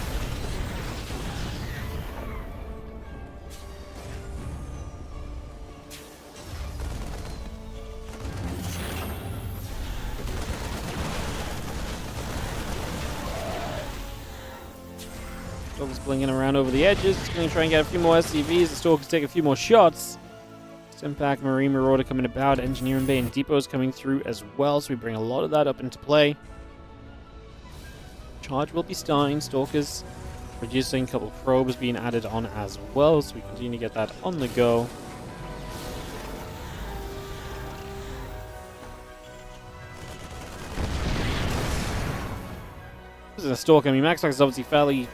Stalker's blinging around over the edges. He's going to try and get a few more SCVs. The Stalker's take a few more shots. Impact, Marine Marauder coming about. Engineering Bay and Depots coming through as well. So we bring a lot of that up into play. Charge will be starting. Stalkers reducing. A couple of probes being added on as well. So we continue to get that on the go. This is a Stalker. I mean, MaxPax is obviously fairly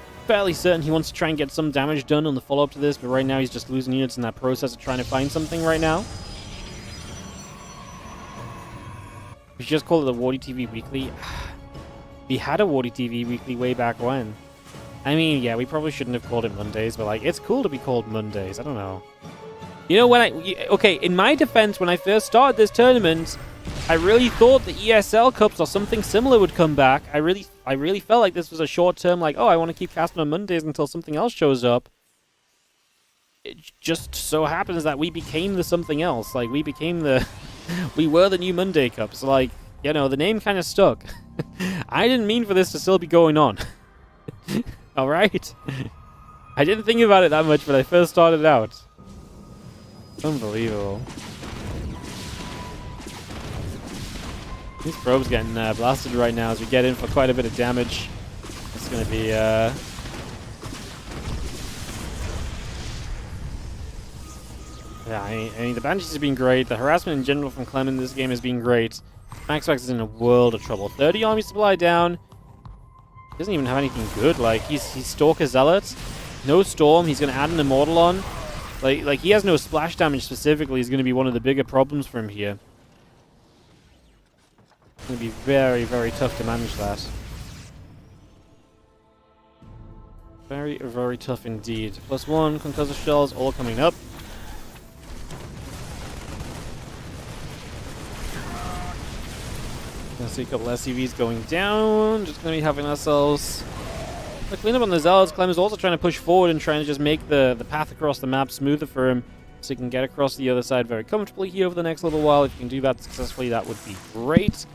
certain he wants to try and get some damage done on the follow-up to this, but right now he's just losing units in that process of trying to find something right now. We should just call it the WardiTV Weekly. We had a WardiTV Weekly way back when. I mean, yeah, we probably shouldn't have called it Mondays, but like, it's cool to be called Mondays. I don't know. Okay, in my defense, when I first started this tournament, I really thought the ESL Cups or something similar would come back. I really felt like this was a short-term, like, oh, I want to keep casting on Mondays until something else shows up. It just so happens that we became the something else. Like, we became the... we were the new Monday Cups. Like, the name kind of stuck. I didn't mean for this to still be going on. Alright? I didn't think about it that much when I first started out. Unbelievable. These probes getting blasted right now as we get in for quite a bit of damage. It's going to be... Yeah, I mean, the Banshees have been great. The harassment in general from Clem in this game has been great. MaxPax is in a world of trouble. 30 army supply down. He doesn't even have anything good. Like, he's Stalker Zealot. No Storm. He's going to add an Immortal on. Like he has no splash damage specifically. Is going to be one of the bigger problems for him here. It's going to be very, very tough to manage that. Very, very tough indeed. +1, concussive shells, all coming up. Gonna see a couple SCVs going down. Just gonna be having ourselves a clean up on the Zealots. Clem is also trying to push forward and trying to just make the path across the map smoother for him, so he can get across the other side very comfortably here over the next little while. If you can do that successfully, that would be great.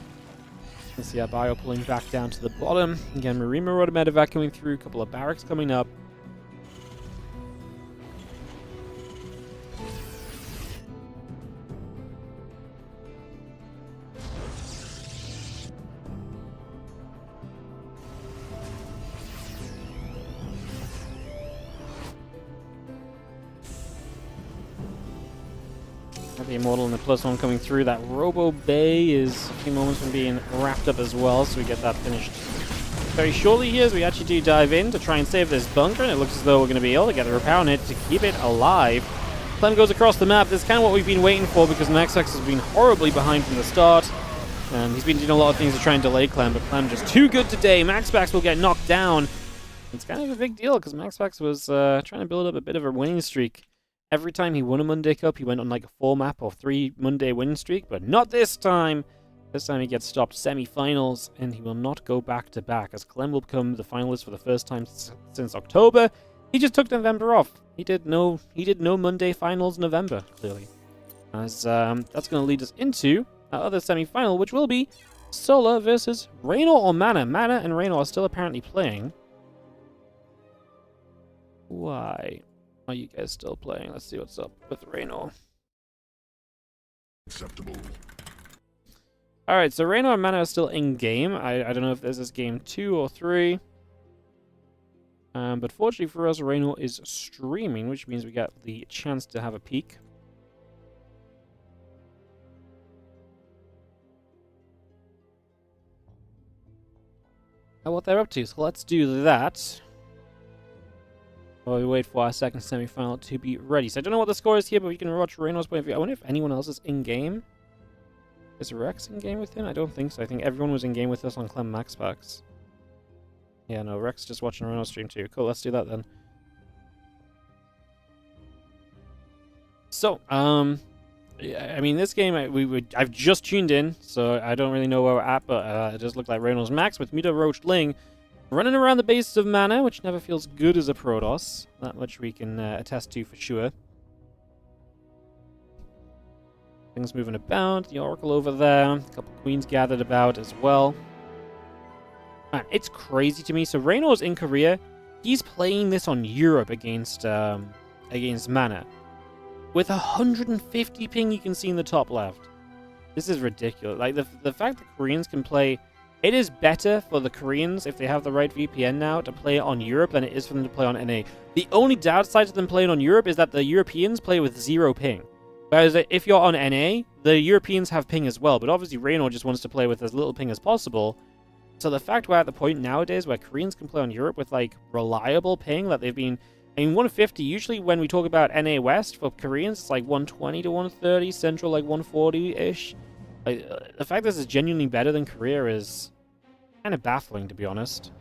You can see our bio pulling back down to the bottom. Again, Marine Marauder medevac coming through, a couple of barracks coming up. The Immortal and the +1 coming through. That Robo Bay is a few moments from being wrapped up as well, so we get that finished very shortly here as we actually do dive in to try and save this bunker, and it looks as though we're going to be able to get the repair on it to keep it alive. Clem goes across the map. This is kind of what we've been waiting for, because MaxPax has been horribly behind from the start, and he's been doing a lot of things to try and delay Clem, but Clem just too good today. MaxPax will get knocked down. It's kind of a big deal because MaxPax was trying to build up a bit of a winning streak. Every time he won a Monday Cup, he went on like a 4-map or 3 Monday winning streak, but not this time. This time he gets stopped semi-finals, and he will not go back-to-back, as Clem will become the finalist for the first time since October. He just took November off. He did no Monday finals November, clearly. As that's going to lead us into our other semi-final, which will be Solar versus Reynor or Mana. Mana and Reynor are still apparently playing. Why are you guys still playing? Let's see what's up with Reynor. Acceptable. Alright, so Reynor and Mana are still in-game. I don't know if this is game 2 or 3. But fortunately for us, Reynor is streaming, which means we got the chance to have a peek. At what they're up to, so let's do that. While we wait for our second semi-final to be ready. So I don't know what the score is here, but we can watch Reynor's point of view. I wonder if anyone else is in-game. Is Rex in-game with him? I don't think so. I think everyone was in-game with us on Clem MaxPax. Yeah, no, Rex just watching Reynor's stream too. Cool, let's do that then. So, yeah, I mean, this game, I've just tuned in, so I don't really know where we're at, but it does look like Reynor's Max with Mita Roach Ling running around the base of Mana, which never feels good as a Protoss. That much we can attest to for sure. Things moving about. The Oracle over there. A couple Queens gathered about as well. Man, it's crazy to me. So Reynor's in Korea. He's playing this on Europe against Mana. With 150 ping you can see in the top left. This is ridiculous. Like, the fact that Koreans can play... It is better for the Koreans, if they have the right VPN now, to play on Europe than it is for them to play on NA. The only downside to them playing on Europe is that the Europeans play with 0 ping. Whereas if you're on NA, the Europeans have ping as well. But obviously Reynor just wants to play with as little ping as possible. So the fact we're at the point nowadays where Koreans can play on Europe with, like, reliable ping that they've been... I mean, 150, usually when we talk about NA West, for Koreans, it's like 120 to 130, Central like 140-ish. Like, the fact this is genuinely better than Korea is kind of baffling, to be honest.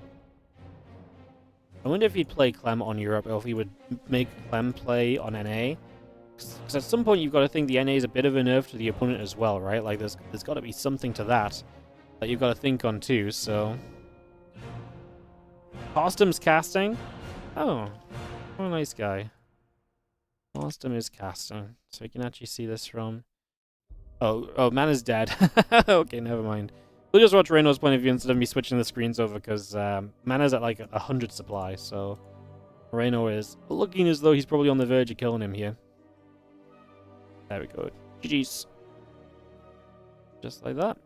I wonder if he'd play Clem on Europe, or if he would make Clem play on NA. Because at some point you've got to think the NA is a bit of a nerf to the opponent as well, right? Like, there's got to be something to that you've got to think on too, so... Costum's casting? Oh, what a nice guy. Costum is casting, so you can actually see this from... Oh, Mana's dead. Okay, never mind. We'll just watch Reynor's point of view instead of me switching the screens over, because Mana's at like 100 supply, so Reynor is looking as though he's probably on the verge of killing him here. There we go. GG's. Just like that.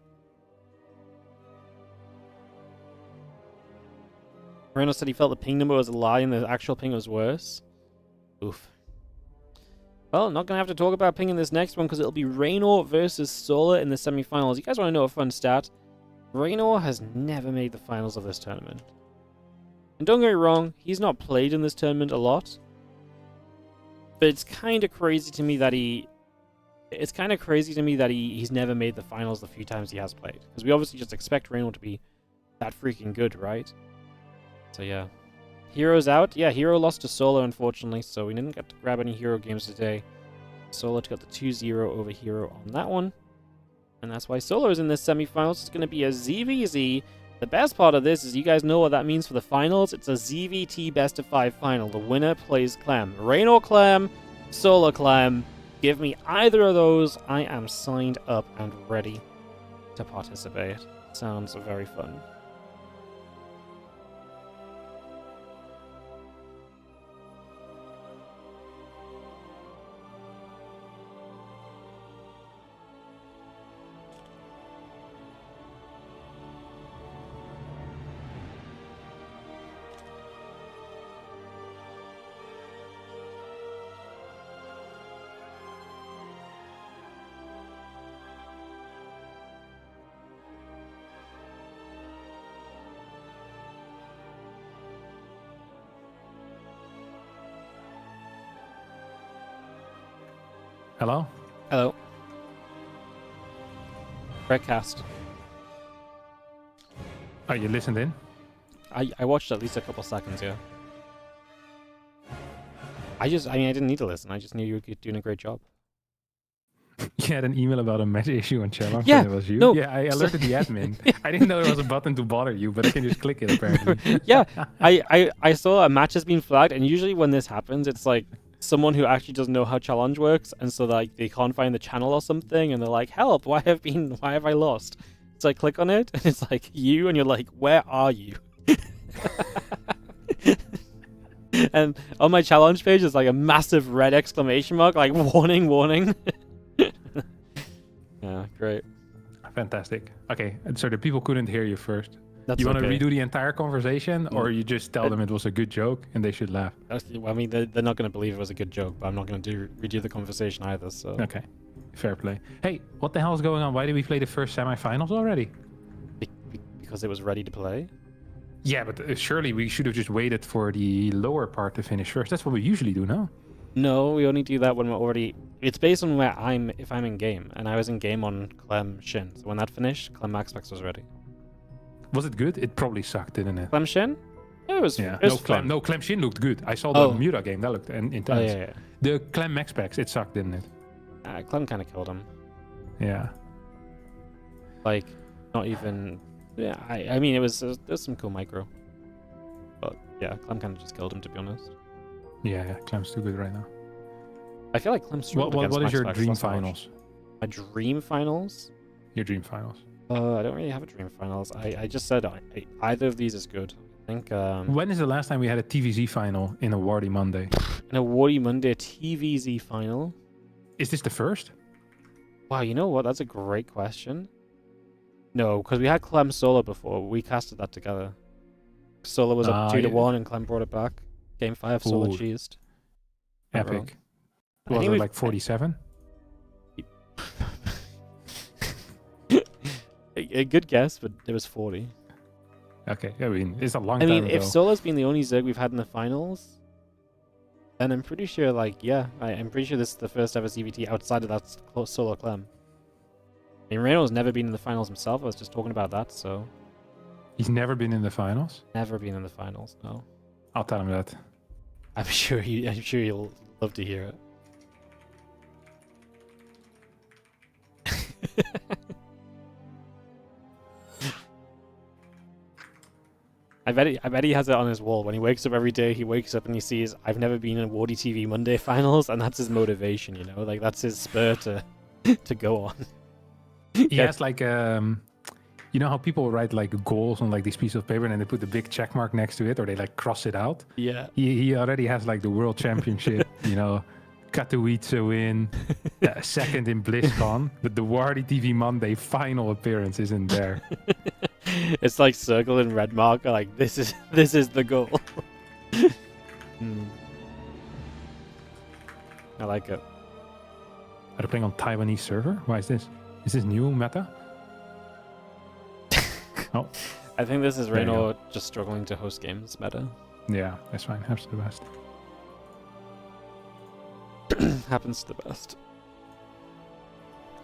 Reynor said he felt the ping number was a lie and the actual ping was worse. Oof. Well, not going to have to talk about ping in this next one because it'll be Reynor versus Solar in the semifinals. You guys want to know a fun stat? Reynor has never made the finals of this tournament. And don't get me wrong, he's not played in this tournament a lot. But it's kind of crazy to me that he's never made the finals the few times he has played. Because we obviously just expect herO to be that freaking good, right? So yeah. herO's out. Yeah, herO lost to Solar, unfortunately, so we didn't get to grab any herO games today. Solar got the 2-0 over herO on that one. And that's why Solar is in this semifinals. It's going to be a ZVZ. The best part of this is you guys know what that means for the finals. It's a ZVT best of 5 final. The winner plays Clem. Reynor Clem, Solar Clem. Give me either of those. I am signed up and ready to participate. Sounds very fun. Hello? Hello. Redcast. Oh, you listened in? I watched at least a couple seconds, yeah. I mean, I didn't need to listen. I just knew you were doing a great job. You had an email about a match issue on challenge, Yeah, and it was you. no, Yeah, I alerted the admin. I didn't know there was a button to bother you, but I can just click it apparently. Yeah, I saw a match has been flagged, and usually when this happens, it's like someone who actually doesn't know how challenge works, and so like they can't find the channel or something, and they're like, "Help! Why have I lost?" So I click on it, and it's like you, and you're like, "Where are you?" And on my challenge page, there's like a massive red exclamation mark, like warning, warning. Yeah, great. Fantastic. Okay, so the people couldn't hear you first. That's you want to okay. redo the entire conversation, or you just tell them it was a good joke and they should laugh? Well, I mean, they're not going to believe it was a good joke, but I'm not going to redo the conversation either, so... Okay, fair play. Hey, what the hell is going on? Why did we play the first semifinals already? Because it was ready to play? Yeah, but surely we should have just waited for the lower part to finish first. That's what we usually do, no? No, we only do that when we're already... It's based on where if I'm in game, and I was in game on Clem Shin. So when that finished, Clem MaxPax was ready. Was it good? It probably sucked, didn't it? Clem Shin? Yeah, it was, yeah. it was Clem Shin looked good. I saw the Muta game. That looked intense. Oh, yeah. The Clem MaxPax, it sucked, didn't it? Clem kind of killed him. Yeah. Like, not even... Yeah, I mean, there's some cool micro. But, yeah, Clem kind of just killed him, to be honest. Yeah, Clem's too good right now. I feel like Clem's struggled against What is your MaxPax dream last much. finals? My dream finals? Your dream finals. I don't really have a dream finals. I just said either of these is good. I think... When is the last time we had a TVZ final in a Wardy Monday? In a Wardy Monday TVZ final? Is this the first? Wow, you know what? That's a great question. No, because we had Clem solo before. We casted that together. Solo was up 2-1 and Clem brought it back. Game 5, solo cheesed. Epic. Was it like 47? A good guess, but it was 40. Okay, I mean, it's a long time ago. If solo's been the only Zerg we've had in the finals, then I'm pretty sure, like, yeah, I'm pretty sure this is the first ever CVT outside of that solo Clem. I mean, Reynor's never been in the finals himself. I was just talking about that, so... He's never been in the finals? Never been in the finals, no. I'll tell him that. I'm sure he'll love to hear it. I bet he has it on his wall. When he wakes up every day, he wakes up and he sees, I've never been in WardiTV Monday finals, and that's his motivation, you know? Like, that's his spur to go on. He has, like, you know how people write, like, goals on, like, these pieces of paper and then they put the big check mark next to it, or they, like, cross it out? Yeah. He already has, like, the World Championship, you know, Katowice win, second in BlizzCon, but the WardiTV Monday final appearance isn't there. It's like circle and red marker, like this is the goal. I like it. Are they playing on Taiwanese server? Why is this? Is this new meta? Oh. I think this is Reynor just struggling to host games meta. Yeah, that's fine. Happens to the best. Happens to the best.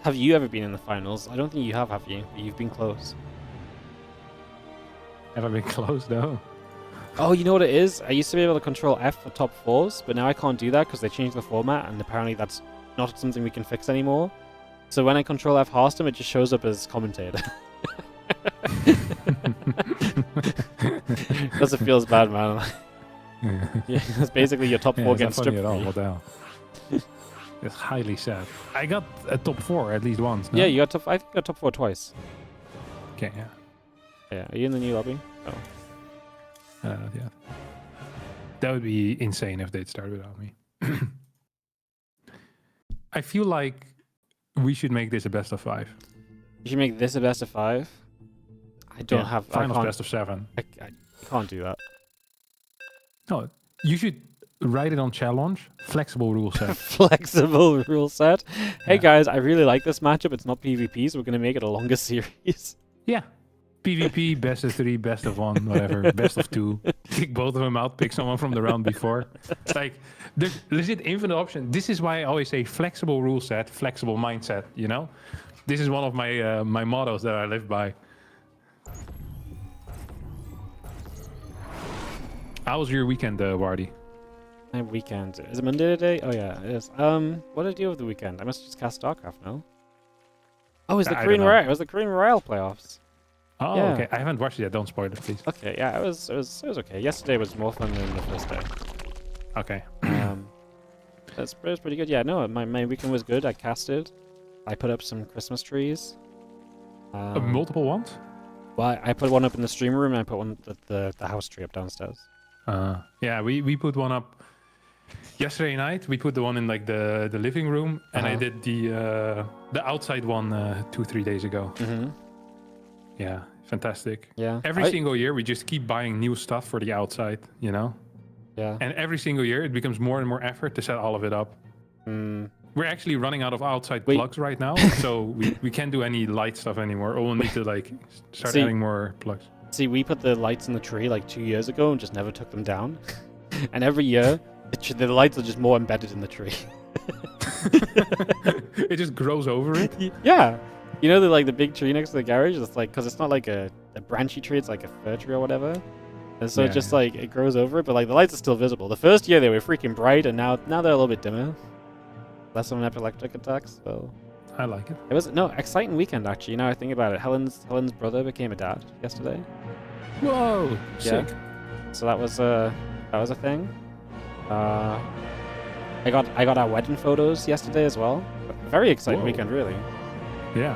Have you ever been in the finals? I don't think you have you? You've been close. Have I been close though? Oh, you know what it is? I used to be able to control F for top 4s, but now I can't do that because they changed the format, and apparently that's not something we can fix anymore. So when I control F Hearthstone, it just shows up as commentator. Plus it feels bad, man. Yeah, it's basically your top 4 getting stripped. What the hell? It's highly sad. I got a top 4 at least once. No? Yeah, you got I think you got top 4 twice. Okay, yeah. Yeah, are you in the new lobby? Oh. Yeah. That would be insane if they'd start without me. I feel like we should make this a best of 5. You should make this a best of 5? I don't have... Finals best of 7. I can't do that. No, you should write it on challenge. Flexible rule set. Flexible rule set. Hey guys, I really like this matchup. It's not PvP, so we're going to make it a longer series. Yeah. PvP, best of 3, best of 1, whatever, best of 2. Kick both of them out, pick someone from the round before. Like, there's legit infinite option. This is why I always say flexible rule set, flexible mindset, you know? This is one of my my mottos that I live by. How was your weekend, Wardy? My weekend. Is it Monday today? Oh yeah, it is. What did I do over the weekend? I must just cast StarCraft, no? Oh, it's the I Korean don't know. Royale. It was the Korean Royale playoffs. Oh, Yeah. okay. I haven't watched it yet. Don't spoil it, please. Okay, yeah, it was okay. Yesterday was more fun than the first day. Okay. It was pretty good. Yeah, no, my weekend was good. I casted. I put up some Christmas trees. Multiple ones? Well, I put one up in the stream room, and I put one the house tree up downstairs. Yeah, we put one up yesterday night. We put the one in like the living room, and I did the outside one 2-3 days ago. Mm-hmm. Yeah, fantastic. Yeah. Every single year, we just keep buying new stuff for the outside, you know? Yeah. And every single year, it becomes more and more effort to set all of it up. We're actually running out of outside plugs right now, so we can't do any light stuff anymore. Or we'll need to like start adding more plugs. See, we put the lights in the tree like 2 years ago and just never took them down. And every year, the lights are just more embedded in the tree. It just grows over it? Yeah. You know, the big tree next to the garage? It's like, because it's not like a branchy tree, it's like a fir tree or whatever. And so it just like, it grows over it, but like the lights are still visible. The first year they were freaking bright, and now they're a little bit dimmer. Less of an epileptic attack, so... I like it. It was, no, exciting weekend actually. You know, I think about it. Helen's brother became a dad yesterday. Whoa, sick. So that was a thing. I got our wedding photos yesterday as well. Very exciting weekend, really. Yeah.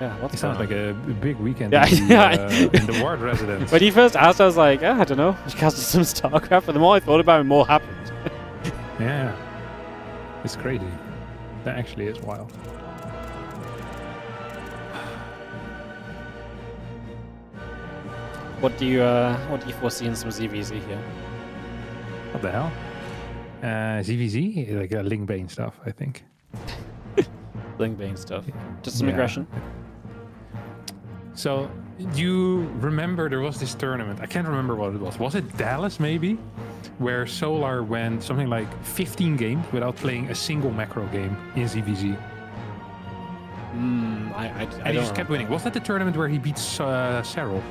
Yeah, what's It sounds going like a big weekend Yeah, in the ward residence. When he first asked, I was like, I don't know. Just casted some StarCraft, but the more I thought about it, the more happened. Yeah. It's crazy. That actually is wild. What do you foresee in some ZVZ here? What the hell? ZVZ? Like Linkbane stuff, I think. Bling stuff. Just some aggression. So, you remember there was this tournament. I can't remember what it was. Was it Dallas, maybe? Where Solar went something like 15 games without playing a single macro game in ZVZ. I And he just kept winning. Was that the tournament where he beat Cyril?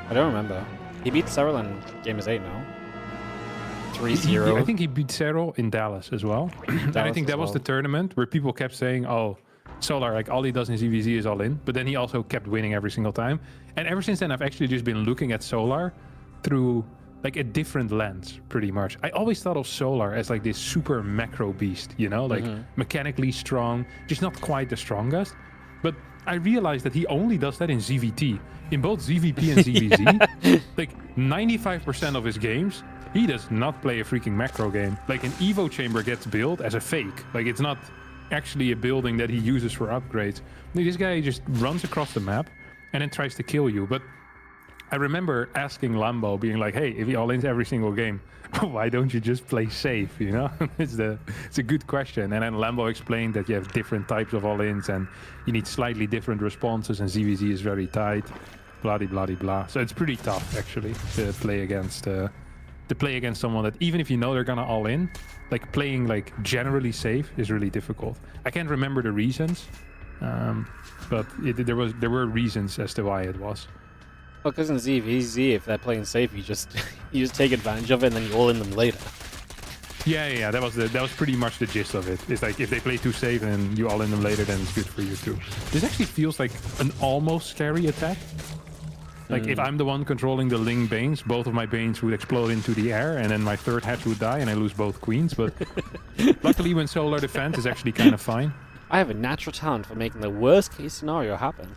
I don't remember. He beat Cyril in Game is 8 now. 3-0. I think he beat Cyril in Dallas as well. And I think that was the tournament where people kept saying, oh, Solar, like all he does in ZVZ is all in. But then he also kept winning every single time. And ever since then, I've actually just been looking at Solar through like a different lens, pretty much. I always thought of Solar as like this super macro beast, you know, like mechanically strong, just not quite the strongest. But I realized that he only does that in ZVT. In both ZVP and ZVZ, like 95% of his games, he does not play a freaking macro game. Like an Evo chamber gets built as a fake. Like it's not actually a building that he uses for upgrades. This guy just runs across the map and then tries to kill you. But I remember asking Lambo, being like, hey, if he all-ins every single game, why don't you just play safe, you know? It's a good question. And then Lambo explained that you have different types of all-ins and you need slightly different responses, and ZVZ is very tight, blah-de-blah-de-blah. So it's pretty tough, actually, to play against someone that, even if you know they're gonna all-in, like playing like generally safe is really difficult. I can't remember the reasons, but there were reasons as to why it was. Well, because in ZVZ, if they're playing safe, you just take advantage of it and then you all in them later. Yeah. That was pretty much the gist of it. It's like if they play too safe and you all in them later, then it's good for you too. This actually feels like an almost scary attack. Like if I'm the one controlling the Ling Banes, both of my Banes would explode into the air, and then my third hatch would die, and I lose both queens. But luckily, when Solar defense is actually kind of fine. I have a natural talent for making the worst case scenario happen.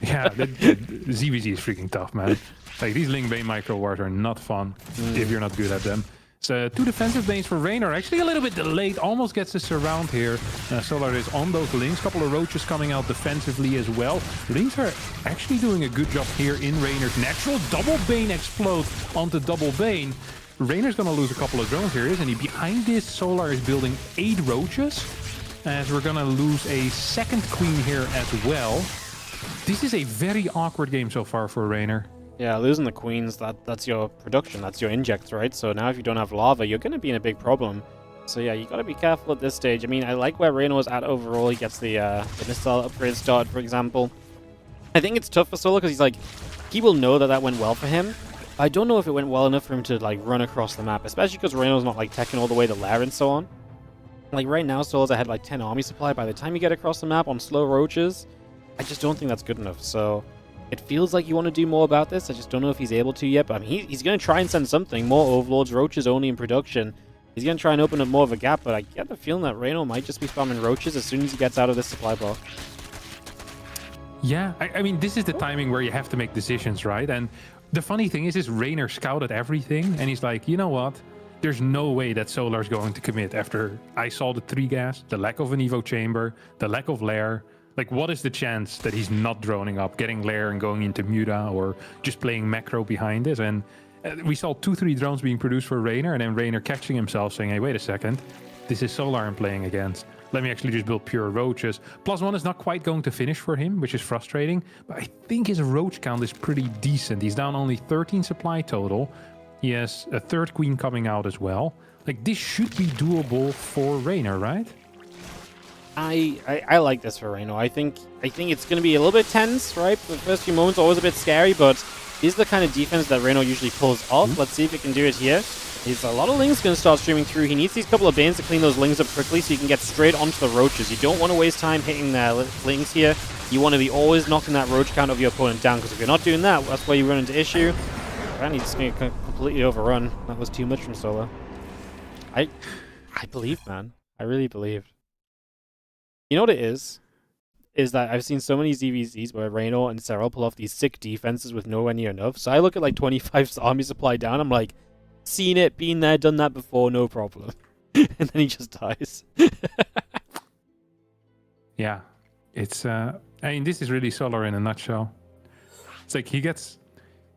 Yeah, ZVZ is freaking tough, man. Like these Ling Bane micro wars are not fun if you're not good at them. So 2 defensive Banes for Reynor, actually a little bit delayed, almost gets the surround here. Solar is on those Lings, couple of roaches coming out defensively as well. Lings are actually doing a good job here in Reynor's natural double Bane explode onto double Bane. Reynor's gonna lose a couple of drones here, isn't he? Behind this, Solar is building 8 roaches, as we're gonna lose a second queen here as well. This is a very awkward game so far for Reynor. Yeah, losing the queens, that's your production, that's your injects, right? So now if you don't have lava, you're going to be in a big problem. So yeah, you got to be careful at this stage. I mean, I like where Reynor's at overall. He gets the missile upgrade started, for example. I think it's tough for Solo because he's like, he will know that went well for him. I don't know if it went well enough for him to like run across the map, especially because Reynor's not like teching all the way to Lair and so on. Like right now, Solar's ahead like 10 army supply. By the time you get across the map on slow roaches, I just don't think that's good enough. So it feels like you want to do more about this. I just don't know if he's able to yet. But I mean, he's going to try and send something. More Overlords, roaches only in production. He's going to try and open up more of a gap. But I get the feeling that Reynor might just be farming roaches as soon as he gets out of this supply block. Yeah, I mean, this is the timing where you have to make decisions, right? And the funny thing is Reynor scouted everything, and he's like, you know what? There's no way that Solar's going to commit after I saw the 3 gas, the lack of an Evo chamber, the lack of Lair. Like, what is the chance that he's not droning up, getting Lair and going into Muta, or just playing macro behind it? And we saw 2-3 drones being produced for Reynor, and then Reynor catching himself saying, hey, wait a second, this is Solar I'm playing against. Let me actually just build pure roaches. +1 is not quite going to finish for him, which is frustrating. But I think his roach count is pretty decent. He's down only 13 supply total. He has a 3rd queen coming out as well. Like, this should be doable for Reynor, right? I like this for Reynor. I think it's going to be a little bit tense, right? The first few moments always a bit scary, but this is the kind of defense that Reynor usually pulls off. Let's see if he can do it here. He's a lot of lings going to start streaming through. He needs these couple of banes to clean those lings up quickly so you can get straight onto the roaches. You don't want to waste time hitting the lings here. You want to be always knocking that roach count of your opponent down, because if you're not doing that, that's where you run into issue. And he's going to completely overrun. That was too much from Solar. I believe, man. I really believe. You know what it is? Is that I've seen so many ZVZs where Reynor and herO pull off these sick defenses with nowhere near enough. So I look at like 25 army supply down, I'm like, seen it, been there, done that before, no problem. And then he just dies. Yeah. It's, I mean, this is really Solar in a nutshell. It's like he gets...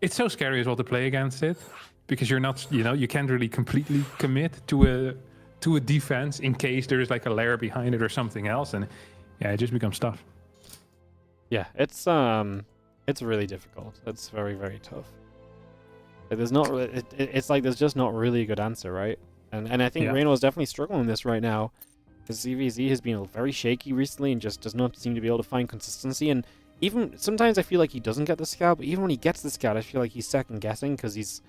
It's so scary as well to play against it, because you're not, you know, you can't really completely commit to a defense in case there's like a layer behind it or something else, and yeah, it just becomes tough. Yeah, it's really difficult. It's very, very tough. There's not, it's like there's just not really a good answer, right? And I think Reynor is definitely struggling with this right now, because ZVZ has been very shaky recently and just does not seem to be able to find consistency. And even sometimes I feel like he doesn't get the scout, but even when he gets the scout, I feel like he's second guessing because he's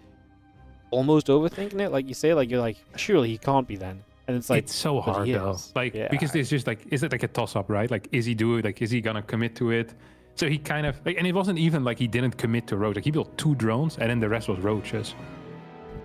almost overthinking it. Like you say, like you're like, surely he can't be then. And it's like, it's so hard though. Like, because it's just like, is it like a toss up, right? Like, is he gonna commit to it? So he kind of like, and it wasn't even like he didn't commit to roach. Like he built 2 drones and then the rest was roaches.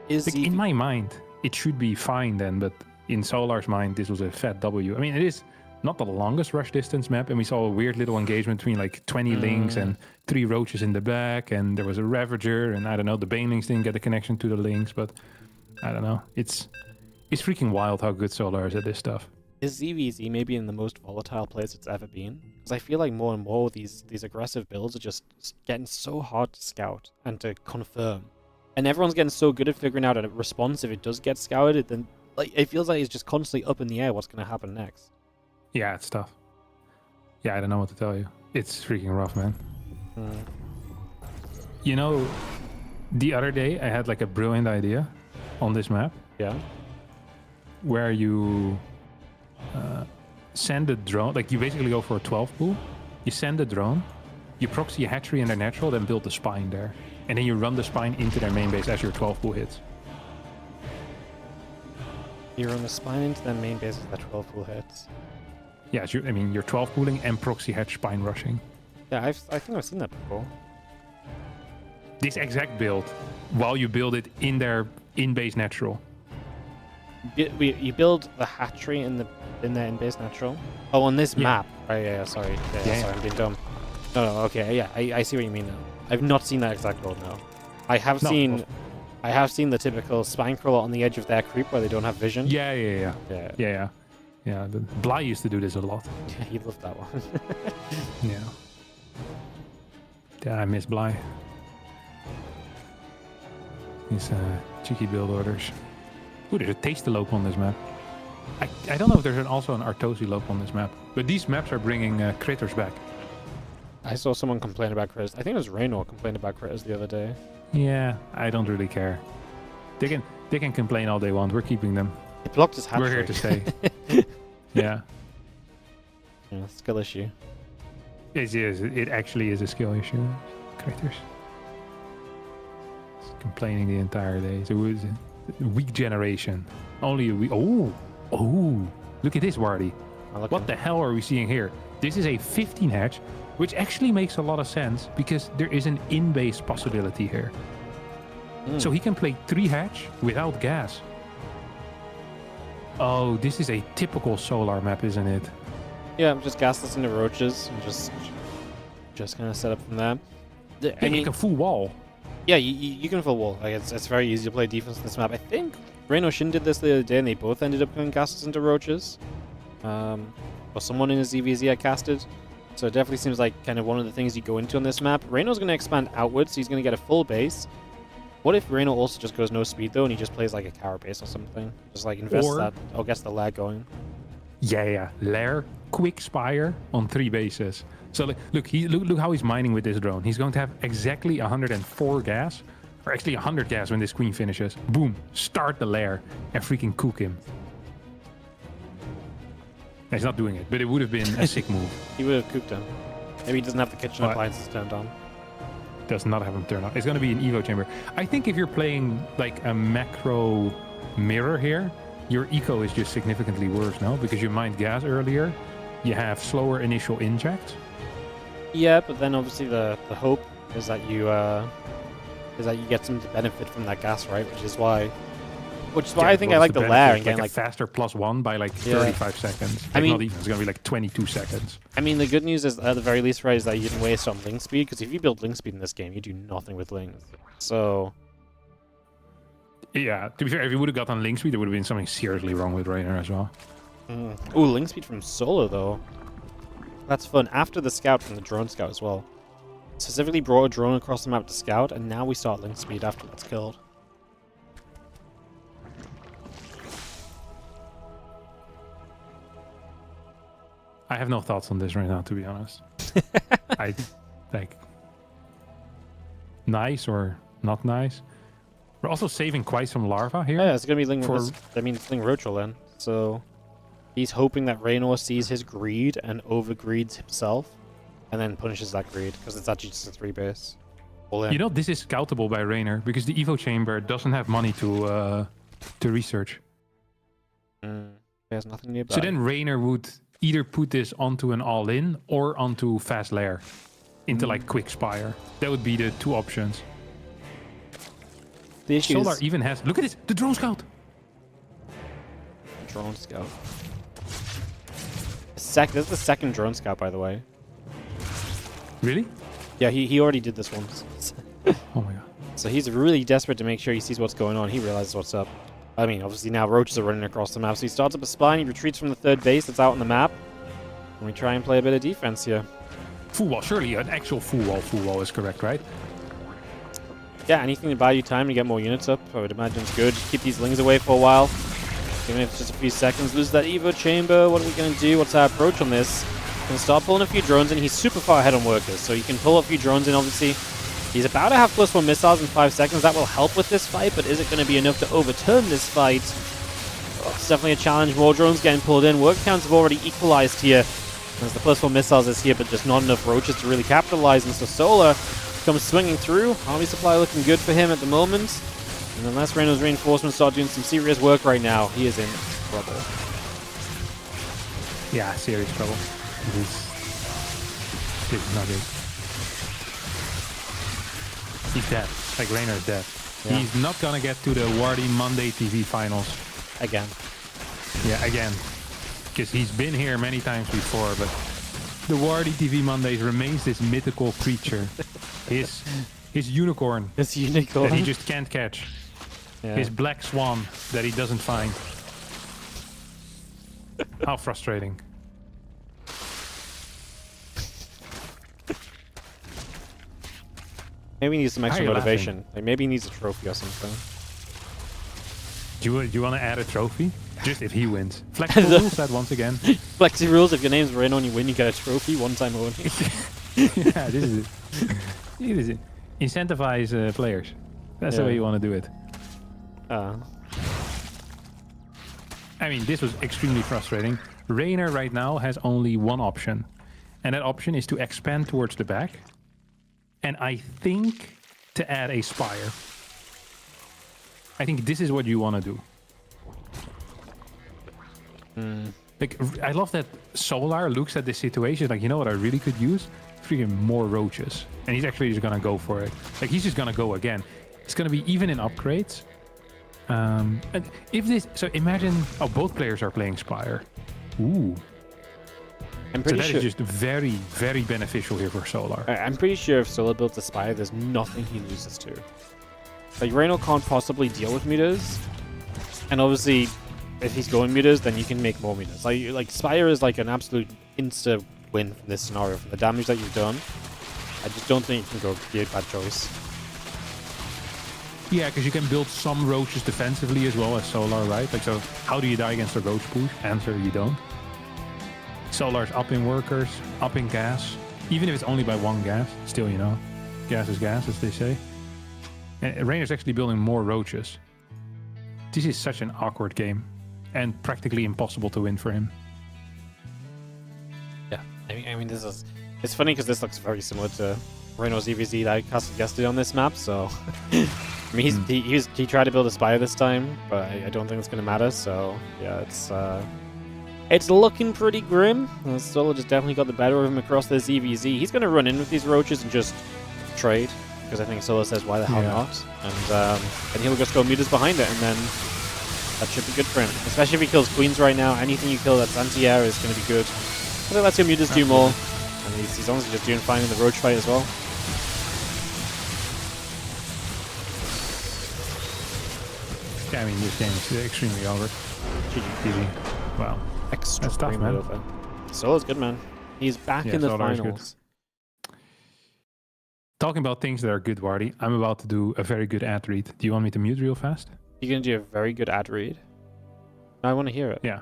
Like, in my mind, it should be fine then, but in Solar's mind, this was a fat W. I mean, it is not the longest rush distance map, and we saw a weird little engagement between like 20 lings and 3 roaches in the back, and there was a Ravager, and I don't know, the banelings didn't get a connection to the lings, but I don't know. It's freaking wild how good Solar is at this stuff. Is ZVZ maybe in the most volatile place it's ever been? Because I feel like more and more these aggressive builds are just getting so hard to scout and to confirm. And everyone's getting so good at figuring out a response if it does get scouted, then like it feels like it's just constantly up in the air what's going to happen next. Yeah, it's tough. Yeah, I don't know what to tell you. It's freaking rough, man. You know, the other day I had like a brilliant idea on this map. Yeah. Where you send a drone, like you basically go for a 12 pool. You send a drone, you proxy a hatchery in their natural, then build the spine there. And then you run the spine into their main base as your 12 pool hits. You run the spine into their main base as that 12 pool hits. Yeah, I mean, you're 12 pooling and proxy hatch spine rushing. Yeah, I think I've seen that before. This exact build, while you build it in their in-base natural. You build the hatchery in their in-base natural? Oh, on this map. Right, yeah, sorry. Sorry, I'm being dumb. No, okay, yeah, I see what you mean now. I've not seen that exact build now. I have seen the typical spine crawler on the edge of their creep where they don't have vision. Yeah. Bly used to do this a lot. Yeah, he loved that one. Yeah, I miss Bly. These cheeky build orders. Ooh, there's a Tasty Lope on this map. I don't know if there's also an Artosi Lope on this map, but these maps are bringing critters back. I saw someone complain about critters. I think it was Reynor complained about critters the other day. Yeah, I don't really care. They can complain all they want. We're keeping them. He blocked his hatchery. We're here to stay. Yeah. Yeah, skill issue. It actually is a skill issue. Critters. complaining the entire day. So it was a weak generation. Only a week. Oh, look at this, Wardy. What the hell are we seeing here? This is a 15 hatch, which actually makes a lot of sense because there is an in-base possibility here. So he can play 3 hatch without gas. Oh, this is a typical solar map, isn't it? Yeah, just gasless into roaches and just kind of set up from there. And you can full wall. Yeah, you can full wall. Like it's very easy to play defense in this map. I think Reynor Shin did this the other day, and they both ended up going gasless into roaches. Or someone in his ZVZ had casted. So it definitely seems like kind of one of the things you go into on this map. Reynor's going to expand outwards, so he's going to get a full base. What if Reynor also just goes no speed though, and he just plays like a tower base or something? Just like invest that, or gets the lag going. Yeah. Lair, quick spire on 3 bases. So look how he's mining with this drone. He's going to have exactly 104 gas, or actually 100 gas when this queen finishes. Boom, start the lair and freaking cook him. He's not doing it, but it would have been a sick move. He would have cooked him. Maybe he doesn't have the kitchen appliances turned on. Does not have him turned on. It's going to be an Evo chamber. I think if you're playing like a macro mirror here, your eco is just significantly worse now because you mined gas earlier. You have slower initial injects. Yeah, but then obviously the hope is that you get some benefit from that gas, right? Which is why I think I like the lair and getting like faster +1 by like 35 seconds. I mean, not even. It's gonna be like 22 seconds. I mean, the good news is at the very least, right, is that you didn't waste on link speed, because if you build link speed in this game, you do nothing with links. So yeah, to be fair, if you would have got on link speed, there would have been something seriously wrong with Reynor as well. Ooh, link speed from solo though. That's fun. After the scout from the drone scout as well. Specifically brought a drone across the map to scout, and now we start link speed after that's killed. I have no thoughts on this right now, to be honest. I like nice or not nice. We're also saving quite some larva here. Yeah, it's gonna be Ling. I mean, it's Ling Rochel then. So he's hoping that Reynor sees his greed and overgreeds himself, and then punishes that greed because it's actually just a 3 base. You know, this is scoutable by Reynor because the Evo chamber doesn't have money to research. There's nothing nearby. So then Reynor would either put this onto an all-in or onto fast lair, into like quick spire. That would be the 2 options. The issue Solar is even has. Look at this, the drone scout. Drone scout. This is the second drone scout, by the way. Really? Yeah, he already did this once. Oh my god. So he's really desperate to make sure he sees what's going on. He realizes what's up. I mean, obviously now roaches are running across the map, so he starts up a spine, he retreats from the 3rd base that's out on the map, and we try and play a bit of defense here. Full wall, surely an actual full wall is correct, right? Yeah, anything to buy you time to get more units up, I would imagine it's good. Just keep these lings away for a while, even if it's just a few seconds. Lose that Evo chamber, what are we going to do? What's our approach on this? Going to start pulling a few drones in. He's super far ahead on workers, so you can pull a few drones in, obviously. He's about to have +1 missiles in 5 seconds. That will help with this fight, but is it going to be enough to overturn this fight? Oh, it's definitely a challenge. More drones getting pulled in. Work counts have already equalized here. As the +4 missiles is here, but just not enough roaches to really capitalize. And so Solar comes swinging through. Army supply looking good for him at the moment. And unless Reynor's reinforcements start doing some serious work right now, he is in trouble. Yeah, serious trouble. This is not good. He's dead. Like Reynor's dead. Yeah. He's not gonna get to the WardiTV finals. Again. Yeah, again. Because he's been here many times before, but the WardiTV Mondays remains this mythical creature. His unicorn. His unicorn. That he just can't catch. Yeah. His black swan that he doesn't find. How frustrating. Maybe he needs some extra motivation. Like maybe he needs a trophy or something. Do you want to add a trophy? Just if he wins. Flexible rules that once again. Flexi rules, if your name's Reynor and you win, you get a trophy one time only. Yeah, this is it. This is it. Incentivize players. That's the way you want to do it. I mean, this was extremely frustrating. Reynor right now has only one option. And that option is to expand towards the back. And I think to add a spire. I think this is what you want to do. Like, I love that Solar looks at this situation like, you know what I really could use? Freaking more roaches. And he's actually just gonna go for it. Like, he's just gonna go again. It's gonna be even in upgrades. And if this, so imagine, both players are playing Spire. Ooh. I'm pretty so that sure is just very, very beneficial here for Solar. I'm pretty sure if Solar builds a Spire, there's nothing he loses to. Like, Reynor can't possibly deal with mutas. And obviously, if he's going mutas, then you can make more mutas. Like Spire is like an absolute insta win from this scenario. From the damage that you've done, I just don't think you can be a bad choice. Yeah, because you can build some roaches defensively as well as Solar, right? Like, so how do you die against a roach push? Answer, you don't. Solar's up in workers, up in gas. Even if it's only by 1 gas, still, you know, gas is gas, as they say. And Reynor's actually building more roaches. This is such an awkward game and practically impossible to win for him. Yeah, I mean, this is... It's funny because this looks very similar to Reynor's EVZ that I casted yesterday on this map, so... I mean, he tried to build a Spire this time, but I don't think it's going to matter, so... Yeah, it's looking pretty grim. Solar just definitely got the better of him across this EVZ. He's going to run in with these roaches and just trade, because I think Solar says, why the hell not? And he'll just go mutas behind it, and then that should be good for him. Especially if he kills queens right now. Anything you kill that's anti-air is going to be good. I think that's him mutas do more. And he's honestly just doing fine in the roach fight as well. Yeah, I mean, this game is extremely over. GG. Wow. Extra tough, man. over. Solar's good, man. He's back in the Solar is finals. good. Talking about things that are good, Wardy, I'm about to do a very good ad read. Do you want me to mute real fast? You're going to do a very good ad read? I want to hear it. Yeah.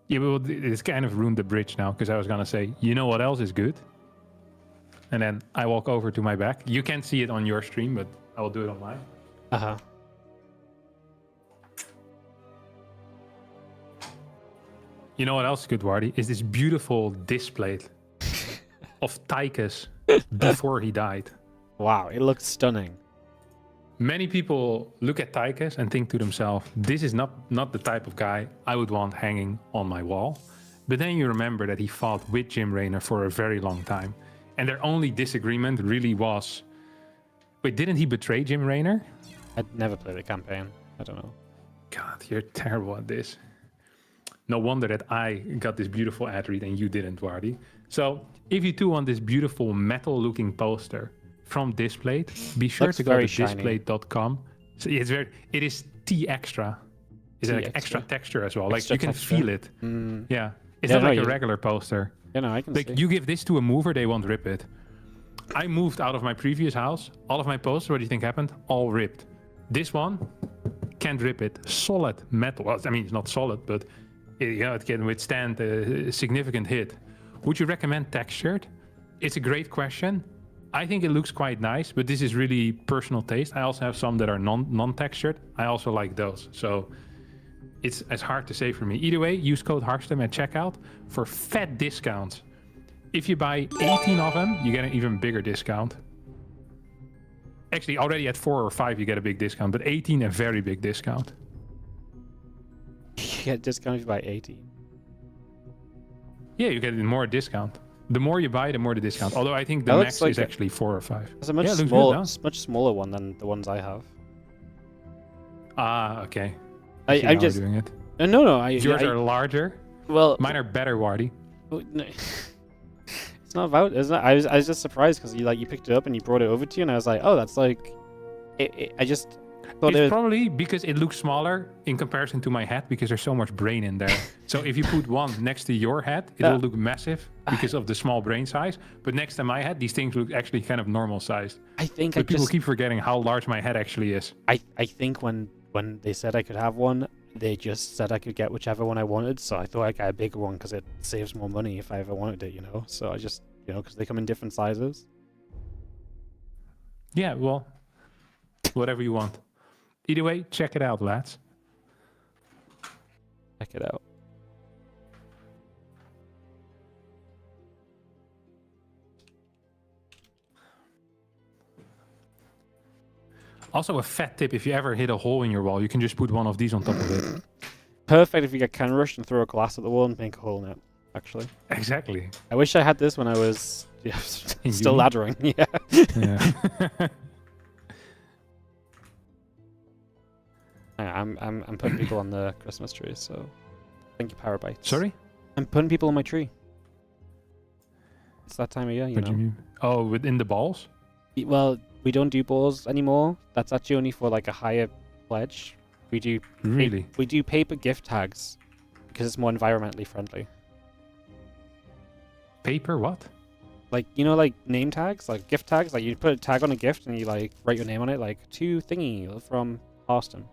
Yeah, well, it's kind of ruined the bridge now, because I was going to say, you know what else is good? And then I walk over to my back. You can't see it on your stream, but I will do it on mine. Uh-huh. You know what else is good, Wardy? Is this beautiful display of Tychus before he died. Wow, it looks stunning. Many people look at Tychus and think to themselves, this is not the type of guy I would want hanging on my wall. But then you remember that he fought with Jim Reynor for a very long time. And their only disagreement really was... Wait, didn't he betray Jim Reynor? I'd never played the campaign. I don't know. God, you're terrible at this. No wonder that I got this beautiful ad read and you didn't, Wardy. So, if you too want this beautiful metal-looking poster from Displayed, be sure to go to displayed.com. So it is T-extra. It's like extra texture as well. Like, you can feel it. Yeah. It's not like a regular poster. Yeah, no, I can like, see. you give this to a mover, they won't rip it. I moved out of my previous house. All of my posters, what do you think happened? All ripped. This one, can't rip it. Solid metal. Well, I mean, it's not solid, but it can withstand a significant hit. Would you recommend textured? It's a great question. I think it looks quite nice, but this is really personal taste. I also have some that are non-textured. I also like those. So it's hard to say for me. Either way, use code Harstem at checkout for fat discounts. If you buy 18 of them, you get an even bigger discount. Actually, already at 4 or 5, you get a big discount, but 18, a very big discount. You get discounted by 18. Yeah, you get more discount. The more you buy, the more the discount. Although I think the max is actually 4 or 5. It's a much, much smaller one than the ones I have. Ah, okay. I'm just doing it. No. Yours are larger. Well, mine are better, Wardy. No. It's not about. It's not. I was just surprised because you picked it up and you brought it over to you, and I was like, oh, that's like. I just thought it's probably because it looks smaller in comparison to my head because there's so much brain in there. So if you put one next to your head, it will look massive because of the small brain size. But next to my head, these things look actually kind of normal sized. I think. But people keep forgetting how large my head actually is. I think when they said I could have one, they just said I could get whichever one I wanted. So I thought I'd get a bigger one because it saves more money if I ever wanted it, So I just, because they come in different sizes. Yeah, well, whatever you want. Either way, check it out, lads. Check it out. Also, a fat tip: if you ever hit a hole in your wall, you can just put one of these on top of it. Perfect if you get can rushed and throw a glass at the wall and make a hole in it. Actually, Exactly. I wish I had this when I was In still uni? laddering. Yeah. Yeah. I'm putting people on the Christmas tree, so thank you, Parabytes. Sorry? I'm putting people on my tree. It's that time of year, you What do know. you mean? Oh, within the balls? Well, we don't do balls anymore. That's actually only for like a higher pledge. We do Really? we do paper gift tags because it's more environmentally friendly. Paper? What? Like, you know, like name tags, like gift tags. Like you put a tag on a gift and you like write your name on it, like to thingy from Austin.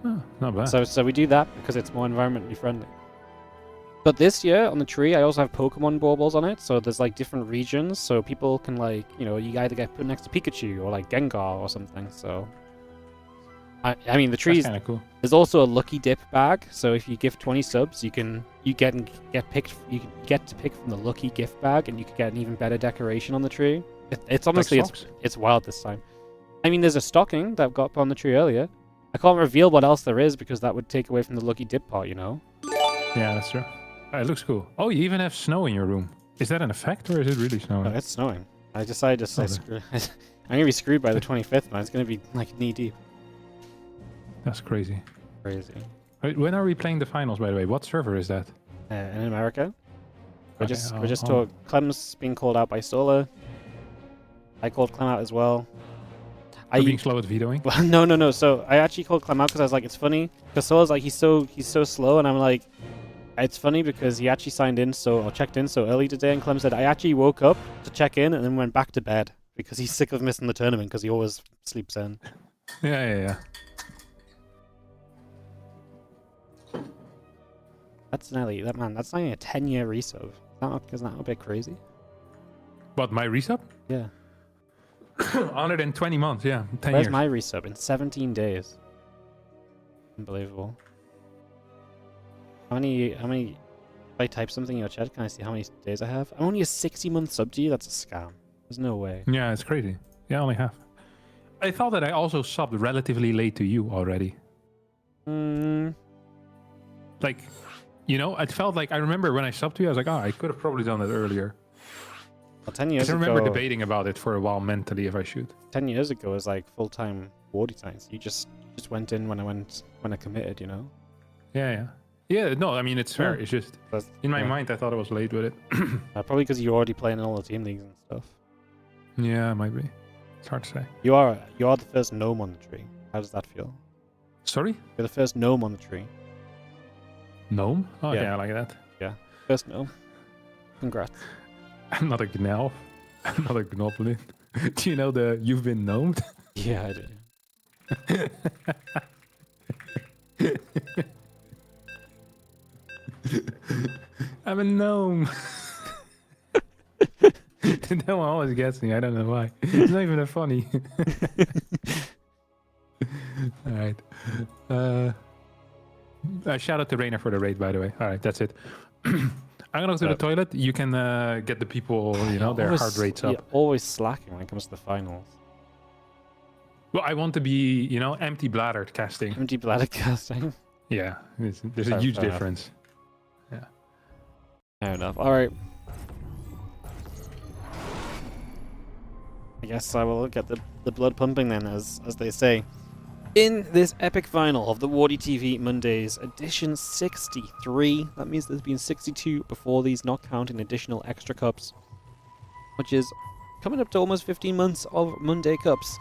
Oh, not bad. So we do that because it's more environmentally friendly. But this year on the tree, I also have Pokemon baubles on it. So there's like different regions, so people can like, you know, you either get put next to Pikachu or like Gengar or something. So I mean the tree's kind of cool. there's also a lucky dip bag. So if you give 20 subs, you get to pick from the lucky gift bag, and you can get an even better decoration on the tree. It's honestly Like it's wild this time. I mean, there's a stocking that got up on the tree earlier. I can't reveal what else there is because that would take away from the lucky dip part, you know? Yeah, that's true. It looks cool. Oh, you even have snow in your room. Is that an effect or is it really snowing? Oh, it's snowing. I decided to say, I'm gonna be screwed by the 25th, man. It's gonna be like knee deep. That's crazy. Crazy. Wait, when are we playing the finals, by the way? What server is that? In America, we're Okay, just talk. Clem's being called out by Solar. I called Clem out as well. Are being slow at vetoing? Well, no. So I actually called Clem out because I was like, it's funny because Solar's like he's so slow, and I'm like, it's funny because he actually signed in or checked in so early today, and Clem said I actually woke up to check in and then went back to bed because he's sick of missing the tournament because he always sleeps in. Yeah. That's nearly a 10-year resub. Isn't that a bit crazy? What, my resub? Yeah. 120 months, yeah. 10 Where's years. my resub? In 17 days. Unbelievable. How many if I type something in your chat, can I see how many days I have? I'm only a 60-month sub to you? That's a scam. There's no way. Yeah, it's crazy. Yeah, I only have. I thought that I also subbed relatively late to you already. Like, you know, it felt like I remember when I subbed to you, I was like, oh, I could have probably done it earlier. Well, 10 years I ago... remember debating about it for a while mentally if I should. 10 years ago was like full-time WardiTV. You just went in when I committed, you know? Yeah. Yeah, no, I mean, it's fair. Yeah. It's just, in my mind, I thought I was late with it. Probably because you're already playing in all the team leagues and stuff. Yeah, it might be. It's hard to say. You are the first gnome on the tree. How does that feel? Sorry? You're the first gnome on the tree. Gnome? Oh, Yeah. yeah, I like that. Yeah. First gnome. Congrats. I'm not a gnelf. I'm not a gnoblin. Do you know the you've been gnomed? Yeah, I do. I'm a gnome. That one always gets me. I don't know why. It's not even that funny. All right. Shout out to Reynor for the raid, by the way. All right, that's it. I'm gonna go to the toilet. You can get the people, you know, their heart rates up. You're always slacking when it comes to the finals. Well, I want to be, you know, empty bladdered casting. Empty bladder casting. Yeah, there's a huge difference. Yeah. Fair enough. All right. I guess I will get the blood pumping then, as they say. In this epic final of the WardiTV Mondays, edition 63. That means there's been 62 before these, not counting additional extra cups, which is coming up to almost 15 months of Monday Cups.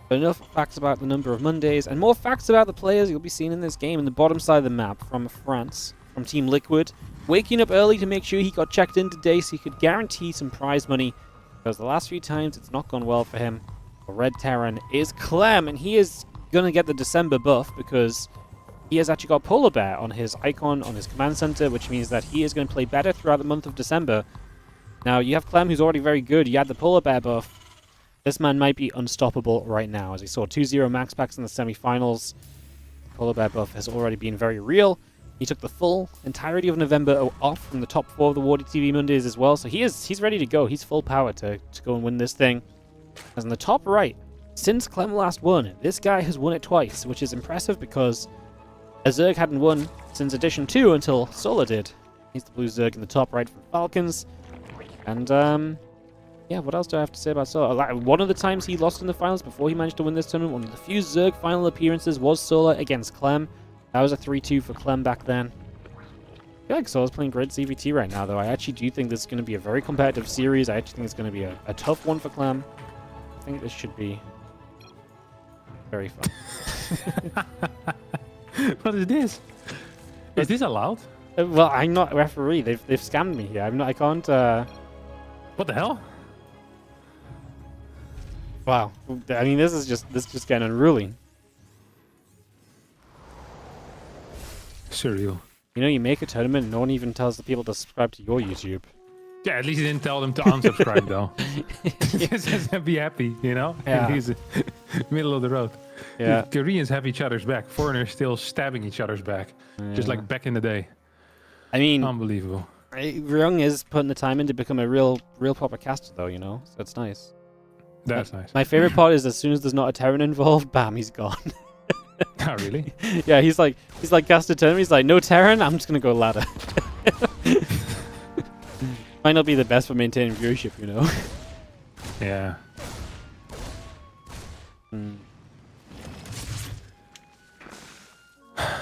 But enough facts about the number of Mondays, and more facts about the players you'll be seeing in this game. In the bottom side of the map, from France, from Team Liquid, waking up early to make sure he got checked in today so he could guarantee some prize money, because the last few times it's not gone well for him. The Red Terran is Clem, and he is going to get the December buff because he has actually got Polar Bear on his icon, on his command center, which means that he is going to play better throughout the month of December. Now, you have Clem, who's already very good. You add the Polar Bear buff. This man might be unstoppable right now, as he saw 2-0 MaxPax in the semi-finals. Polar Bear buff has already been very real. He took the full entirety of November off from the top 4 of the WardiTV Mondays as well, so he's ready to go. He's full power to go and win this thing. As in the top right, since Clem last won, this guy has won it twice, which is impressive because a Zerg hadn't won since Edition 2 until Solar did. He's the blue Zerg in the top right from Falcons. And, yeah, what else do I have to say about Solar? One of the times he lost in the finals before he managed to win this tournament, one of the few Zerg final appearances was Solar against Clem. That was a 3-2 for Clem back then. I feel like Solar's playing great CVT right now, though. I actually do think this is going to be a very competitive series. I actually think it's going to be a tough one for Clem. I think this should be very fun. What is this? Is this allowed? Well, I'm not a referee. They've scammed me here. I'm not. I can't. What the hell? Wow. I mean, this is just getting unruly. Surreal. You know, you make a tournament, and no one even tells the people to subscribe to your YouTube. Yeah, at least he didn't tell them to unsubscribe though. Just be happy, you know? Yeah. And he's middle of the road. Yeah. Dude, Koreans have each other's back. Foreigners still stabbing each other's back. Just like back in the day. I mean, Unbelievable. Ryung is putting the time in to become a real proper caster, though. You know, so it's nice. That's nice. My favorite part is as soon as there's not a Terran involved, bam, he's gone. Oh, really? Yeah, he's like casted Terran. He's like, no Terran, I'm just gonna go ladder. Might not be the best for maintaining viewership, you know. Yeah.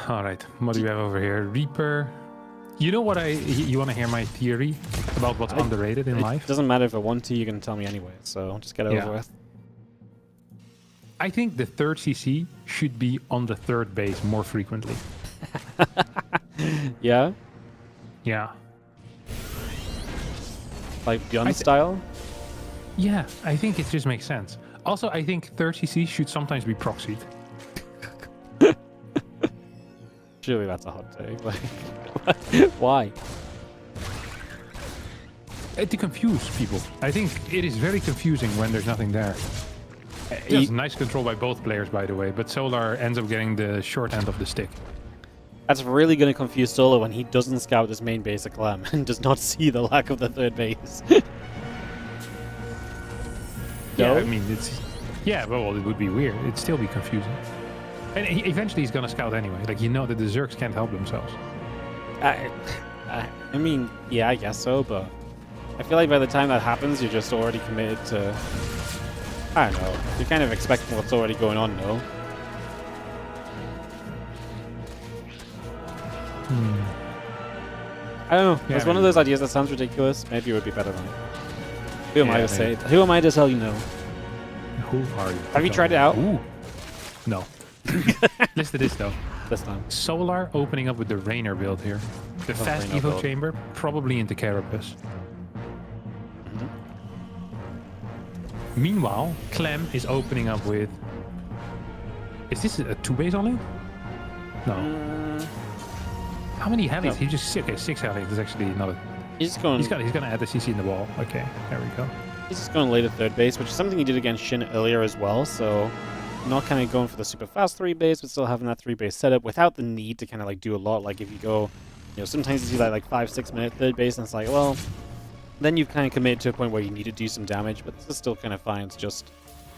All right, what do you have over here? Reaper. You know what you want to hear my theory about what's underrated in life? It doesn't matter if I want to, you can tell me anyway, so just get it over with. I think the third CC should be on the third base more frequently. Yeah? Yeah. Like gun style? Yeah, I think it just makes sense. Also, I think third CC should sometimes be proxied. Surely that's a hot take. Like, why? To confuse people. I think it is very confusing when there's nothing there. It's nice control by both players, by the way, but Solar ends up getting the short end of the stick. That's really going to confuse Solo when he doesn't scout his main base at Clem and does not see the lack of the third base. Yeah, I mean, it's... Yeah, well, it would be weird. It'd still be confusing. And eventually he's going to scout anyway. Like, you know that the Zergs can't help themselves. I mean, yeah, I guess so, but I feel like by the time that happens, you're just already committed to... I don't know. You're kind of expecting what's already going on, no? I don't know. Yeah, It's one of those ideas that sounds ridiculous. Maybe it would be better than it. Who am I to say? Who am I to tell you no? Who are you? Have you tried it out? Ooh. No. Listen to this though. This time. Solar opening up with the Reynor build here. The fast Reynor Evo build. chamber, probably into Carapace. Meanwhile, Clem is opening up with... Is this a 2-base only? No. How many helis? No. He just... Okay, 6 helis is actually not a... He's going. He's gonna add the CC in the wall. Okay, there we go. He's just going late at third base, which is something he did against Shin earlier as well. So, not kind of going for the super fast 3-base, but still having that 3-base setup without the need to kind of like do a lot. Like if you go, you know, sometimes you see that like 5-6 minute third base, and it's like, well, then you've kind of committed to a point where you need to do some damage, but this is still kind of fine. It's just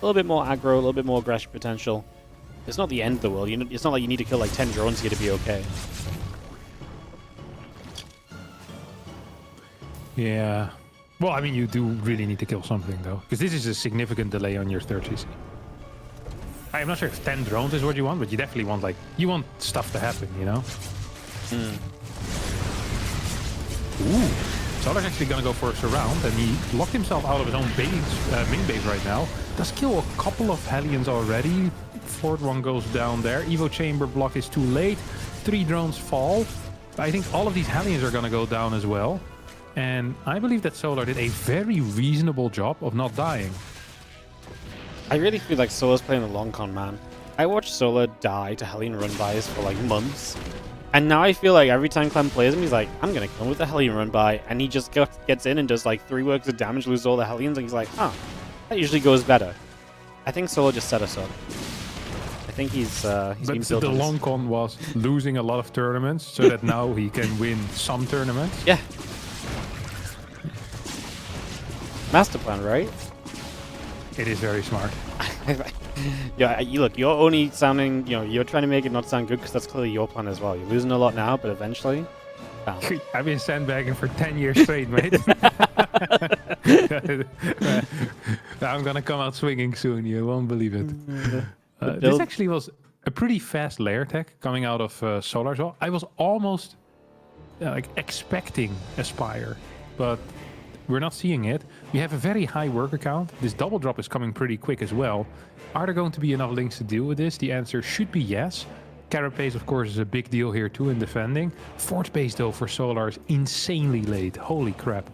a little bit more aggro, a little bit more aggression potential. It's not the end of the world. It's not like you need to kill like 10 drones here to be okay. Yeah. Well, I mean, you do really need to kill something, though. Because this is a significant delay on your third CC. I'm not sure if 10 drones is what you want, but you definitely want, like... You want stuff to happen, you know? Ooh. Solar's actually going to go for a surround, and he locked himself out of his own base, main base right now. Does kill a couple of Hellions already. Fourth one goes down there. Evo chamber block is too late. 3 drones fall. But I think all of these Hellions are going to go down as well. And I believe that Solar did a very reasonable job of not dying. I really feel like Solar's playing the long con, man. I watched Solar die to Hellion run-bys for like months. And now I feel like every time Clem plays him, he's like, I'm going to kill him with the Hellion run-by. And he just gets in and does like 3 works of damage, loses all the Hellions. And he's like, huh, that usually goes better. I think Solar just set us up. I think he's But been built the on long this. con was losing a lot of tournaments so that now he can win some tournaments. Yeah. Master plan, right? It is very smart. Yeah, look, you're only sounding, you're trying to make it not sound good because that's clearly your plan as well. You're losing a lot now, but eventually... I've been sandbagging for 10 years straight, mate. I'm gonna come out swinging soon. You won't believe it. This actually was a pretty fast layer tech coming out of Solar as well. I was almost like expecting Aspire, but we're not seeing it. We have a very high worker count. This double drop is coming pretty quick as well. Are there going to be enough links to deal with this? The answer should be yes. Carapace, of course, is a big deal here too in defending. Fort base, though, for Solar is insanely late. Holy crap.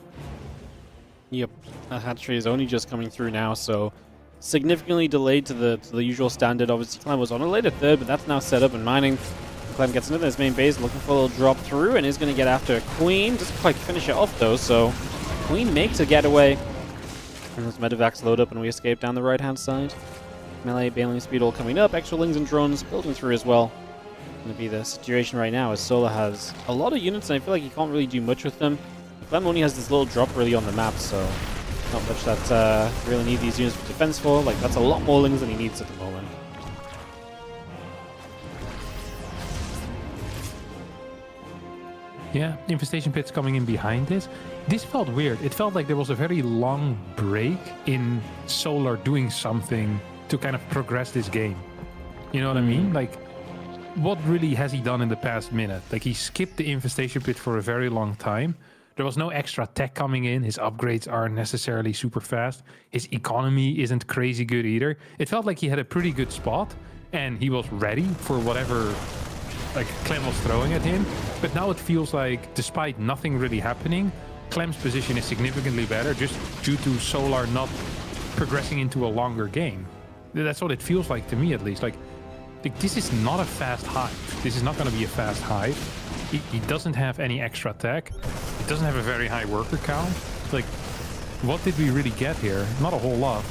Yep, that hatchery is only just coming through now, so significantly delayed to the usual standard. Obviously, Clem was on a later third, but that's now set up and mining. Clem gets into his main base, looking for a little drop through, and is going to get after Queen. Doesn't quite finish it off, though, so Queen makes a getaway. And those medevacs load up, and we escape down the right-hand side. Melee, bailing speed all coming up. Extra lings and drones building through as well. Going to be the situation right now as Solar has a lot of units, and I feel like he can't really do much with them. Clem only has this little drop really on the map, so not much that really need these units for defense for. Like, that's a lot more lings than he needs at the moment. Yeah, infestation pits coming in behind this. This felt weird. It felt like there was a very long break in Solar doing something to kind of progress this game. You know what I mean? Like, what really has he done in the past minute? Like, he skipped the infestation pit for a very long time. There was no extra tech coming in. His upgrades aren't necessarily super fast. His economy isn't crazy good either. It felt like he had a pretty good spot, and he was ready for whatever like Clem was throwing at him. But now it feels like, despite nothing really happening, Clem's position is significantly better just due to Solar not progressing into a longer game. That's what it feels like to me, at least. Like this is not a fast hive. This is not going to be a fast hive. He doesn't have any extra tech. He doesn't have a very high worker count. Like, what did we really get here? Not a whole lot.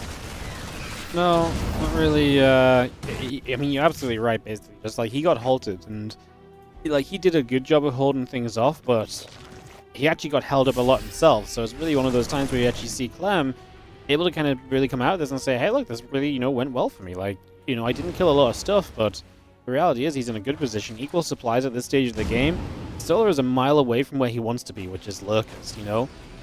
No, not really. I mean, you're absolutely right, basically. Just like, he got halted, and he did a good job of holding things off, but he actually got held up a lot himself. So it's really one of those times where you actually see Clem able to kind of really come out of this and say, hey, look, this really, went well for me. Like, I didn't kill a lot of stuff, but the reality is he's in a good position. Equal supplies at this stage of the game. Solar is a mile away from where he wants to be, which is lurkers,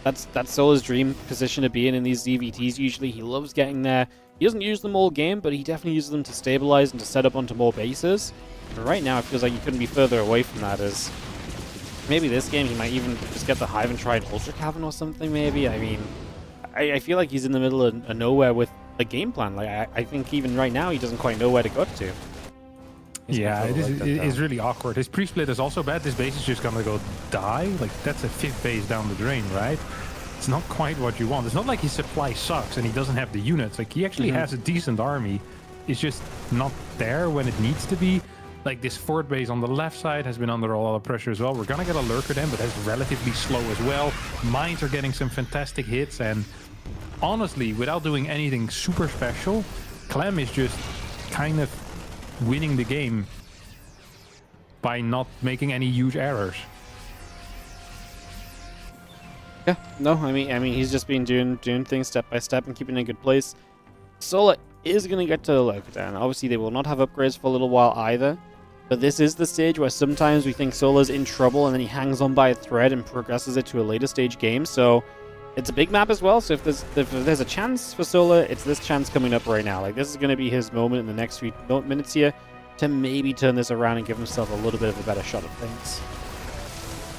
That's Solar's dream position to be in these ZVTs usually. He loves getting there. He doesn't use them all game, but he definitely uses them to stabilize and to set up onto more bases. But right now, it feels like he couldn't be further away from that, as maybe this game he might even just get the hive and try an Ultra Cavern or something, maybe. I mean, I feel like he's in the middle of nowhere with a game plan. Like, I think even right now he doesn't quite know where to go to. Yeah, it is really awkward. His pre-split is also bad. This base is just gonna go die. Like, that's a 5th base down the drain, right? It's not quite what you want. It's not like his supply sucks and he doesn't have the units. Like, he actually has a decent army. It's just not there when it needs to be. Like, this fort base on the left side has been under a lot of pressure as well. We're gonna get a lurker then, but that's relatively slow as well. Mines are getting some fantastic hits, and honestly, without doing anything super special, Clem is just kind of winning the game by not making any huge errors. Yeah, no, I mean, he's just been doing things step by step and keeping in a good place. Solar is going to get to the lurker down. Obviously, they will not have upgrades for a little while either. But this is the stage where sometimes we think Solar's in trouble and then he hangs on by a thread and progresses it to a later stage game. So it's a big map as well. So if there's a chance for Solar, it's this chance coming up right now. Like, this is going to be his moment in the next few minutes here to maybe turn this around and give himself a little bit of a better shot at things.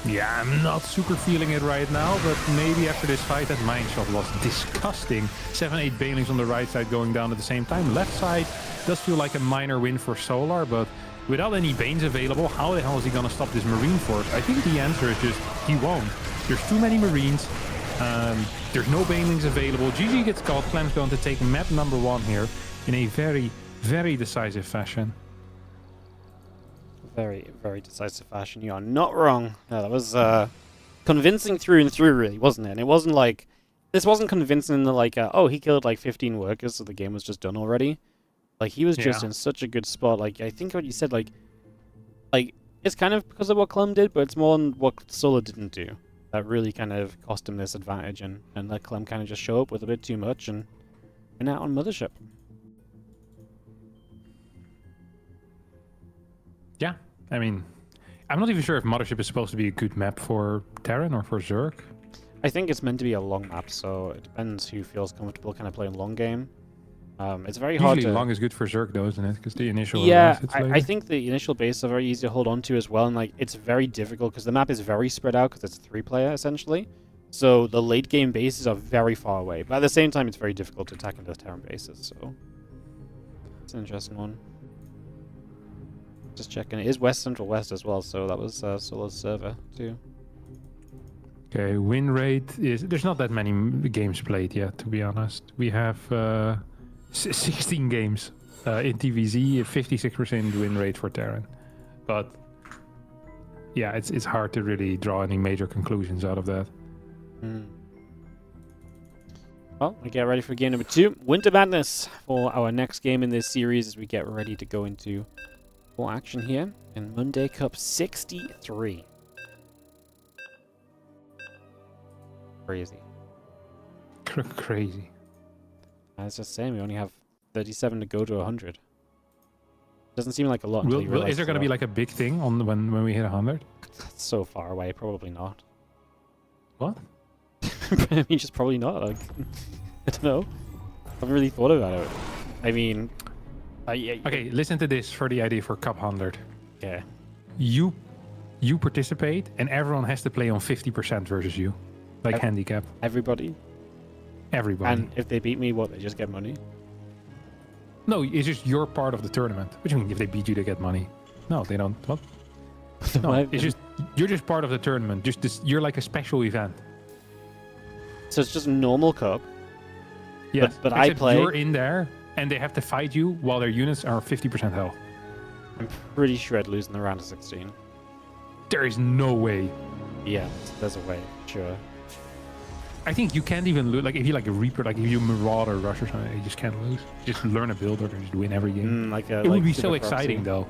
Yeah, I'm not super feeling it right now, but maybe after this fight, that mine shot was disgusting. 7-8 Banelings on the right side going down at the same time. Left side does feel like a minor win for Solar, but without any Banes available, how the hell is he going to stop this Marine force? I think the answer is just, he won't. There's too many Marines. There's no Banelings available. GG gets caught. Clem's going to take map number 1 here in a very, very decisive fashion. Very, very decisive fashion. You are not wrong. No, that was convincing through and through, really, wasn't it? And it wasn't like... This wasn't convincing like, oh, he killed like 15 workers, so the game was just done already. Like, he was just in such a good spot. Like, I think what you said, like, it's kind of because of what Clem did, but it's more than what Solar didn't do. That really kind of cost him this advantage and let Clem kind of just show up with a bit too much, and And out on Mothership. Yeah, I mean, I'm not even sure if Mothership is supposed to be a good map for Terran or for Zerg. I think it's meant to be a long map, so it depends who feels comfortable kind of playing long game. It's very hard Usually to... long is good for Zerg though, isn't it? Because the initial Yeah, assets I later. think the initial base are very easy to hold on to as well, and like it's very difficult because the map is very spread out because it's 3-player essentially. So the late game bases are very far away, but at the same time it's very difficult to attack into the Terran bases, so it's an interesting one. Just checking. It is West Central West as well, so that was Solo's server too. Okay, win rate is... There's not that many games played yet, to be honest. We have 16 games in TVZ, a 56% win rate for Terran. But yeah, it's hard to really draw any major conclusions out of that. Well, we get ready for game number 2, Winter Madness, for our next game in this series as we get ready to go into full action here in Monday Cup 63. Crazy. Crazy. I was just saying, we only have 37 to go to 100. Doesn't seem like a lot. Until you realize Is there going to be like a big thing on when we hit 100? That's so far away, probably not. What? I mean, just probably not. Like, I don't know. I haven't really thought about it. I mean, Okay, listen to this for the idea for Cup 100. yeah. You participate, and everyone has to play on 50% versus you, like handicap. Everybody. Everybody. And if they beat me, what? They just get money. No, it's just your part of the tournament. What do you mean? If they beat you, they get money? No, they don't. What? No, it's just you're just part of the tournament. Just this, you're like a special event. So it's just a normal cup. Yes, but I play. You're in there, and they have to fight you while their units are 50% health. I'm pretty sure I'd lose in the round of 16. There is no way. Yeah, there's a way. Sure. I think you can't even lose. Like if you like a Reaper, like if you Marauder Rush or something, you just can't lose. Just learn a build or just win every game. It would be so exciting though.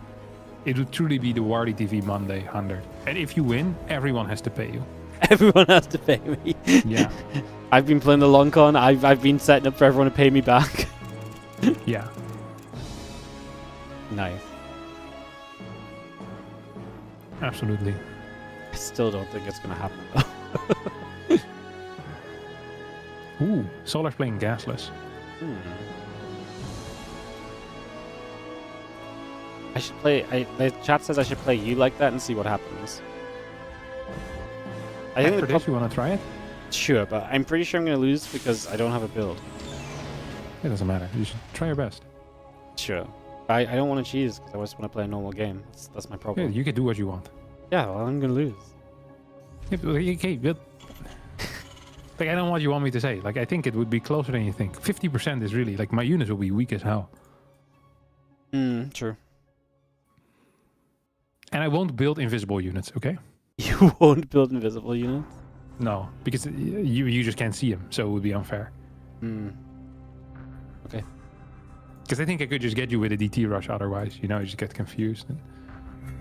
It would truly be the WardiTV Monday 100. And if you win, everyone has to pay you. Everyone has to pay me. Yeah. I've been playing the long con. I've been setting up for everyone to pay me back. Yeah. Nice. Absolutely. I still don't think it's gonna happen though. Ooh, Solar's playing gasless. I should play. The chat says I should play you like that and see what happens. I think After this, you want to try it? Sure, but I'm pretty sure I'm going to lose because I don't have a build. It doesn't matter. You should try your best. Sure. I don't want to cheese because I just want to play a normal game. That's my problem. Yeah, you can do what you want. Yeah, well, I'm going to lose. Yeah, but, okay, but like, I don't know what you want me to say. Like, I think it would be closer than you think. 50% is really, like, my units will be weak as hell. True. And I won't build invisible units, okay? You won't build invisible units? No, because you just can't see them, so it would be unfair. Okay. Because I think I could just get you with a DT rush otherwise, you know, you just get confused.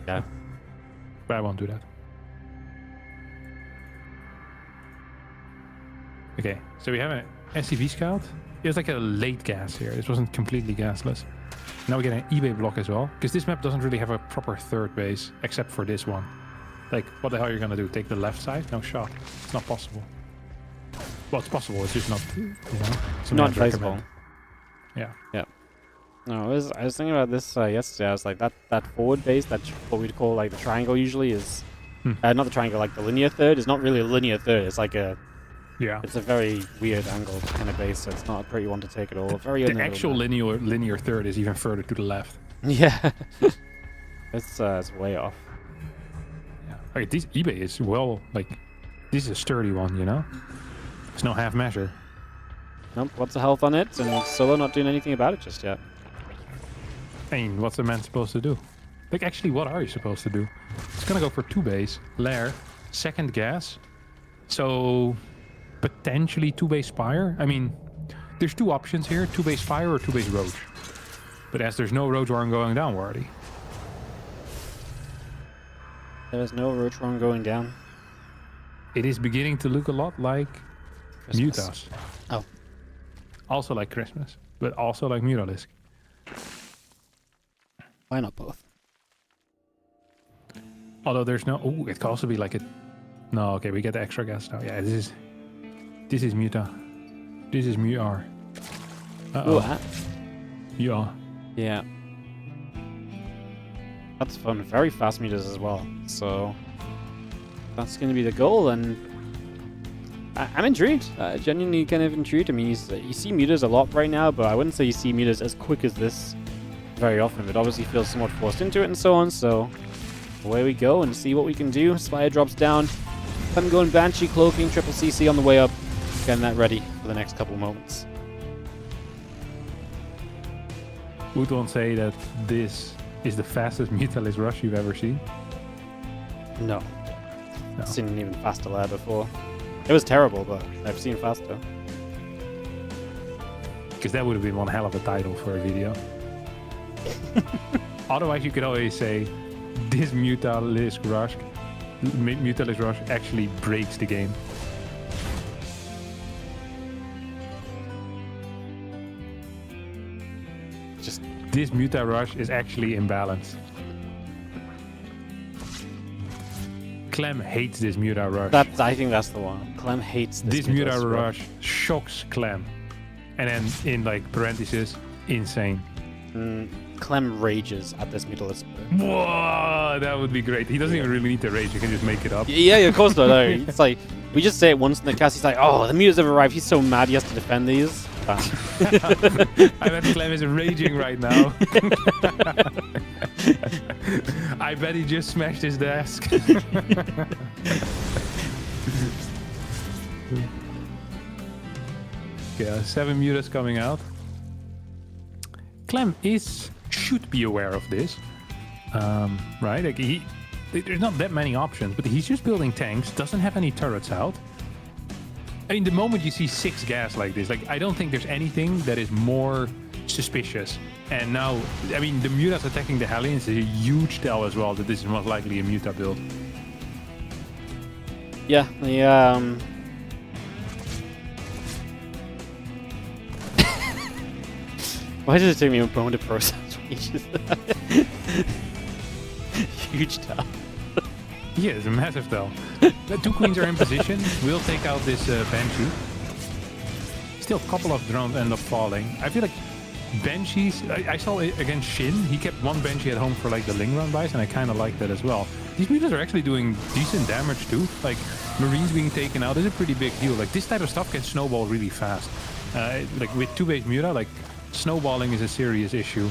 Yeah. But I won't do that. Okay, so we have an SCV scout. It was like a late gas here. This wasn't completely gasless. Now we get an eBay block as well, because this map doesn't really have a proper third base, except for this one. Like, what the hell are you gonna do? Take the left side? No shot. It's not possible. Well, it's possible. It's just not, you know, It's not advisable. Yeah. Yeah. No, I was thinking about this yesterday. I was like, that forward base, that's what we'd call like the triangle usually is, not the triangle, like the linear third is not really a linear third. It's like a, it's a very weird angled kind of base. So it's not a pretty one to take at all. Very the actual linear third is even further to the left. Yeah. It's way off. Yeah. Okay, this eBay is well, like, this is a sturdy one, you know? It's no half measure. Nope, what's the health on it? And Solo not doing anything about it just yet. I mean, what's a man supposed to do? Like, actually, what are you supposed to do? It's gonna go for 2 base, lair, second gas. So, potentially 2 base spire. I mean, there's 2 options here, 2 base fire or 2 base roach. But as there's no roach worm going down, Wardy. There is no roach worm going down. It is beginning to look a lot like Christmas. Mutas. Oh. Also like Christmas, but also like Mutalisk. Why not both? Although there's no... Oh, it could also be like a... No, okay, we get the extra gas now. Yeah, this is Muta. This is Muar. Uh-oh. Ooh, Yeah. yeah. That's fun. Very fast meters as well. So that's going to be the goal, and I'm intrigued. Genuinely kind of intrigued. I mean, you see meters a lot right now, but I wouldn't say you see meters as quick as this very often. It obviously feels somewhat forced into it and so on, so away we go and see what we can do. Spire drops down. I'm going Banshee, cloaking, triple CC on the way up. Getting that ready for the next couple moments. Would one say that this is the fastest Mutalisk rush you've ever seen? No. No. I've seen an even faster layer before. It was terrible, but I've seen faster. Because that would have been one hell of a title for a video. Otherwise, you could always say, this Mutalisk rush actually breaks the game. Just This Muta rush is actually imbalanced. Clem hates this Muta rush. I think that's the one. Clem hates This Muta rush shocks Clem. And then in like parentheses, insane. Clem rages at this Mutalisk. Whoa, that would be great. He doesn't even really need to rage. You can just make it up. Yeah, of course not. No. It's like, we just say it once in the cast. He's like, oh, the Mutas have arrived. He's so mad he has to defend these. I bet Clem is raging right now. I bet he just smashed his desk. Yeah, 7 mutas coming out. Clem should be aware of this, right? Like there's not that many options, but he's just building tanks. Doesn't have any turrets out. I mean, the moment you see 6 gas like this, like I don't think there's anything that is more suspicious. And now, I mean, the mutas attacking the Hellions is a huge tell as well that this is most likely a muta build. Yeah, Why does it take me a moment to process reaches? Huge tell. Yeah, it's a massive tell. The 2 queens are in position. We'll take out this Banshee. Still a couple of drones end up falling. I feel like Banshees, I saw it against Shin. He kept 1 Banshee at home for like the Ling run buys, and I kind of like that as well. These mutas are actually doing decent damage too. Like Marines being taken out is a pretty big deal. Like this type of stuff can snowball really fast. Like with 2-base muta, like snowballing is a serious issue.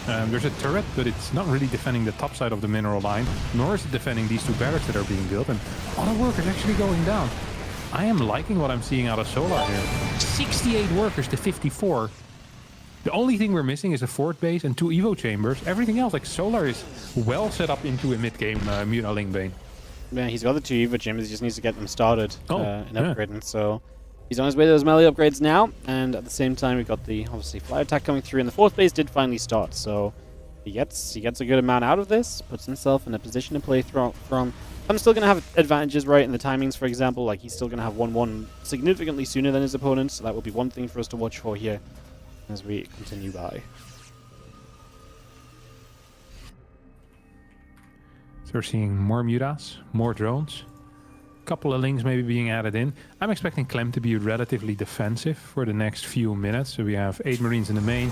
There's a turret, but it's not really defending the top side of the mineral line, nor is it defending these 2 barracks that are being built, and auto workers actually going down. I am liking what I'm seeing out of Solar here. 68 workers to 54. The only thing we're missing is a fort base and 2 Evo chambers. Everything else, like Solar, is well set up into a mid-game Muta Lingbane. Yeah, he's got the 2 Evo chambers, he just needs to get them started and yeah. upgrading, so he's on his way to those melee upgrades now, and at the same time we've got the, obviously, fly attack coming through, and the 4th base did finally start, so he gets a good amount out of this, puts himself in a position to play from. I'm still going to have advantages, right, in the timings, for example, like he's still going to have 1-1 significantly sooner than his opponent, so that will be one thing for us to watch for here as we continue by. So we're seeing more mutas, more drones. Couple of links maybe being added in. I'm expecting Clem to be relatively defensive for the next few minutes. So we have 8 Marines in the main.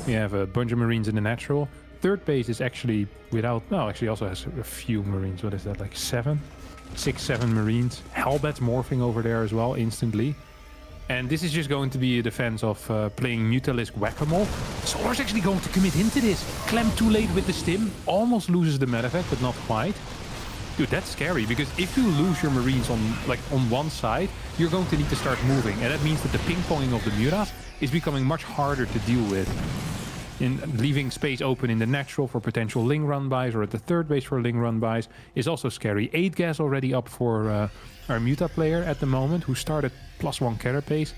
We have a bunch of Marines in the natural. 3rd base is actually without... No, actually also has a few Marines. What is that, like 7? 6, 7 Marines. Hellbat's morphing over there as well instantly. And this is just going to be a defense of playing Mutalisk Whack-A-Mole. Solar's actually going to commit into this. Clem too late with the stim. Almost loses the medevac, but not quite. Dude, that's scary, because if you lose your Marines on one side, you're going to need to start moving. And that means that the ping-ponging of the mutas is becoming much harder to deal with. In leaving space open in the natural for potential Ling run buys, or at the 3rd base for Ling run buys, is also scary. 8 gas already up for our muta player at the moment, who started +1 carapace.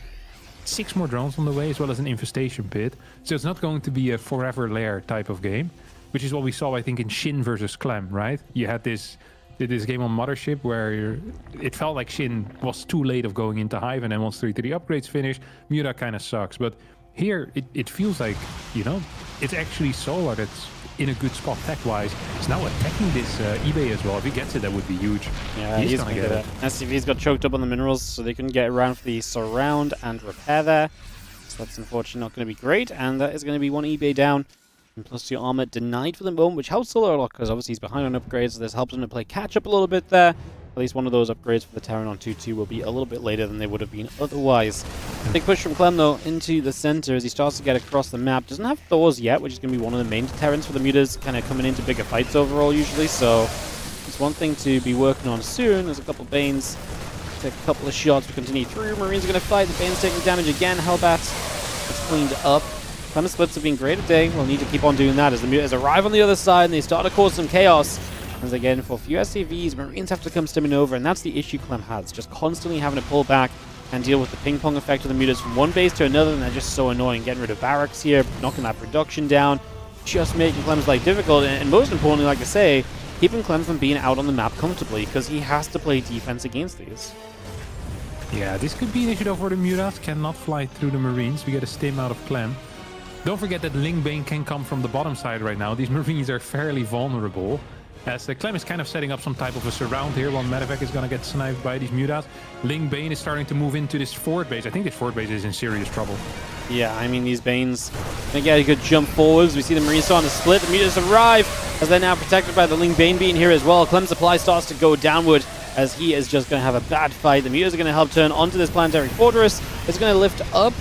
6 more drones on the way, as well as an infestation pit. So it's not going to be a forever lair type of game, which is what we saw, I think, in Shin versus Clem, right? You had this did this game on Mothership where it felt like Shin was too late of going into Hive, and then once 3-3 upgrades finish, Muta kind of sucks. But here, it feels like, you know, it's actually Solar that's in a good spot tech-wise. He's now attacking this eBay as well. If he gets it, that would be huge. Yeah, he's gonna get it. SCV's got choked up on the minerals, so they couldn't get around for the surround and repair there. So that's unfortunately not going to be great, and that is going to be one eBay down. And plus 2 armor denied for the moment, which helps Solar a lot, because obviously he's behind on upgrades, so this helps him to play catch-up a little bit there. At least one of those upgrades for the Terran on 2-2 will be a little bit later than they would have been otherwise. Big push from Clem, though, into the center as he starts to get across the map. Doesn't have Thors yet, which is going to be one of the main deterrents for the Mutas, kind of coming into bigger fights overall usually, so it's one thing to be working on soon. There's a couple Banes, take a couple of shots to continue through. Marines are going to fight, the Bane's taking damage again. Hellbat is cleaned up. Clem's splits have been great today. We'll need to keep on doing that as the Mutas arrive on the other side and they start to cause some chaos. As again, for a few SCVs, Marines have to come stimming over, and that's the issue Clem has. Just constantly having to pull back and deal with the ping-pong effect of the Mutas from one base to another, and they're just so annoying. Getting rid of barracks here, knocking that production down, just making Clem's life difficult, and most importantly, like I say, keeping Clem from being out on the map comfortably, because he has to play defense against these. Yeah, this could be an issue though for the Mutas. Cannot fly through the Marines. We get a stim out of Clem. Don't forget that Ling Bane can come from the bottom side right now. These Marines are fairly vulnerable. As Clem is kind of setting up some type of a surround here, while Medevac is going to get sniped by these Mutas. Ling Bane is starting to move into this forward base. I think this forward base is in serious trouble. Yeah, I mean, these Banes gonna get a good jump forwards. We see the Marines starting to split. The Mutas arrive as they're now protected by the Ling Bane being here as well. Clem's supply starts to go downward as he is just going to have a bad fight. The Mutas are going to help turn onto this planetary fortress. It's going to lift up,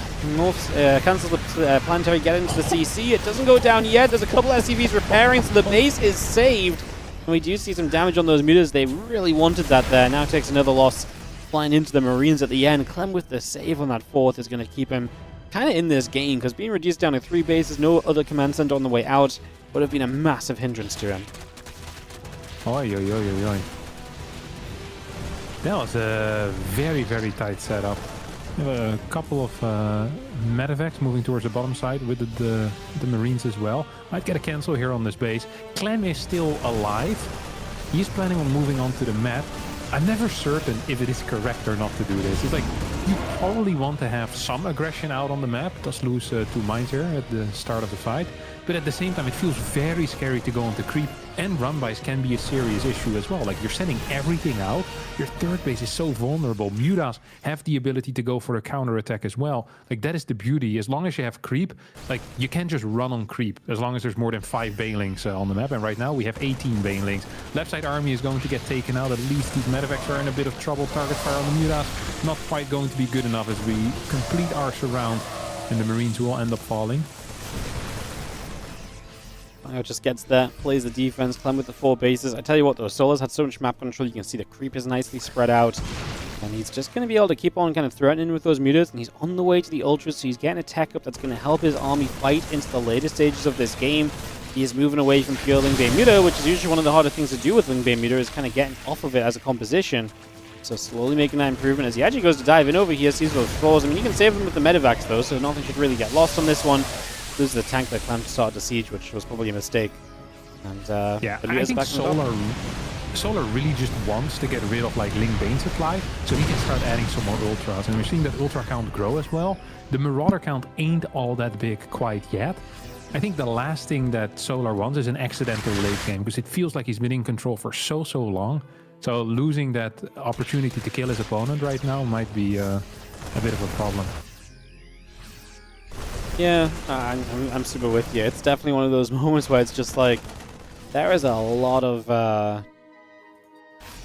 cancel the planetary, get into the CC. It doesn't go down yet. There's a couple SCVs repairing, so the base is saved. And we do see some damage on those Mutas. They really wanted that there. Now takes another loss, flying into the Marines at the end. Clem with the save on that 4th is going to keep him kind of in this game, because being reduced down to 3 bases, no other command center on the way out, would have been a massive hindrance to him. Oi, oi, oi, oi, oi. That was a very, very tight setup. We have a couple of medevacs moving towards the bottom side with the Marines as well. Might get a cancel here on this base. Clem is still alive. He's planning on moving on to the map. I'm never certain if it is correct or not to do this. It's like, you probably want to have some aggression out on the map. Does lose 2 mines here at the start of the fight. But at the same time, it feels very scary to go onto creep, and run-bys can be a serious issue as well. Like, you're sending everything out. Your third base is so vulnerable. Mutas have the ability to go for a counter-attack as well. Like, that is the beauty. As long as you have creep, like, you can't just run on creep as long as there's more than 5 banelings on the map. And right now, we have 18 banelings. Left side army is going to get taken out. At least these medevacs are in a bit of trouble. Target fire on the Mutas not quite going to be good enough as we complete our surround, and the Marines will end up falling. Just gets there, plays the defense, Clem with the 4 bases. I tell you what though, Solar's had so much map control, you can see the creep is nicely spread out. And he's just going to be able to keep on kind of threatening with those Mutas, and he's on the way to the Ultras, so he's getting a tech up that's going to help his army fight into the later stages of this game. He is moving away from pure Ling Bane Muta, which is usually one of the harder things to do with Ling Bane Muta, is kind of getting off of it as a composition. So slowly making that improvement as he actually goes to dive in over here, sees those flaws. I mean, you can save them with the medevacs though, so nothing should really get lost on this one. Lose the tank that Clem started to siege, which was probably a mistake. And yeah, I think Solar really just wants to get rid of like Ling Bane supply, so he can start adding some more ultras. And we're seeing that ultra count grow as well. The Marauder count ain't all that big quite yet. I think the last thing that Solar wants is an accidental late game, because it feels like he's been in control for so long. So losing that opportunity to kill his opponent right now might be a bit of a problem. Yeah, I'm super with you. It's definitely one of those moments where it's just like, there is a lot of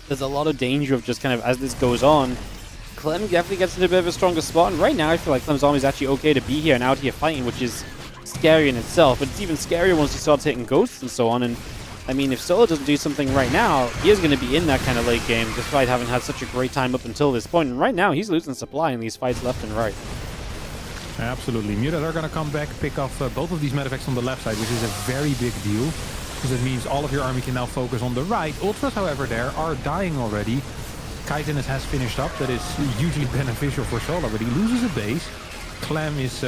there's a lot of danger of just kind of, as this goes on, Clem definitely gets into a bit of a stronger spot. And right now I feel like Clem's army is actually okay to be here and out here fighting, which is scary in itself. But it's even scarier once he starts hitting ghosts and so on. And I mean, if Solo doesn't do something right now, he is going to be in that kind of late game, despite having had such a great time up until this point. And right now he's losing supply in these fights left and right. Absolutely. Mutas are going to come back, pick off both of these medevacs on the left side, which is a very big deal, because it means all of your army can now focus on the right. Ultras, however, there are dying already. Kaiten has finished up. That is hugely beneficial for Solar, but he loses a base. Clem is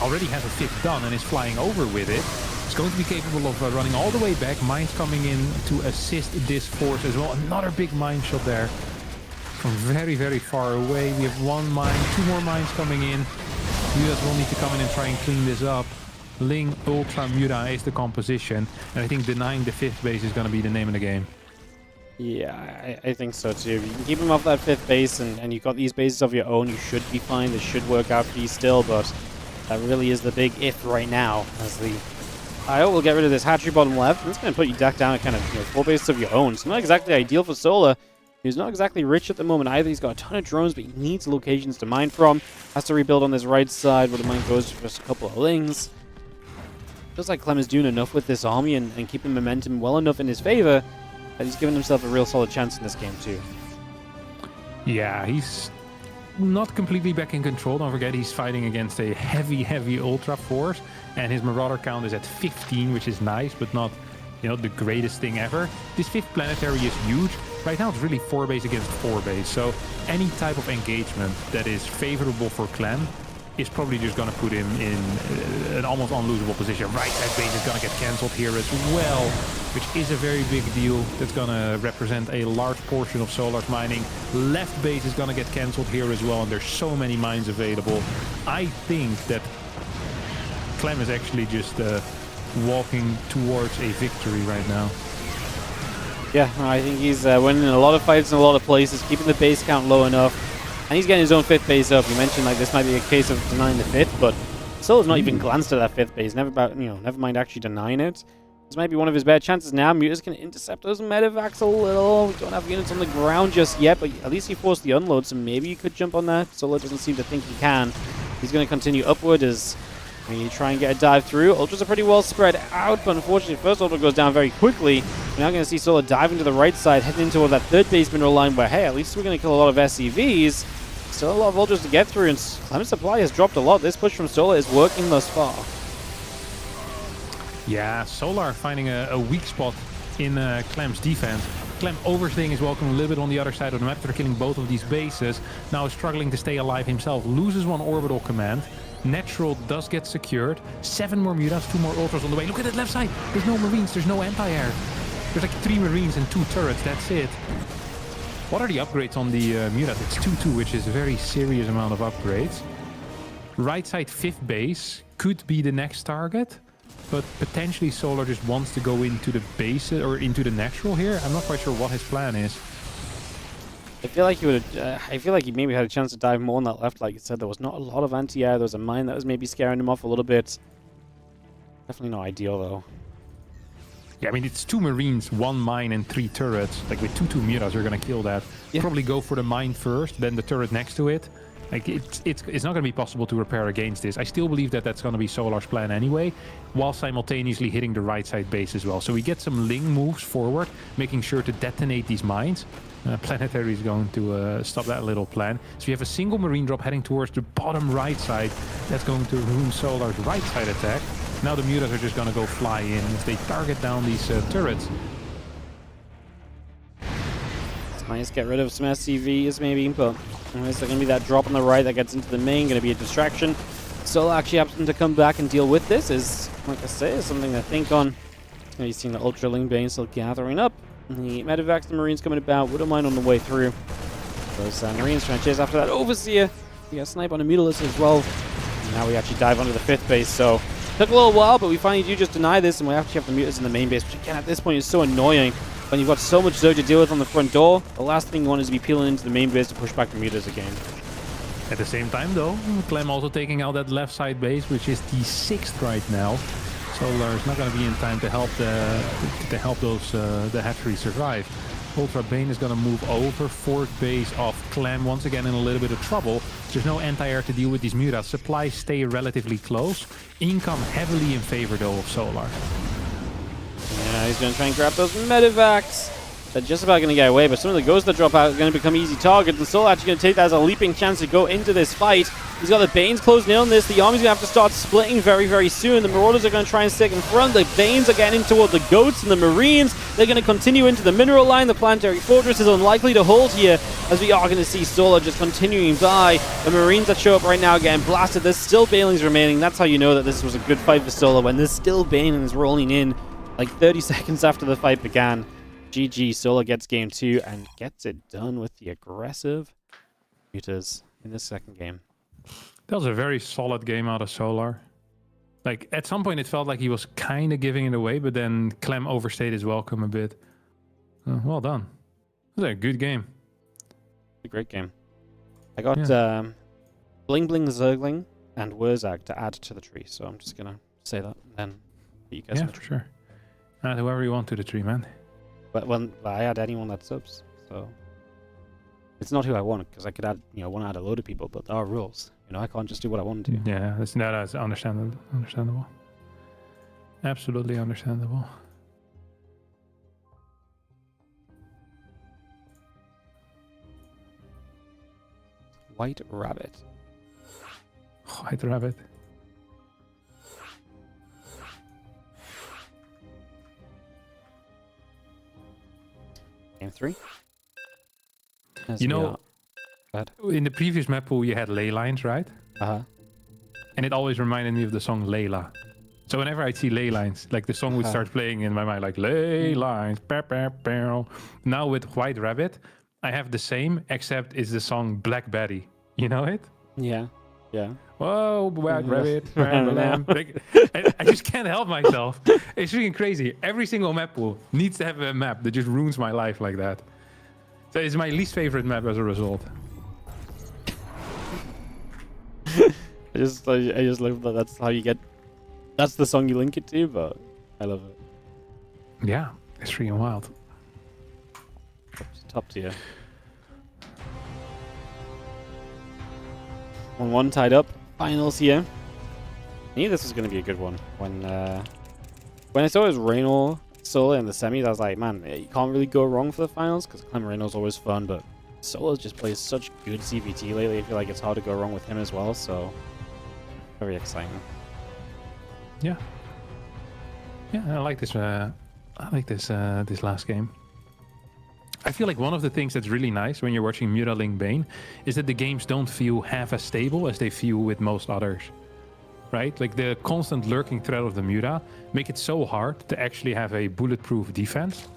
already has a 5th done and is flying over with it. It's going to be capable of running all the way back. Mines coming in to assist this force as well. Another big mine shot there from very, very far away. We have one mine, 2 more mines coming in. US will need to come in and try and clean this up. Ling, Ultra, Muta is the composition. And I think denying the 5th base is going to be the name of the game. Yeah, I think so too. If you can keep him off that 5th base and you've got these bases of your own, you should be fine. This should work out for you still, but that really is the big if right now. As the IO will get rid of this hatchery bottom left, and it's going to put you back down at kind of 4 bases of your own. So not exactly ideal for Solar. He's not exactly rich at the moment either. He's got a ton of drones, but he needs locations to mine from. Has to rebuild on this right side where the mine goes for just a couple of lings. Feels like Clem is doing enough with this army and keeping momentum well enough in his favor that he's given himself a real solid chance in this game too. Yeah, he's not completely back in control. Don't forget, he's fighting against a heavy Ultra force, and his Marauder count is at 15, which is nice, but not, you know, the greatest thing ever. This 5th planetary is huge. Right now, it's really 4 base against 4 base, so any type of engagement that is favorable for Clem is probably just going to put him in an almost unlosable position. Right side base is going to get cancelled here as well, which is a very big deal. That's going to represent a large portion of Solar's mining. Left base is going to get cancelled here as well, and there's so many mines available. I think that Clem is actually just walking towards a victory right now. Yeah, I think he's winning a lot of fights in a lot of places, keeping the base count low enough. And he's getting his own 5th base up. You mentioned like this might be a case of denying the 5th, but Solar's not even glanced at that 5th base. Never mind actually denying it. This might be one of his better chances now. Mutas can intercept those medevacs a little. We don't have units on the ground just yet, but at least he forced the unload, so maybe you could jump on that. Solar doesn't seem to think he can. He's going to continue upward as we try and get a dive through. Ultras are pretty well spread out, but unfortunately, first Ultra goes down very quickly. We're now going to see Solar diving to the right side, heading into that 3rd base mineral line where, hey, at least we're going to kill a lot of SCVs. Still a lot of Ultras to get through, and Clem's supply has dropped a lot. This push from Solar is working thus far. Yeah, Solar finding a weak spot in Clem's defense. Clem overstaying as well, coming a little bit on the other side of the map after killing both of these bases. Now is struggling to stay alive himself. Loses 1 orbital command. Natural does get secured. 7 more Mutas, 2 more Ultras on the way. Look at that left side. There's no Marines, there's no anti-air. There's like 3 Marines and 2 turrets, that's it. What are the upgrades on the Mutas? It's 2-2, which is a very serious amount of upgrades. Right side 5th base could be the next target, but potentially Solar just wants to go into the base or into the natural here. I'm not quite sure what his plan is. I feel like he would. I feel like he maybe had a chance to dive more on that left. Like you said, there was not a lot of anti-air. There was a mine that was maybe scaring him off a little bit. Definitely not ideal though. Yeah, I mean, it's 2 Marines, 1 mine, and 3 turrets. Like, with 2 Mutas, you're going to kill that. Yeah. Probably go for the mine first, then the turret next to it. Like, it's not going to be possible to repair against this. I still believe that that's going to be Solar's plan anyway, while simultaneously hitting the right side base as well. So we get some Ling moves forward, making sure to detonate these mines. Planetary is going to stop that little plan. So we have a single Marine drop heading towards the bottom right side. That's going to ruin Solar's right side attack. Now the Mutas are just going to go fly in as they target down these turrets. It's nice to get rid of some SCVs maybe, but there's going to be that drop on the right that gets into the main, going to be a distraction. Solar actually happens to come back and deal with this is, like I say, is something to think on. You've seen the Ultra Ling Bane still gathering up. The medevacs, the Marines coming about, wouldn't mind on the way through. Those Marines trying to chase after that Overseer. We got a snipe on the Mutalist as well. And now we actually dive onto the 5th base, so took a little while, but we finally do just deny this, and we actually have the Mutas in the main base, which again at this point is so annoying. When you've got so much Zerg to deal with on the front door, the last thing you want is to be peeling into the main base to push back the Mutas again. At the same time though, Clem also taking out that left side base, which is the 6th right now. Solar is not going to be in time to help the hatchery survive. Ultra Bane is going to move over. 4th base of Clem once again in a little bit of trouble. There's no anti-air to deal with these Mutas. Supplies stay relatively close. Income heavily in favor though of Solar. Yeah, he's going to try and grab those medevacs. They're just about going to get away, but some of the ghosts that drop out are going to become easy targets, and Soul actually going to take that as a leaping chance to go into this fight. He's got the Banes closing in on this. The army's going to have to start splitting very, very soon. The Marauders are going to try and stick in front. The Banes are getting in toward the Goats and the Marines. They're going to continue into the mineral line. The Planetary Fortress is unlikely to hold here, as we are going to see Solar just continuing by. The Marines that show up right now are getting blasted. There's still Banelings remaining. That's how you know that this was a good fight for Solar, when there's still Banelings rolling in like 30 seconds after the fight began. GG, Solar gets game 2 and gets it done with the aggressive mutas in the second game. That was a very solid game out of Solar. Like, at some point it felt like he was kind of giving it away, but then Clem overstayed his welcome a bit. Well done. It was a good game. A great game. I got Bling Bling Zergling and Wurzag to add to the tree, so I'm just going to say that and then put you guys in the for tree. sure. Add whoever you want to the tree, man. But when I add anyone that subs, so it's not who I want, because I could add, I want to add a load of people, but there are rules. I can't just do what I want to do. Yeah, that's understandable. Understandable. Absolutely understandable. White Rabbit. White Rabbit. Game 3. In the previous map pool, you had ley lines, right? Uh-huh. And it always reminded me of the song Layla. So whenever I'd see ley lines, like the song would start playing in my mind, like ley lines. Now with White Rabbit, I have the same, except it's the song Black Betty. You know it? Yeah. Yeah. Whoa, White Rabbit. Like, I just can't help myself. It's freaking crazy. Every single map pool needs to have a map that just ruins my life like that. So it's my least favorite map as a result. I just love that. That's how you get. That's the song you link it to, but I love it. Yeah, it's freaking wild. Top tier. 1-1 tied up. Finals here. I knew this was going to be a good one. When I saw it was Reynor Solar in the semis, I was like, man, you can't really go wrong for the finals, because Clem Reynor's always fun, but Solar just plays such good CVT lately. I feel like it's hard to go wrong with him as well, so very exciting. Yeah. Yeah, I like this. This last game. I feel like one of the things that's really nice when you're watching Muta Link Bane is that the games don't feel half as stable as they feel with most others. Right? Like the constant lurking threat of the Muta make it so hard to actually have a bulletproof defense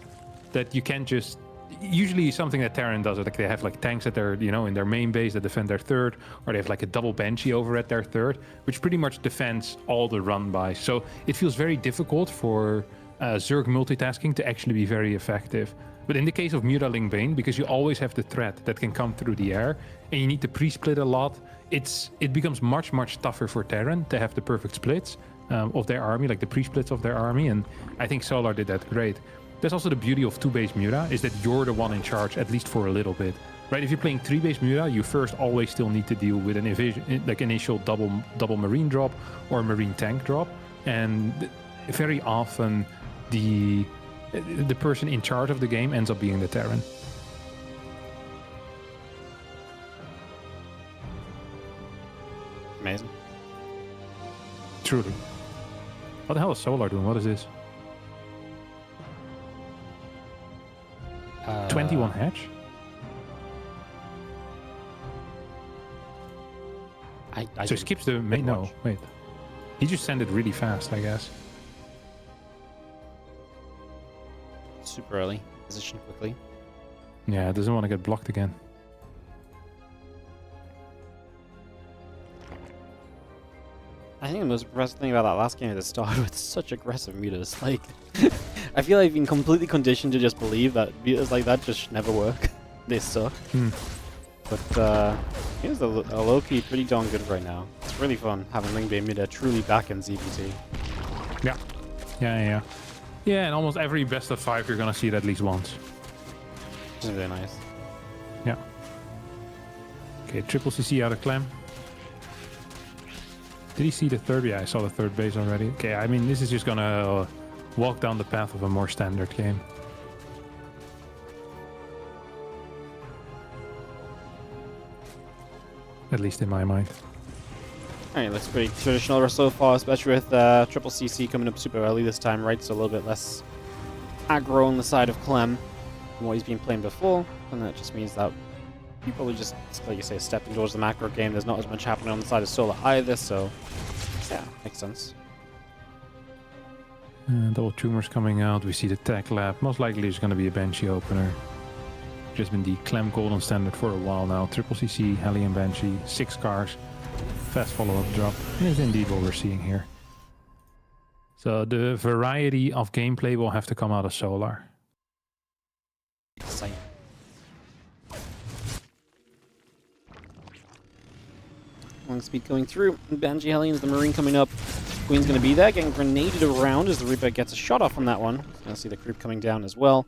that you can't just... Usually something that Terran does, like they have like tanks at their, in their main base that defend their third, or they have like a double Banshee over at their third, which pretty much defends all the run-bys. So it feels very difficult for Zerg multitasking to actually be very effective. But in the case of Muta Link Bane, because you always have the threat that can come through the air, and you need to pre-split a lot, it becomes much, much tougher for Terran to have the perfect splits of their army, like the pre-splits of their army, and I think Solar did that great. That's also the beauty of 2-base Muta, is that you're the one in charge, at least for a little bit. Right? If you're playing 3-base Muta, you first always still need to deal with an initial double Marine drop or Marine tank drop, and very often the person in charge of the game ends up being the Terran. Amazing. Truly. What the hell is Solar doing? What is this? 21 hatch? So he skips the main... No, wait. He just sent it really fast, I guess. Super early. Position quickly. Yeah, it doesn't want to get blocked again. I think the most impressive thing about that last game is it started with such aggressive mutas. Like, I feel like I've been completely conditioned to just believe that mutas like that just never work. They suck. But it's a low-key pretty darn good right now. It's really fun having Link Bane Muta truly back in ZPT. Yeah. Yeah, and almost every best of 5 you're gonna see it at least once. It's really nice. Yeah. Okay, triple CC out of Clem. Did he see the third? Yeah, I saw the third base already. Okay, I mean, this is just gonna walk down the path of a more standard game. at least in my mind. Alright, looks pretty traditional so far, especially with triple CC coming up super early this time, right? So a little bit less aggro on the side of Clem than what he's been playing before, and that just means that you probably just, like you say, stepping towards the macro game. There's not as much happening on the side of Solar either, so yeah, makes sense. Double tumors coming out. We see the tech lab. Most likely there's going to be a Banshee opener. Just been the Clem golden standard for a while now. Triple CC, Heli and Banshee, 6 cars, fast follow-up drop. And is indeed what we're seeing here. So the variety of gameplay will have to come out of Solar. Exciting. Long speed going through. Banshee Hellions, the Marine coming up. Queen's going to be there, getting grenaded around as the Reaper gets a shot off on that one. Going to see the creep coming down as well.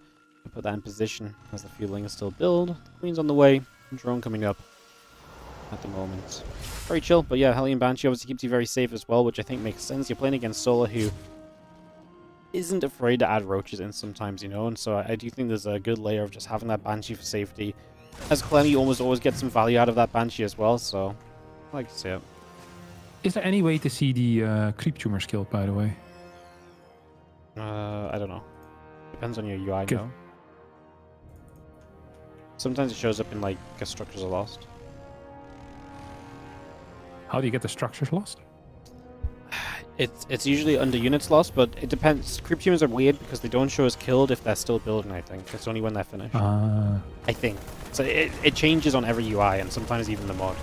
Put that in position as the fueling is still built. The Queen's on the way. Drone coming up at the moment. Very chill, but yeah, Hellion Banshee obviously keeps you very safe as well, which I think makes sense. You're playing against Solar, who isn't afraid to add roaches in sometimes, you know, and so I do think there's a good layer of just having that Banshee for safety. As Clem, you almost always get some value out of that Banshee as well, so I like to see it. Is there any way to see the creep tumor skill, by the way? I don't know. Depends on your UI, Okay. no? Sometimes it shows up in, like, structures are lost. How do you get the structures lost? It's usually under units lost, but it depends. Creep tumors are weird because they don't show as killed if they're still building, I think. It's only when they're finished. I think. So it changes on every UI, and sometimes even the mod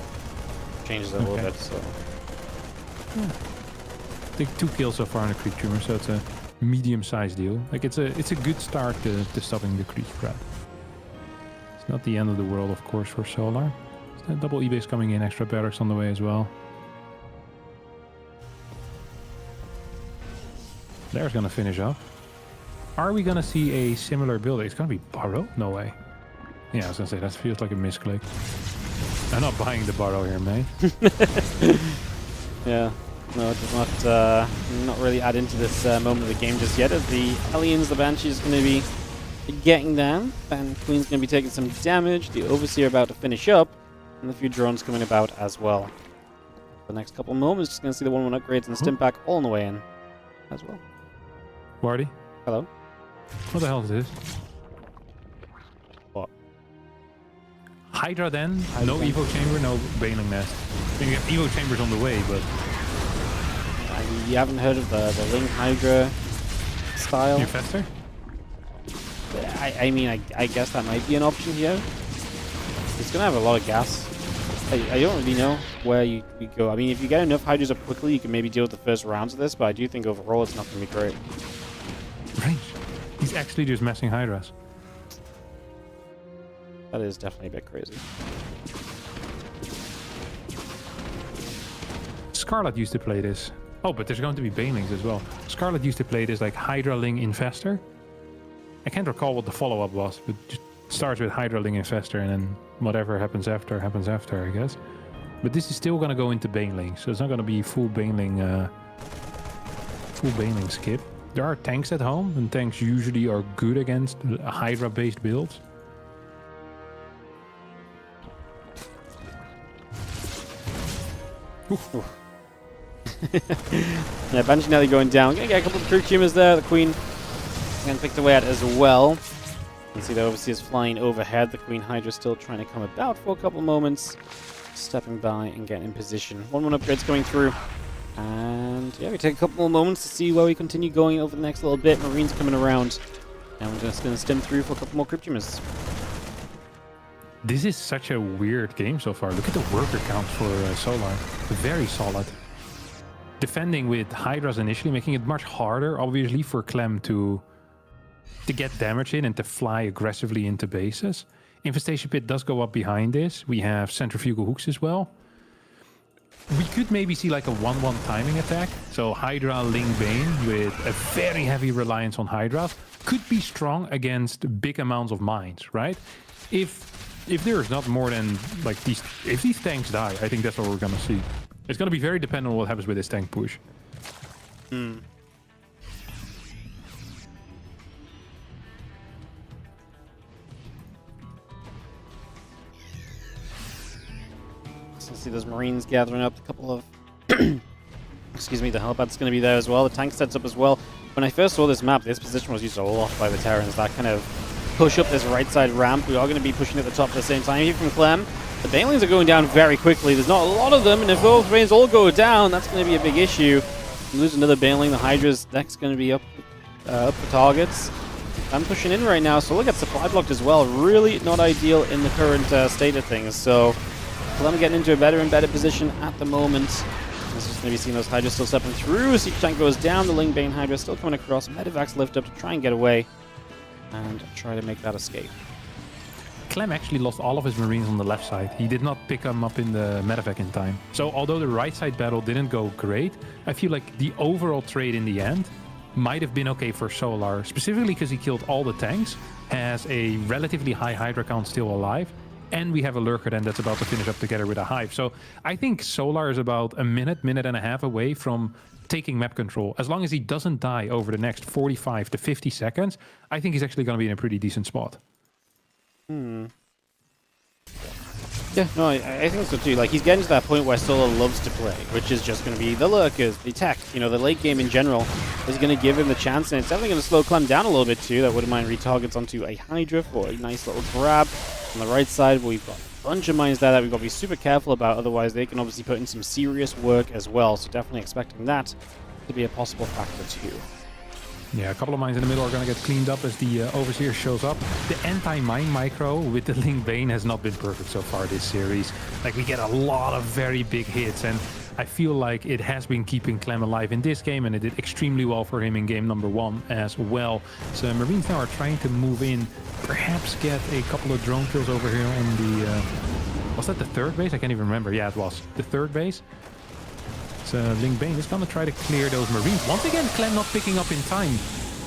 changes it a little bit, so... Yeah. I think 2 kills so far on the creep tumor, so it's a medium-sized deal. Like it's a good start to stopping the creep spread. It's not the end of the world, of course, for Solar. Double E-base coming in, extra barracks on the way as well. There's gonna finish up. Are we gonna see a similar build? It's gonna be Burrow? No way. Yeah, I was gonna say that feels like a misclick. I'm not buying the Burrow here, mate. Yeah, no, it does not really add into this moment of the game just yet. As the Aliens, the Banshee is going to be getting down, and Queen's going to be taking some damage. The Overseer about to finish up, and a few drones coming about as well. The next couple moments, just going to see the 1-1 upgrades and Stimpak all on the way in as well. Wardy? Hello? What the hell is this? What? Hydra then? No Evo Chamber, no Baneling Nest. I think you have Evo Chambers on the way, but... You haven't heard of the Ling Hydra style? Infestor? I mean, I guess that might be an option here. It's going to have a lot of gas. I don't really know where you go. I mean, if you get enough Hydras up quickly, you can maybe deal with the first rounds of this, but I do think overall it's not going to be great. Range. He's actually just messing Hydras. That is definitely a bit crazy. Scarlet used to play this. Oh, but there's going to be Banelings as well. Scarlet used to play this like Hydra Ling Infestor. I can't recall what the follow-up was, but it starts with Hydra Ling Infestor and then whatever happens after, I guess. But this is still going to go into Baneling, so it's not going to be full Baneling skip. There are tanks at home, and tanks usually are good against Hydra-based builds. Yeah, Banshee nearly going down. Gonna get a couple of crew tumors there. The Queen getting picked away at as well. You can see the Overseers flying overhead. The Queen Hydra still trying to come about for a couple moments. Stepping by and getting in position. 1-1 upgrades going through. And yeah, we take a couple more moments to see where we continue going over the next little bit. Marines coming around. And we're just going to stem through for a couple more crew tumors. This is such a weird game so far. Look at the worker count for Solar. Very solid. Defending with Hydras initially, making it much harder, obviously, for Clem to get damage in and to fly aggressively into bases. Infestation Pit does go up behind this. We have Centrifugal Hooks as well. We could maybe see like a 1-1 timing attack. So Hydra, Ling, Bane with a very heavy reliance on Hydras could be strong against big amounts of mines, right? If there's not more than like if these tanks die, I think that's what we're gonna see. It's gonna be very dependent on what happens with this tank push. see those Marines gathering up. A couple of... excuse me, the helipad's going to be there as well. The tank sets up as well. When I first saw this map, this position was used a lot by the Terrans. That kind of push up this right side ramp. We are going to be pushing at the top at the same time. Here from Clem, the Banelings are going down very quickly. There's not a lot of them, and if both Banes all go down, that's going to be a big issue. You lose another Baneling. The Hydra's next going to be up for targets. I'm pushing in right now, so look at supply blocked as well. Really not ideal in the current state of things. So Clem getting into a better and better position at the moment. This is going to be seeing those Hydras still stepping through. Siege tank goes down. The Ling Bane Hydra still coming across. Medivacs lift up to try and get away and try to make that escape. Clem actually lost all of his Marines on the left side. He did not pick them up in the medevac in time. So although the right side battle didn't go great, I feel like the overall trade in the end might have been okay for Solar, specifically because he killed all the tanks, has a relatively high Hydra count still alive, and we have a Lurker then that's about to finish up together with a Hive. So I think Solar is about a minute and a half away from taking map control. As long as he doesn't die over the next 45 to 50 seconds, I think he's actually going to be in a pretty decent spot. Yeah, no, I think so too. Like, he's getting to that point where Solar loves to play, which is just going to be the Lurkers, the tech, you know, the late game in general is going to give him the chance, and it's definitely going to slow Clem down a little bit too. That wouldn't mind retargets onto a Hydra for a nice little grab. On the right side, we've got a bunch of mines there that we've got to be super careful about, otherwise they can obviously put in some serious work as well, so definitely expecting that to be a possible factor too. Yeah, a couple of mines in the middle are going to get cleaned up as the Overseer shows up. The anti-mine micro with the Ling Bane has not been perfect so far this series. Like, we get a lot of very big hits, and I feel like it has been keeping Clem alive in this game, and it did extremely well for him in game number 1 as well. So Marines now are trying to move in, perhaps get a couple of drone kills over here on the... was that the third base? I can't even remember. Yeah, it was the third base. Ling Bane is going to try to clear those Marines. Once again, Clem not picking up in time.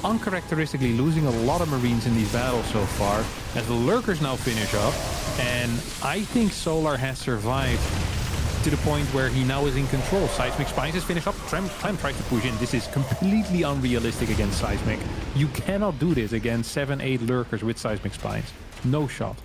Uncharacteristically losing a lot of Marines in these battles so far, as the Lurkers now finish up. And I think Solar has survived to the point where he now is in control. Seismic Spines is finished up. Clem tries to push in. This is completely unrealistic against Seismic. You cannot do this against 7-8 Lurkers with Seismic Spines. No shot.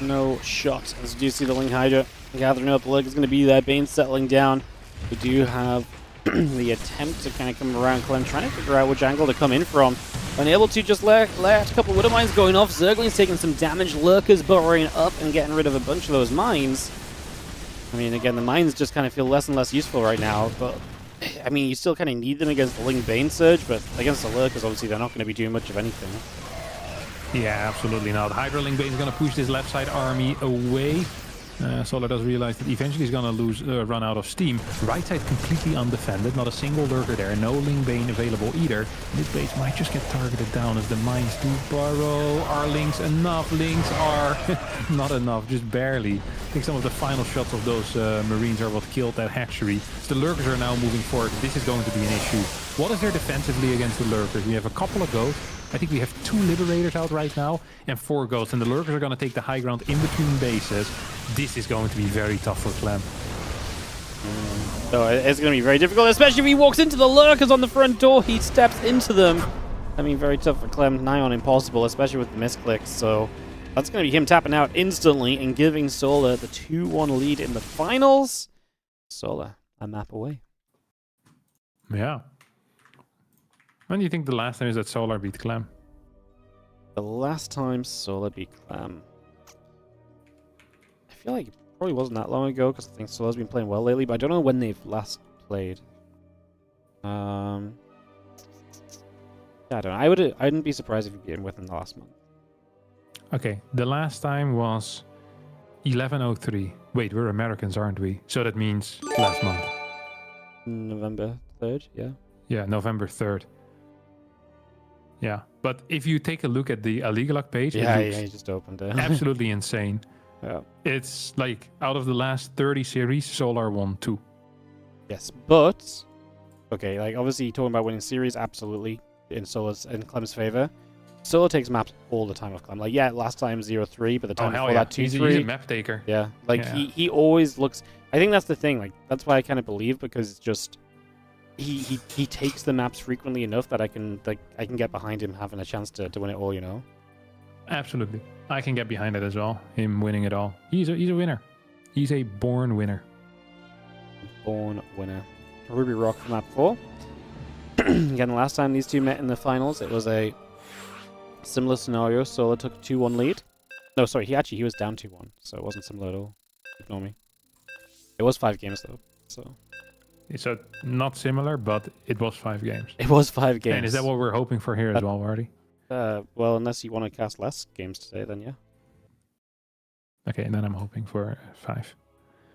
No shot. As you do see the Ling Hydra gathering up, the Lurk is going to be there. Bane settling down. We do have the attempt to kind of come around Clem, trying to figure out which angle to come in from. Unable to just let a couple of Widow Mines going off. Zergling's taking some damage. Lurkers burrowing up and getting rid of a bunch of those mines. I mean, again, the mines just kind of feel less and less useful right now, but I mean, you still kind of need them against the Ling Bane surge, but against the Lurkers, obviously, they're not going to be doing much of anything. Yeah, absolutely not. Hydra Ling Bane is going to push this left side army away. Solar does realize that eventually he's going to run out of steam. Right side completely undefended, not a single Lurker there, no Ling Bane available either. This base might just get targeted down as the mines do burrow. Are Lings enough? Lings are not enough, just barely. I think some of the final shots of those Marines are what killed that hatchery. So the Lurkers are now moving forward. This is going to be an issue. What is there defensively against the Lurkers? We have a couple of ghosts. I think we have 2 Liberators out right now and 4 Ghosts, and the Lurkers are going to take the high ground in between bases. This is going to be very tough for Clem. So it's going to be very difficult, especially if he walks into the Lurkers on the front door. He steps into them. I mean, very tough for Clem. Nigh on impossible, especially with the misclicks. So that's going to be him tapping out instantly and giving Solar the 2-1 lead in the finals. Solar, a map away. Yeah. When do you think the last time is that Solar beat Clem? The last time Solar beat Clem, I feel like it probably wasn't that long ago, because I think Solar's been playing well lately, but I don't know when they've last played. Yeah, I don't know. I wouldn't be surprised if you beat him within the last month. Okay, the last time was 1103. Wait, we're Americans, aren't we? So that means last month. November 3rd, yeah. Yeah, November 3rd. Yeah, but if you take a look at the Aligalak page, Yeah, it looks he just opened it. absolutely insane. Yeah. It's like, out of the last 30 series, Solar won 2. Yes, but okay, like obviously talking about winning series, absolutely in Clem's favor. Solar takes maps all the time of Clem. Like, yeah, last time 0-3, but the time before that 2-3. He's a map taker. Yeah, like he always looks. I think that's the thing. Like, that's why I kind of believe, because it's just he takes the maps frequently enough that I can get behind him having a chance to win it all. You know. Absolutely, I can get behind it as well. Him winning it all. He's a winner. He's a born winner. Born winner. Ruby Rock from map 4. Again, the last time these two met in the finals, it was a similar scenario. Solar took a 2-1 lead. No, sorry, he was down 2-1, so it wasn't similar at all. Ignore me. It was 5 games though, so. So not similar, but it was 5 games. It was 5 games. And is that what we're hoping for here as well, Wardy? Well, unless you want to cast less games today, then yeah. Okay, and then I'm hoping for 5.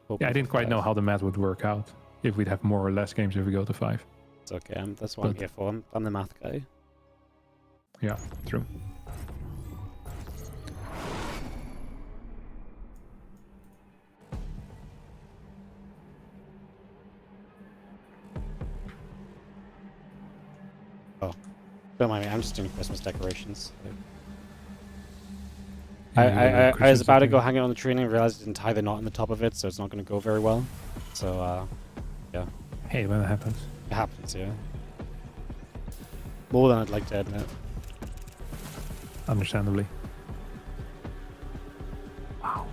Hoping yeah, I didn't for quite 5. know how the math would work out. If we'd have more or less games if we go to 5. It's okay, that's what I'm here for. I'm the math guy. Yeah, true. Don't mind me, I'm just doing Christmas decorations. Yeah, I was about to go hang it on the tree and I realized I didn't tie the knot in the top of it, so it's not going to go very well. So, yeah. Hey, when that happens. It happens, yeah. More than I'd like to admit. Understandably. Wow.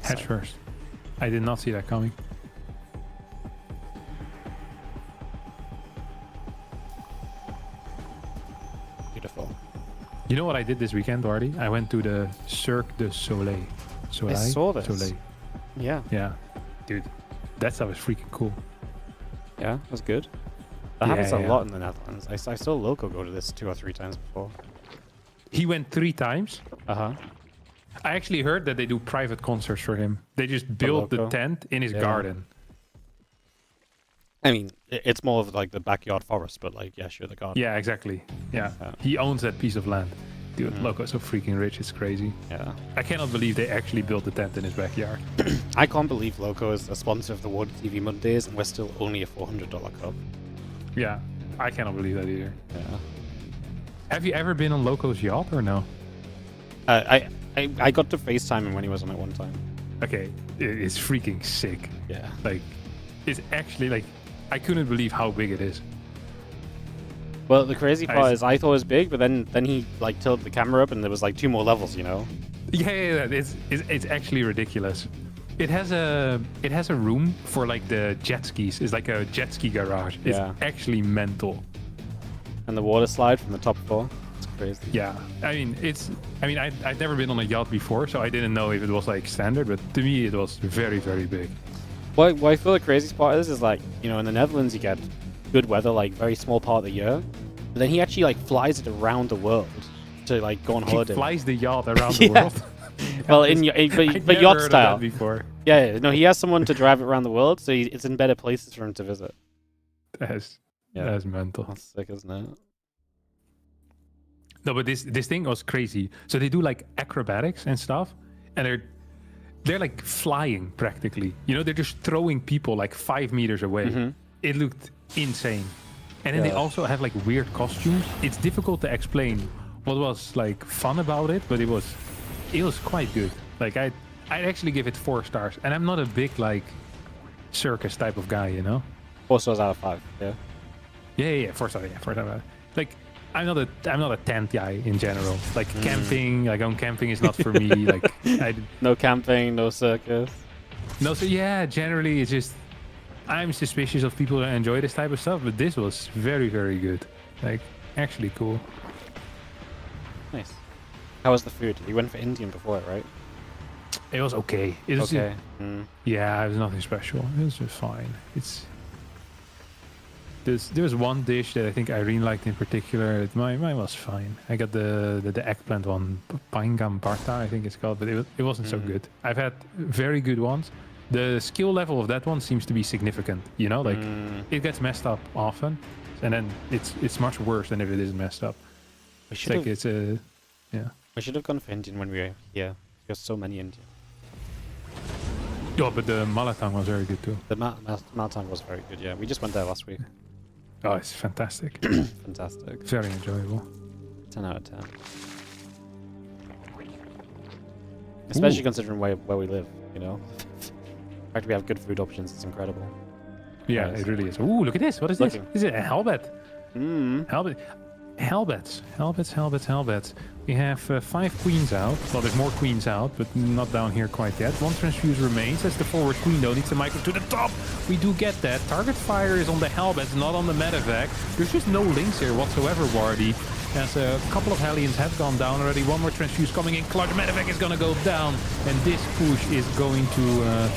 Head first. I did not see that coming. Beautiful. You know what I did this weekend, Wardy? I went to the Cirque du Soleil. I saw this. Soleil. Yeah. Yeah. Dude, that stuff is freaking cool. Yeah, that's good. That happens a lot in the Netherlands. I saw Loco go to this 2 or 3 times before. He went 3 times. Uh-huh. I actually heard that they do private concerts for him. They just build the tent in his garden. I mean, it's more of like the backyard forest, but like, yeah, sure, the garden. Yeah, exactly. Yeah. He owns that piece of land. Dude, Loco's so freaking rich, it's crazy. Yeah. I cannot believe they actually built the tent in his backyard. I can't believe Loco is a sponsor of the WardiTV Mondays and we're still only a $400 cup. Yeah, I cannot believe that either. Yeah. Have you ever been on Loco's yacht or no? I got to FaceTime him when he was on it one time. Okay, it's freaking sick. Yeah. Like, it's actually like, I couldn't believe how big it is. Well, the crazy part is I thought it was big, but then he like tilted the camera up and there was like 2 more levels, you know? Yeah, it's actually ridiculous. It has a room for like the jet skis. It's like a jet ski garage. It's actually mental. And the water slide from the top floor. It's crazy. Yeah, I've never been on a yacht before, so I didn't know if it was like standard, but to me it was very, very big. What I feel the craziest part is like, you know, in the Netherlands you get good weather like very small part of the year, but then he actually like flies it around the world to like go on holiday. He flies the yacht around the world. Well, but yacht style. Before. Yeah, no, he has someone to drive it around the world, so it's in better places for him to visit. That's mental. That's sick, isn't it? No, but this thing was crazy. So they do like acrobatics and stuff, and they're like flying practically. You know, they're just throwing people like 5 meters away. Mm-hmm. It looked insane. And then they also have like weird costumes. It's difficult to explain what was like fun about it, but it was quite good. Like I'd actually give it 4 stars. And I'm not a big like circus type of guy, you know? 4 stars out of 5. Yeah. Yeah. 4 stars. Yeah, 4 stars. Like I'm not a tent guy in general. Like camping, like going camping is not for me. Like no camping, no circus. No, so yeah, generally it's just I'm suspicious of people that enjoy this type of stuff, but this was very, very good. Like actually cool. Nice. How was the food? You went for Indian before it, right? It was okay. It was okay. Yeah, it was nothing special. It was just fine. There was one dish that I think Irene liked in particular. Mine was fine. I got the eggplant one, Pangam Barta, I think it's called, but it wasn't so good. I've had very good ones. The skill level of that one seems to be significant. You know, like it gets messed up often, and then it's much worse than if it isn't messed up. We should have gone for Indian when we were here. There's so many Indian. Oh, but the Malatang was very good too. The Malatang was very good. Yeah, we just went there last week. Oh, it's fantastic. Fantastic. Very enjoyable. 10 out of 10. Especially considering where we live, you know? The fact we have good food options is incredible. Yeah, Nice. it really is. Ooh, look at this. What is this? Looking. Is it a Hellbat? Hmm. Hellbats. We have 5 queens out. Well, there's more queens out, but not down here quite yet. 1 transfuse remains. That's the forward queen, though. Needs the micro to the top. We do get that. Target fire is on the Hellbats, not on the medevac. There's just no links here whatsoever, Wardy. As a couple of Hellions have gone down already. 1 more transfuse coming in. Clutch medevac is going to go down. And this push is going to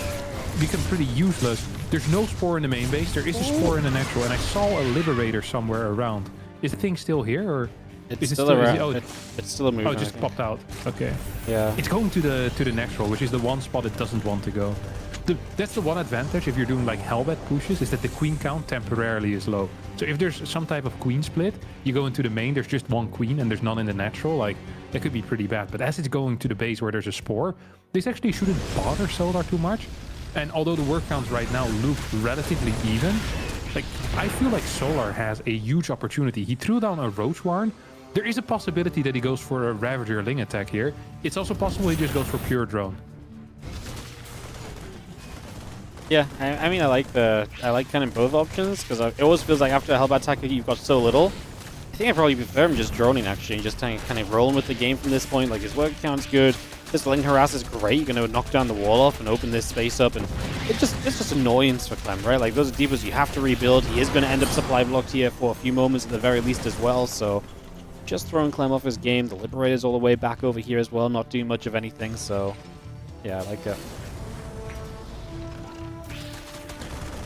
become pretty useless. There's no spore in the main base. There is a spore in the natural. And I saw a liberator somewhere around. Is the thing still here, or It's still around. It's still a movement. Oh, it just popped out. Okay. Yeah. It's going to the natural, which is the one spot it doesn't want to go. That's the one advantage if you're doing like Hellbat pushes, is that the queen count temporarily is low. So if there's some type of queen split, you go into the main, there's just 1 queen and there's none in the natural, like that could be pretty bad. But as it's going to the base where there's a spore, this actually shouldn't bother Solar too much. And although the work counts right now look relatively even, like, I feel like Solar has a huge opportunity. He threw down a Roach Warren. There is a possibility that he goes for a Ravager Ling attack here. It's also possible he just goes for pure drone. Yeah, I mean, I like kind of both options, because it always feels like after a Hellbat attack you've got so little. I think I'd probably prefer him just droning, actually, and just kind of rolling with the game from this point. Like, his work count's good. This Ling Harass is great. You're going to knock down the wall off and open this space up, and it's just annoyance for Clem, right? Like, those are depots you have to rebuild. He is going to end up supply blocked here for a few moments at the very least as well, so just throwing Clem off his game. The Liberator's all the way back over here as well, not doing much of anything, so yeah, I like it.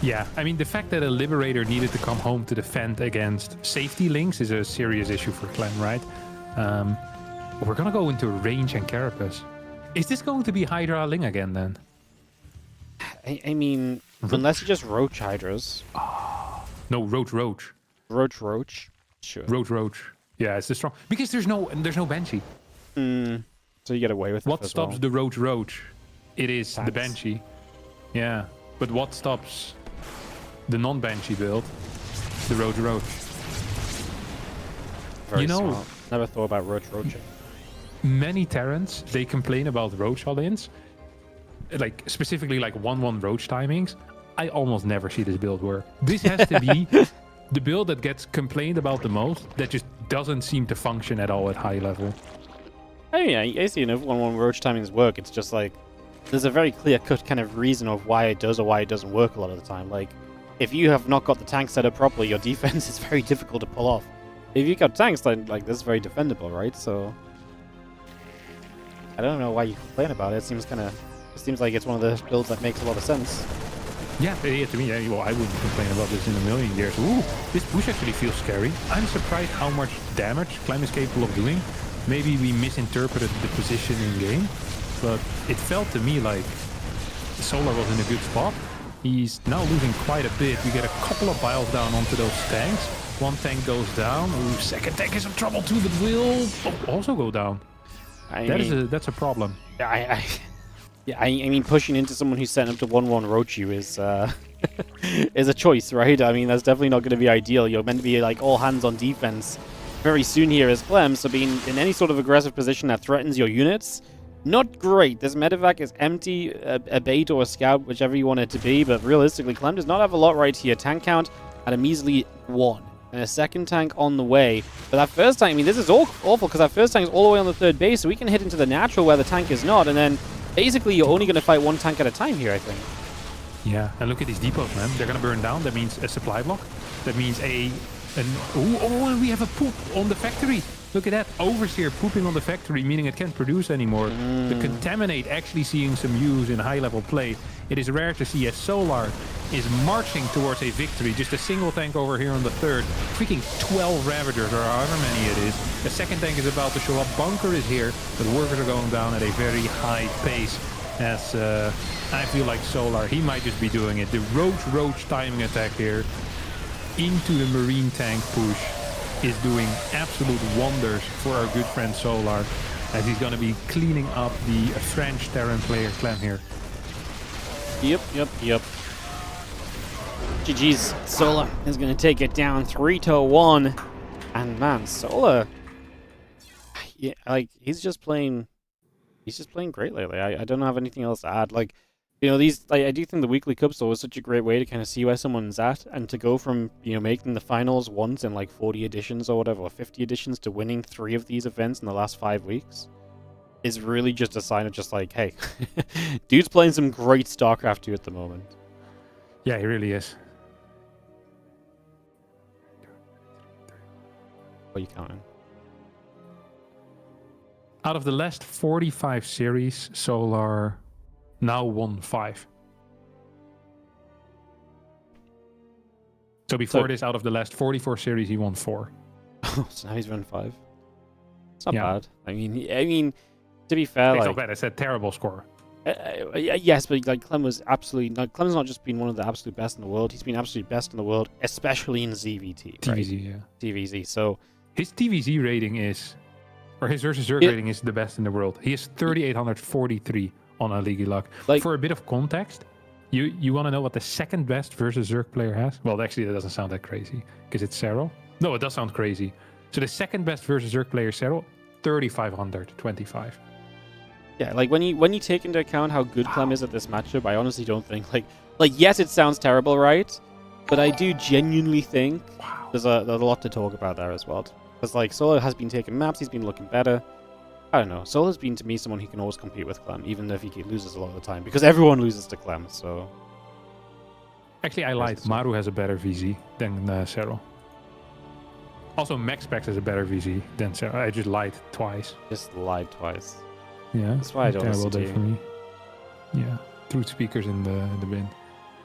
Yeah, I mean, the fact that a Liberator needed to come home to defend against safety links is a serious issue for Clem, right? We're going to go into range and Carapace. Is this going to be Hydra Ling again, then? I mean, unless you just Roach Hydras. No, Roach. Roach? Sure. Roach. Yeah, it's the strong... Because there's no Banshee. So you get away with it. What stops the Roach? It is Tanks. the Banshee. Yeah, but what stops the non-Banshee build? The Roach. Very you know, smart. Never thought about Roaching. Many Terrans, they complain about Roach all-ins. Like, specifically like 1-1 Roach timings. I almost never see this build work. This has to be the build that gets complained about the most, that just doesn't seem to function at all at high level. I mean, I see enough 1-1 Roach timings work. It's just like, there's a very clear-cut kind of reason of why it does or why it doesn't work a lot of the time. Like, if you have not got the tank set up properly, your defense is very difficult to pull off. If you got tanks, then, like, this is very defendable, right? So I don't know why you complain about it. It seems like it's one of the builds that makes a lot of sense. Yeah, to me, yeah, well, I wouldn't complain about this in a million years. Ooh, this push actually feels scary. I'm surprised how much damage Clem is capable of doing. Maybe we misinterpreted the position in game, but it felt to me like Solar was in a good spot. He's now losing quite a bit. We get a couple of biles down onto those tanks. 1 tank goes down. Ooh, second tank is in trouble too, but will also go down. That's a problem. I mean, pushing into someone who's setting up to 1-1 Roach you is is a choice, right? I mean, that's definitely not going to be ideal. You're meant to be like all hands on defense very soon here as Clem, so being in any sort of aggressive position that threatens your units, not great. This medevac is empty, a bait or a scout, whichever you want it to be, but realistically, Clem does not have a lot right here. Tank count at a measly 1. And a second tank on the way. But that first tank, I mean, this is awful because that first tank is all the way on the 3rd base, so we can hit into the natural where the tank is not, and then basically you're only going to fight 1 tank at a time here, I think. Yeah, and look at these depots, man. They're going to burn down. That means a supply block. That means and we have a poop on the factory. Look at that. Overseer pooping on the factory, meaning it can't produce anymore. The Contaminate actually seeing some use in high-level play. It is rare to see as Solar is marching towards a victory. Just a single tank over here on the 3rd. Freaking 12 Ravagers, or however many it is. The second tank is about to show up. Bunker is here. But workers are going down at a very high pace. As I feel like Solar, he might just be doing it. The Roach timing attack here into the Marine tank push is doing absolute wonders for our good friend Solar, as he's going to be cleaning up the French Terran player Clem here. Yep. GG's. Solar is going to take it down 3-1. And man, Solar, yeah, like, he's just playing great lately. I don't have anything else to add. Like, You know, these I do think the weekly cups though is such a great way to kind of see where someone's at, and to go from, you know, making the finals once in like 40 editions or whatever, or 50 editions, to winning 3 of these events in the last 5 weeks is really just a sign of just like, hey, dude's playing some great StarCraft 2 at the moment. Yeah, he really is. What are you counting? Out of the last 45 series, Solar now won 5. So before this, out of the last 44 series, he won 4. So now he's run 5. It's not Yeah. bad. I mean, to be fair, It's like, not bad. It's a terrible score. yes, but like Clem was absolutely. Like, Clem's not just been one of the absolute best in the world. He's been absolute best in the world, especially in ZVT. Right? TVZ, yeah. TVZ. So His TVZ rating is, or his versus Zerg rating is the best in the world. He is 3,843 on a League Luck. Like- For a bit of context, you want to know what the second best versus Zerg player has? Well, actually, that doesn't sound that crazy because it's herO. No, it does sound crazy. So the second best versus Zerg player is herO, 3,525. yeah, like when you take into account how good Clem is at this matchup, I honestly don't think like yes, it sounds terrible, right? But I do genuinely think there's a lot to talk about there as well. Because like Solo has been taking maps, he's been looking better. I don't know. Solo's been to me someone who can always compete with Clem, even if he loses a lot of the time, because everyone loses to Clem. So Actually, I lied. Maru has a better VZ than herO. Also, MaxPax has a better VZ than herO. I just lied twice. just lied twice. Yeah, That's why I don't terrible listen day to for you. me. Yeah, truth speakers in the bin.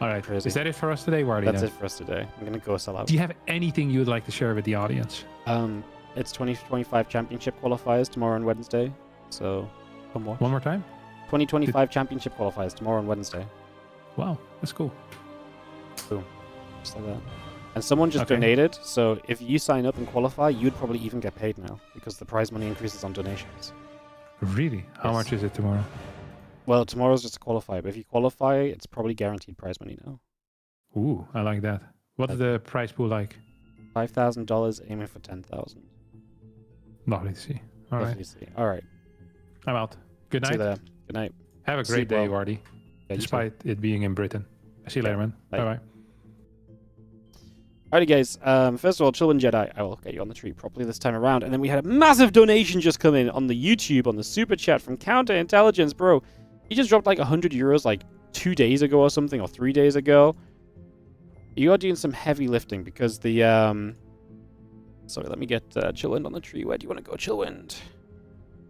All right, Crazy. is that it for us today, Wardy? That's then? it for us today. I'm gonna go sell out. Do you have anything you would like to share with the audience? It's 2025 championship qualifiers tomorrow and Wednesday. So come watch. One more time? 2025 championship qualifiers tomorrow and Wednesday. Wow, that's cool. Just like that. And someone just Okay. donated, so if you sign up and qualify, you'd probably even get paid now, because the prize money increases on donations. Really? How Yes. much is it tomorrow? Well, tomorrow's just a qualifier, but if you qualify, it's probably guaranteed prize money now. Ooh, I like that. What's the prize pool like? $5,000, aiming for 10,000. Lovely to see. All right, Lovely to see. All right. I'm out. Good See you night. there. Good night. Have a Sleep great day, well. Wardy. Yeah, you too. Despite it being in Britain. See you later, man. Bye. Bye-bye. Alrighty, guys. First of all, Chillin' Jedi, I will get you on the tree properly this time around. And then we had a massive donation just come in on the YouTube, on the super chat from Counterintelligence, bro. He just dropped like 100 euros like 2 days ago or something, or 3 days ago. You are doing some heavy lifting because the sorry, let me get Chillwind on the tree. Where do you want to go, Chillwind?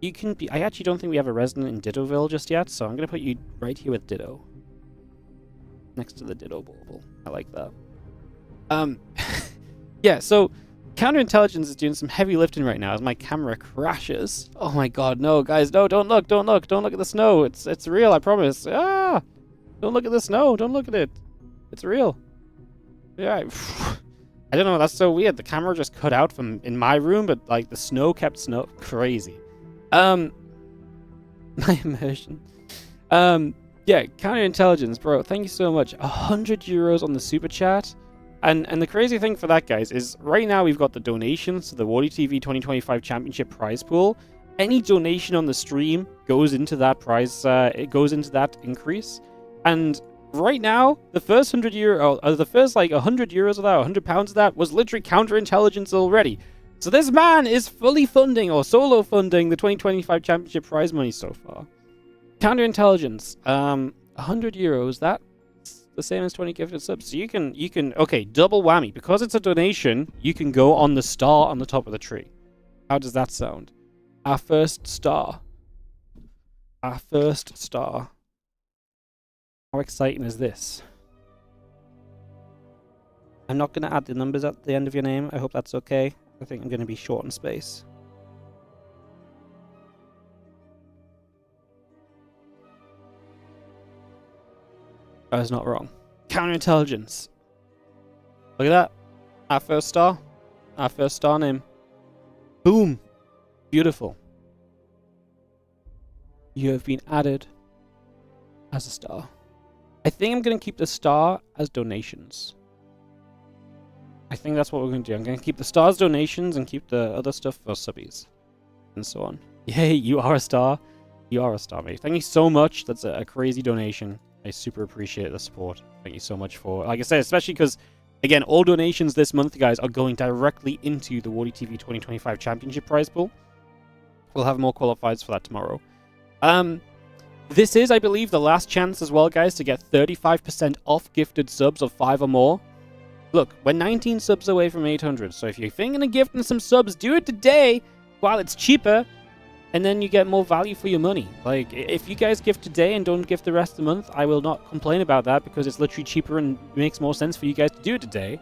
You can be. I actually don't think we have a resident in Dittoville just yet, so I'm gonna put you right here with Ditto, next to the Ditto bauble. I like that. Yeah. So Counterintelligence is doing some heavy lifting right now as my camera crashes. Oh my God, no, guys, no! Don't look! Don't look! Don't look at the snow! It's real. I promise. Ah! Don't look at the snow! Don't look at it. It's real. Yeah. I don't know. That's so weird. The camera just cut out from in my room, but like the snow kept snow. Crazy. My immersion. Yeah. Counterintelligence, bro. Thank you so much. 100 euros on the super chat. And the crazy thing for that, guys, is right now we've got the donations to the WardiTV 2025 Championship prize pool. Any donation on the stream goes into that prize. It goes into that increase. And right now, the first 100 euro, the first like 100 euros of that, 100 pounds of that, was literally Counterintelligence already. So this man is fully funding or solo funding the 2025 Championship prize money so far. Counterintelligence, 100 euros. That's the same as 20 gifted subs. So you can okay, double whammy. Because it's a donation, you can go on the star on the top of the tree. How does that sound? Our first star. Our first star. How exciting is this? I'm not going to add the numbers at the end of your name. I hope that's okay. I think I'm going to be short on space. I was not wrong. Counterintelligence. Look at that. Our first star. Our first star name. Boom. Beautiful. You have been added as a star. I think I'm going to keep the star as donations. I think that's what we're going to do. I'm going to keep the stars donations and keep the other stuff for subbies. And so on. Yay, you are a star. You are a star, mate. Thank you so much. That's a crazy donation. I super appreciate the support. Thank you so much for, like I said, especially because, again, all donations this month, guys, are going directly into the WardiTV 2025 Championship prize pool. We'll have more qualifiers for that tomorrow. This is, I believe, the last chance as well, guys, to get 35% off gifted subs of 5 or more. Look, we're 19 subs away from 800, so if you're thinking of gifting some subs, do it today while it's cheaper, and then you get more value for your money. Like, if you guys gift today and don't gift the rest of the month, I will not complain about that because it's literally cheaper and makes more sense for you guys to do it today.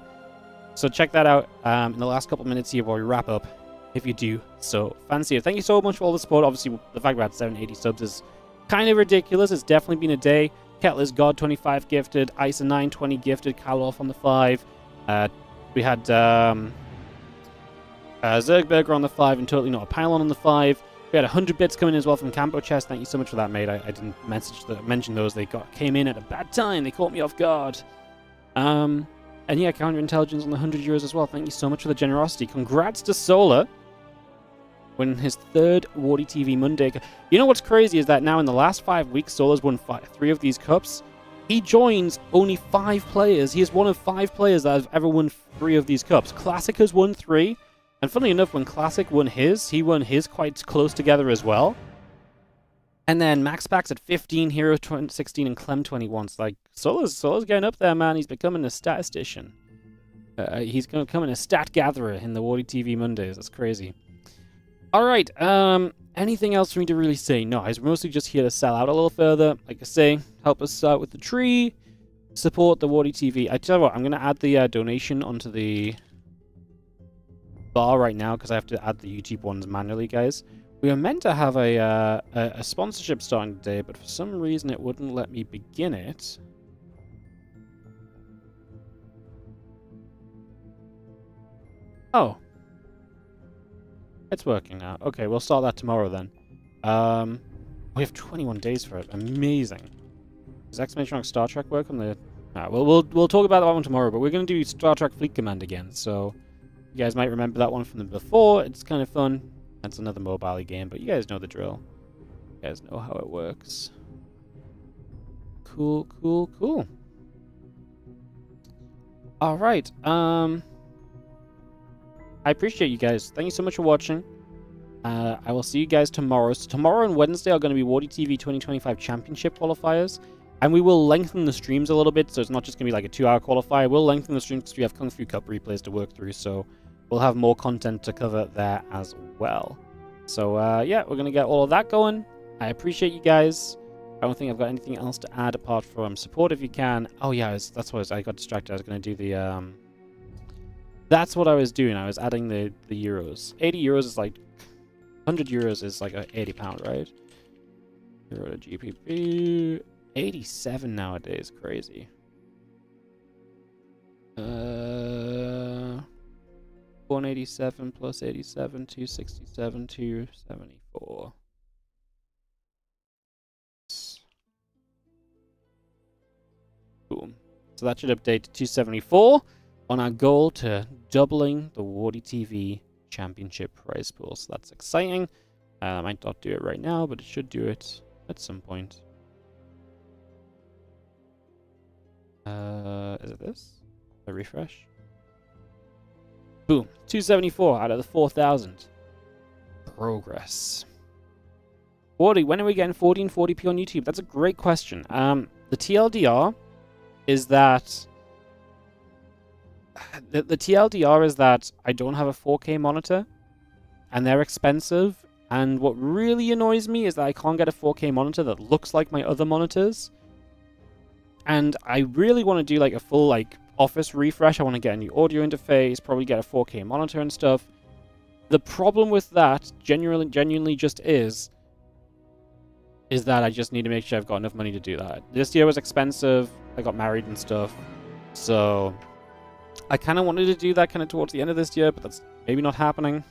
So check that out in the last couple minutes here while we wrap up, if you do so fancy it. Thank you so much for all the support. Obviously, the fact we had 780 subs is kind of ridiculous. It's definitely been a day. Kettler's God 25 gifted, Isa 920 gifted, Kalorf on the 5. We had Zergberger on the 5 and Totally Not a Pylon on the 5. We had 100 bits coming in as well from Campo Chest. Thank you so much for that, mate. I didn't mention those. They came in at a bad time. They caught me off guard. And yeah, counterintelligence on the 100 euros as well. Thank you so much for the generosity. Congrats to Solar winning his 3rd WardiTV Monday. You know what's crazy is that now in the last 5 weeks, Solar's won 3 of these cups. He joins only 5 players. He is one of 5 players that have ever won 3 of these cups. Classic has won 3. And funnily enough, when Classic won his, he won his quite close together as well. And then MaxPax at 15, herO 16, and Clem 21. It's like, Solar's getting up there, man. He's becoming a statistician. He's going to become a stat gatherer in the WardiTV Mondays. That's crazy. All right. Anything else for me to really say? No, I was mostly just here to sell out a little further. Like I say, help us out with the tree. Support the WardiTV. I tell you what, I'm going to add the donation onto the bar right now because I have to add the YouTube ones manually, guys. We were meant to have a sponsorship starting today, but for some reason it wouldn't let me begin it. Oh. It's working now. Okay, we'll start that tomorrow then. We have 21 days for it. Amazing. Does exclamation mark Star Trek work on the... we'll talk about that one tomorrow, but we're going to do Star Trek Fleet Command again, so... You guys might remember that one from the before. It's kind of fun. That's another mobile game, but you guys know the drill. You guys know how it works. Cool, cool, cool. All right. I appreciate you guys. Thank you so much for watching. I will see you guys tomorrow. So tomorrow and Wednesday are going to be WardiTV 2025 Championship qualifiers. And we will lengthen the streams a little bit, so it's not just going to be like a 2-hour qualifier. We'll lengthen the streams because we have Kung Fu Cup replays to work through, so we'll have more content to cover there as well. So, yeah, we're going to get all of that going. I appreciate you guys. I don't think I've got anything else to add apart from support if you can. Oh, yeah, that's what I got distracted. I was going to do the... That's what I was doing. I was adding the euros. 80 euros is like... 100 euros is like £80, right? Euro to GPP... 87 nowadays, crazy. 187 plus 87, 267, 274. Boom. So that should update to 274 on our goal to doubling the WardiTV Championship prize pool. So that's exciting. I might not do it right now, but it should do it at some point. Is it this? A refresh? Boom. 274 out of the 4,000. Progress. 40. When are we getting 1440p on YouTube? That's a great question. The TLDR is that... The TLDR is that I don't have a 4K monitor. And they're expensive. And what really annoys me is that I can't get a 4K monitor that looks like my other monitors. And I really want to do like a full like office refresh. I want to get a new audio interface, probably get a 4K monitor and stuff. The problem with that genuinely just is that I just need to make sure I've got enough money to do that. This year was expensive. I got married and stuff. So I kind of wanted to do that kind of towards the end of this year, but that's maybe not happening.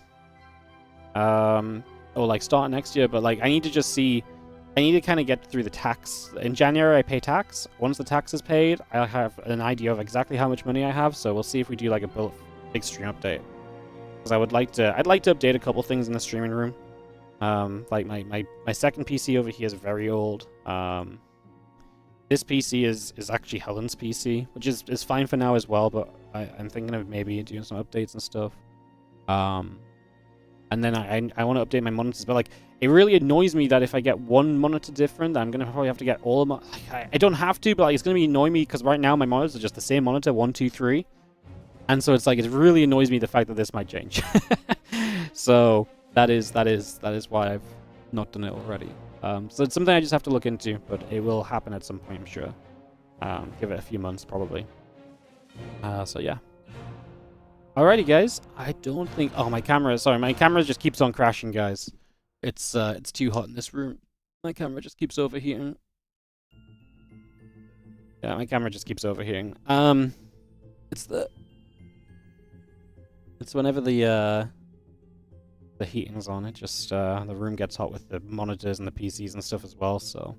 Or like start next year, but like I need to just see... I need to kind of get through the tax. In January, I pay tax. Once the tax is paid, I'll have an idea of exactly how much money I have. So we'll see if we do like a big stream update. Because I'd like to update a couple things in the streaming room. Like my second PC over here is very old. This PC is actually Helen's PC, which is fine for now as well, but I'm thinking of maybe doing some updates and stuff. And then I want to update my monitors, but like it really annoys me that if I get one monitor different, I'm gonna probably have to get all of my. I don't have to, but like, it's gonna be annoying me because right now my monitors are just the same monitor, 1, 2, 3, and so it's like it really annoys me the fact that this might change. So that is why I've not done it already. So it's something I just have to look into, but it will happen at some point, I'm sure. Give it a few months probably. So yeah. Alrighty, guys. I don't think... Oh, my camera... Sorry, my camera just keeps on crashing, guys. It's too hot in this room. My camera just keeps overheating. Yeah, my camera just keeps overheating. It's whenever the heating's on, it just... the room gets hot with the monitors and the PCs and stuff as well, so...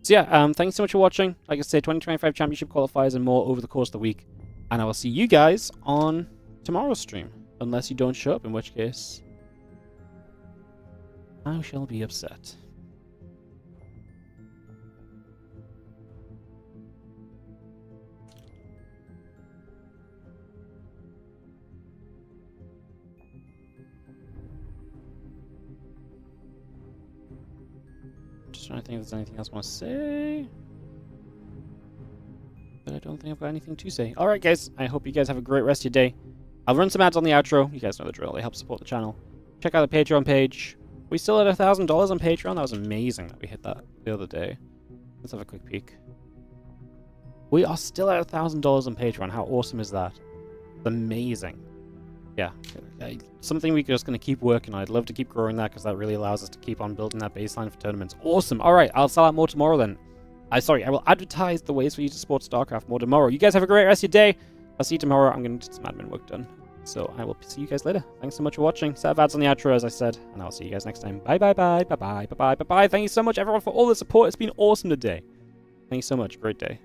So yeah, thanks so much for watching. Like I said, 2025 Championship qualifiers and more over the course of the week. And I will see you guys on... tomorrow's stream, unless you don't show up, in which case I shall be upset. Just trying to think if there's anything else I want to say, but I don't think I've got anything to say. Alright guys, I hope you guys have a great rest of your day. I'll run some ads on the outro. You guys know the drill. They help support the channel. Check out the Patreon page. We still at $1,000 on Patreon. That was amazing that we hit that the other day. Let's have a quick peek. We are still at $1,000 on Patreon. How awesome is that? It's amazing. Yeah. Something we're just going to keep working on. I'd love to keep growing that because that really allows us to keep on building that baseline for tournaments. Awesome. All right. I'll sell out more tomorrow then. I will advertise the ways for you to support StarCraft more tomorrow. You guys have a great rest of your day. I'll see you tomorrow. I'm going to get some admin work done. So I will see you guys later. Thanks so much for watching. Set of ads on the outro, as I said. And I'll see you guys next time. Bye, bye, bye. Bye, bye, bye, bye, bye, bye. Thank you so much, everyone, for all the support. It's been awesome today. Thank you so much. Great day.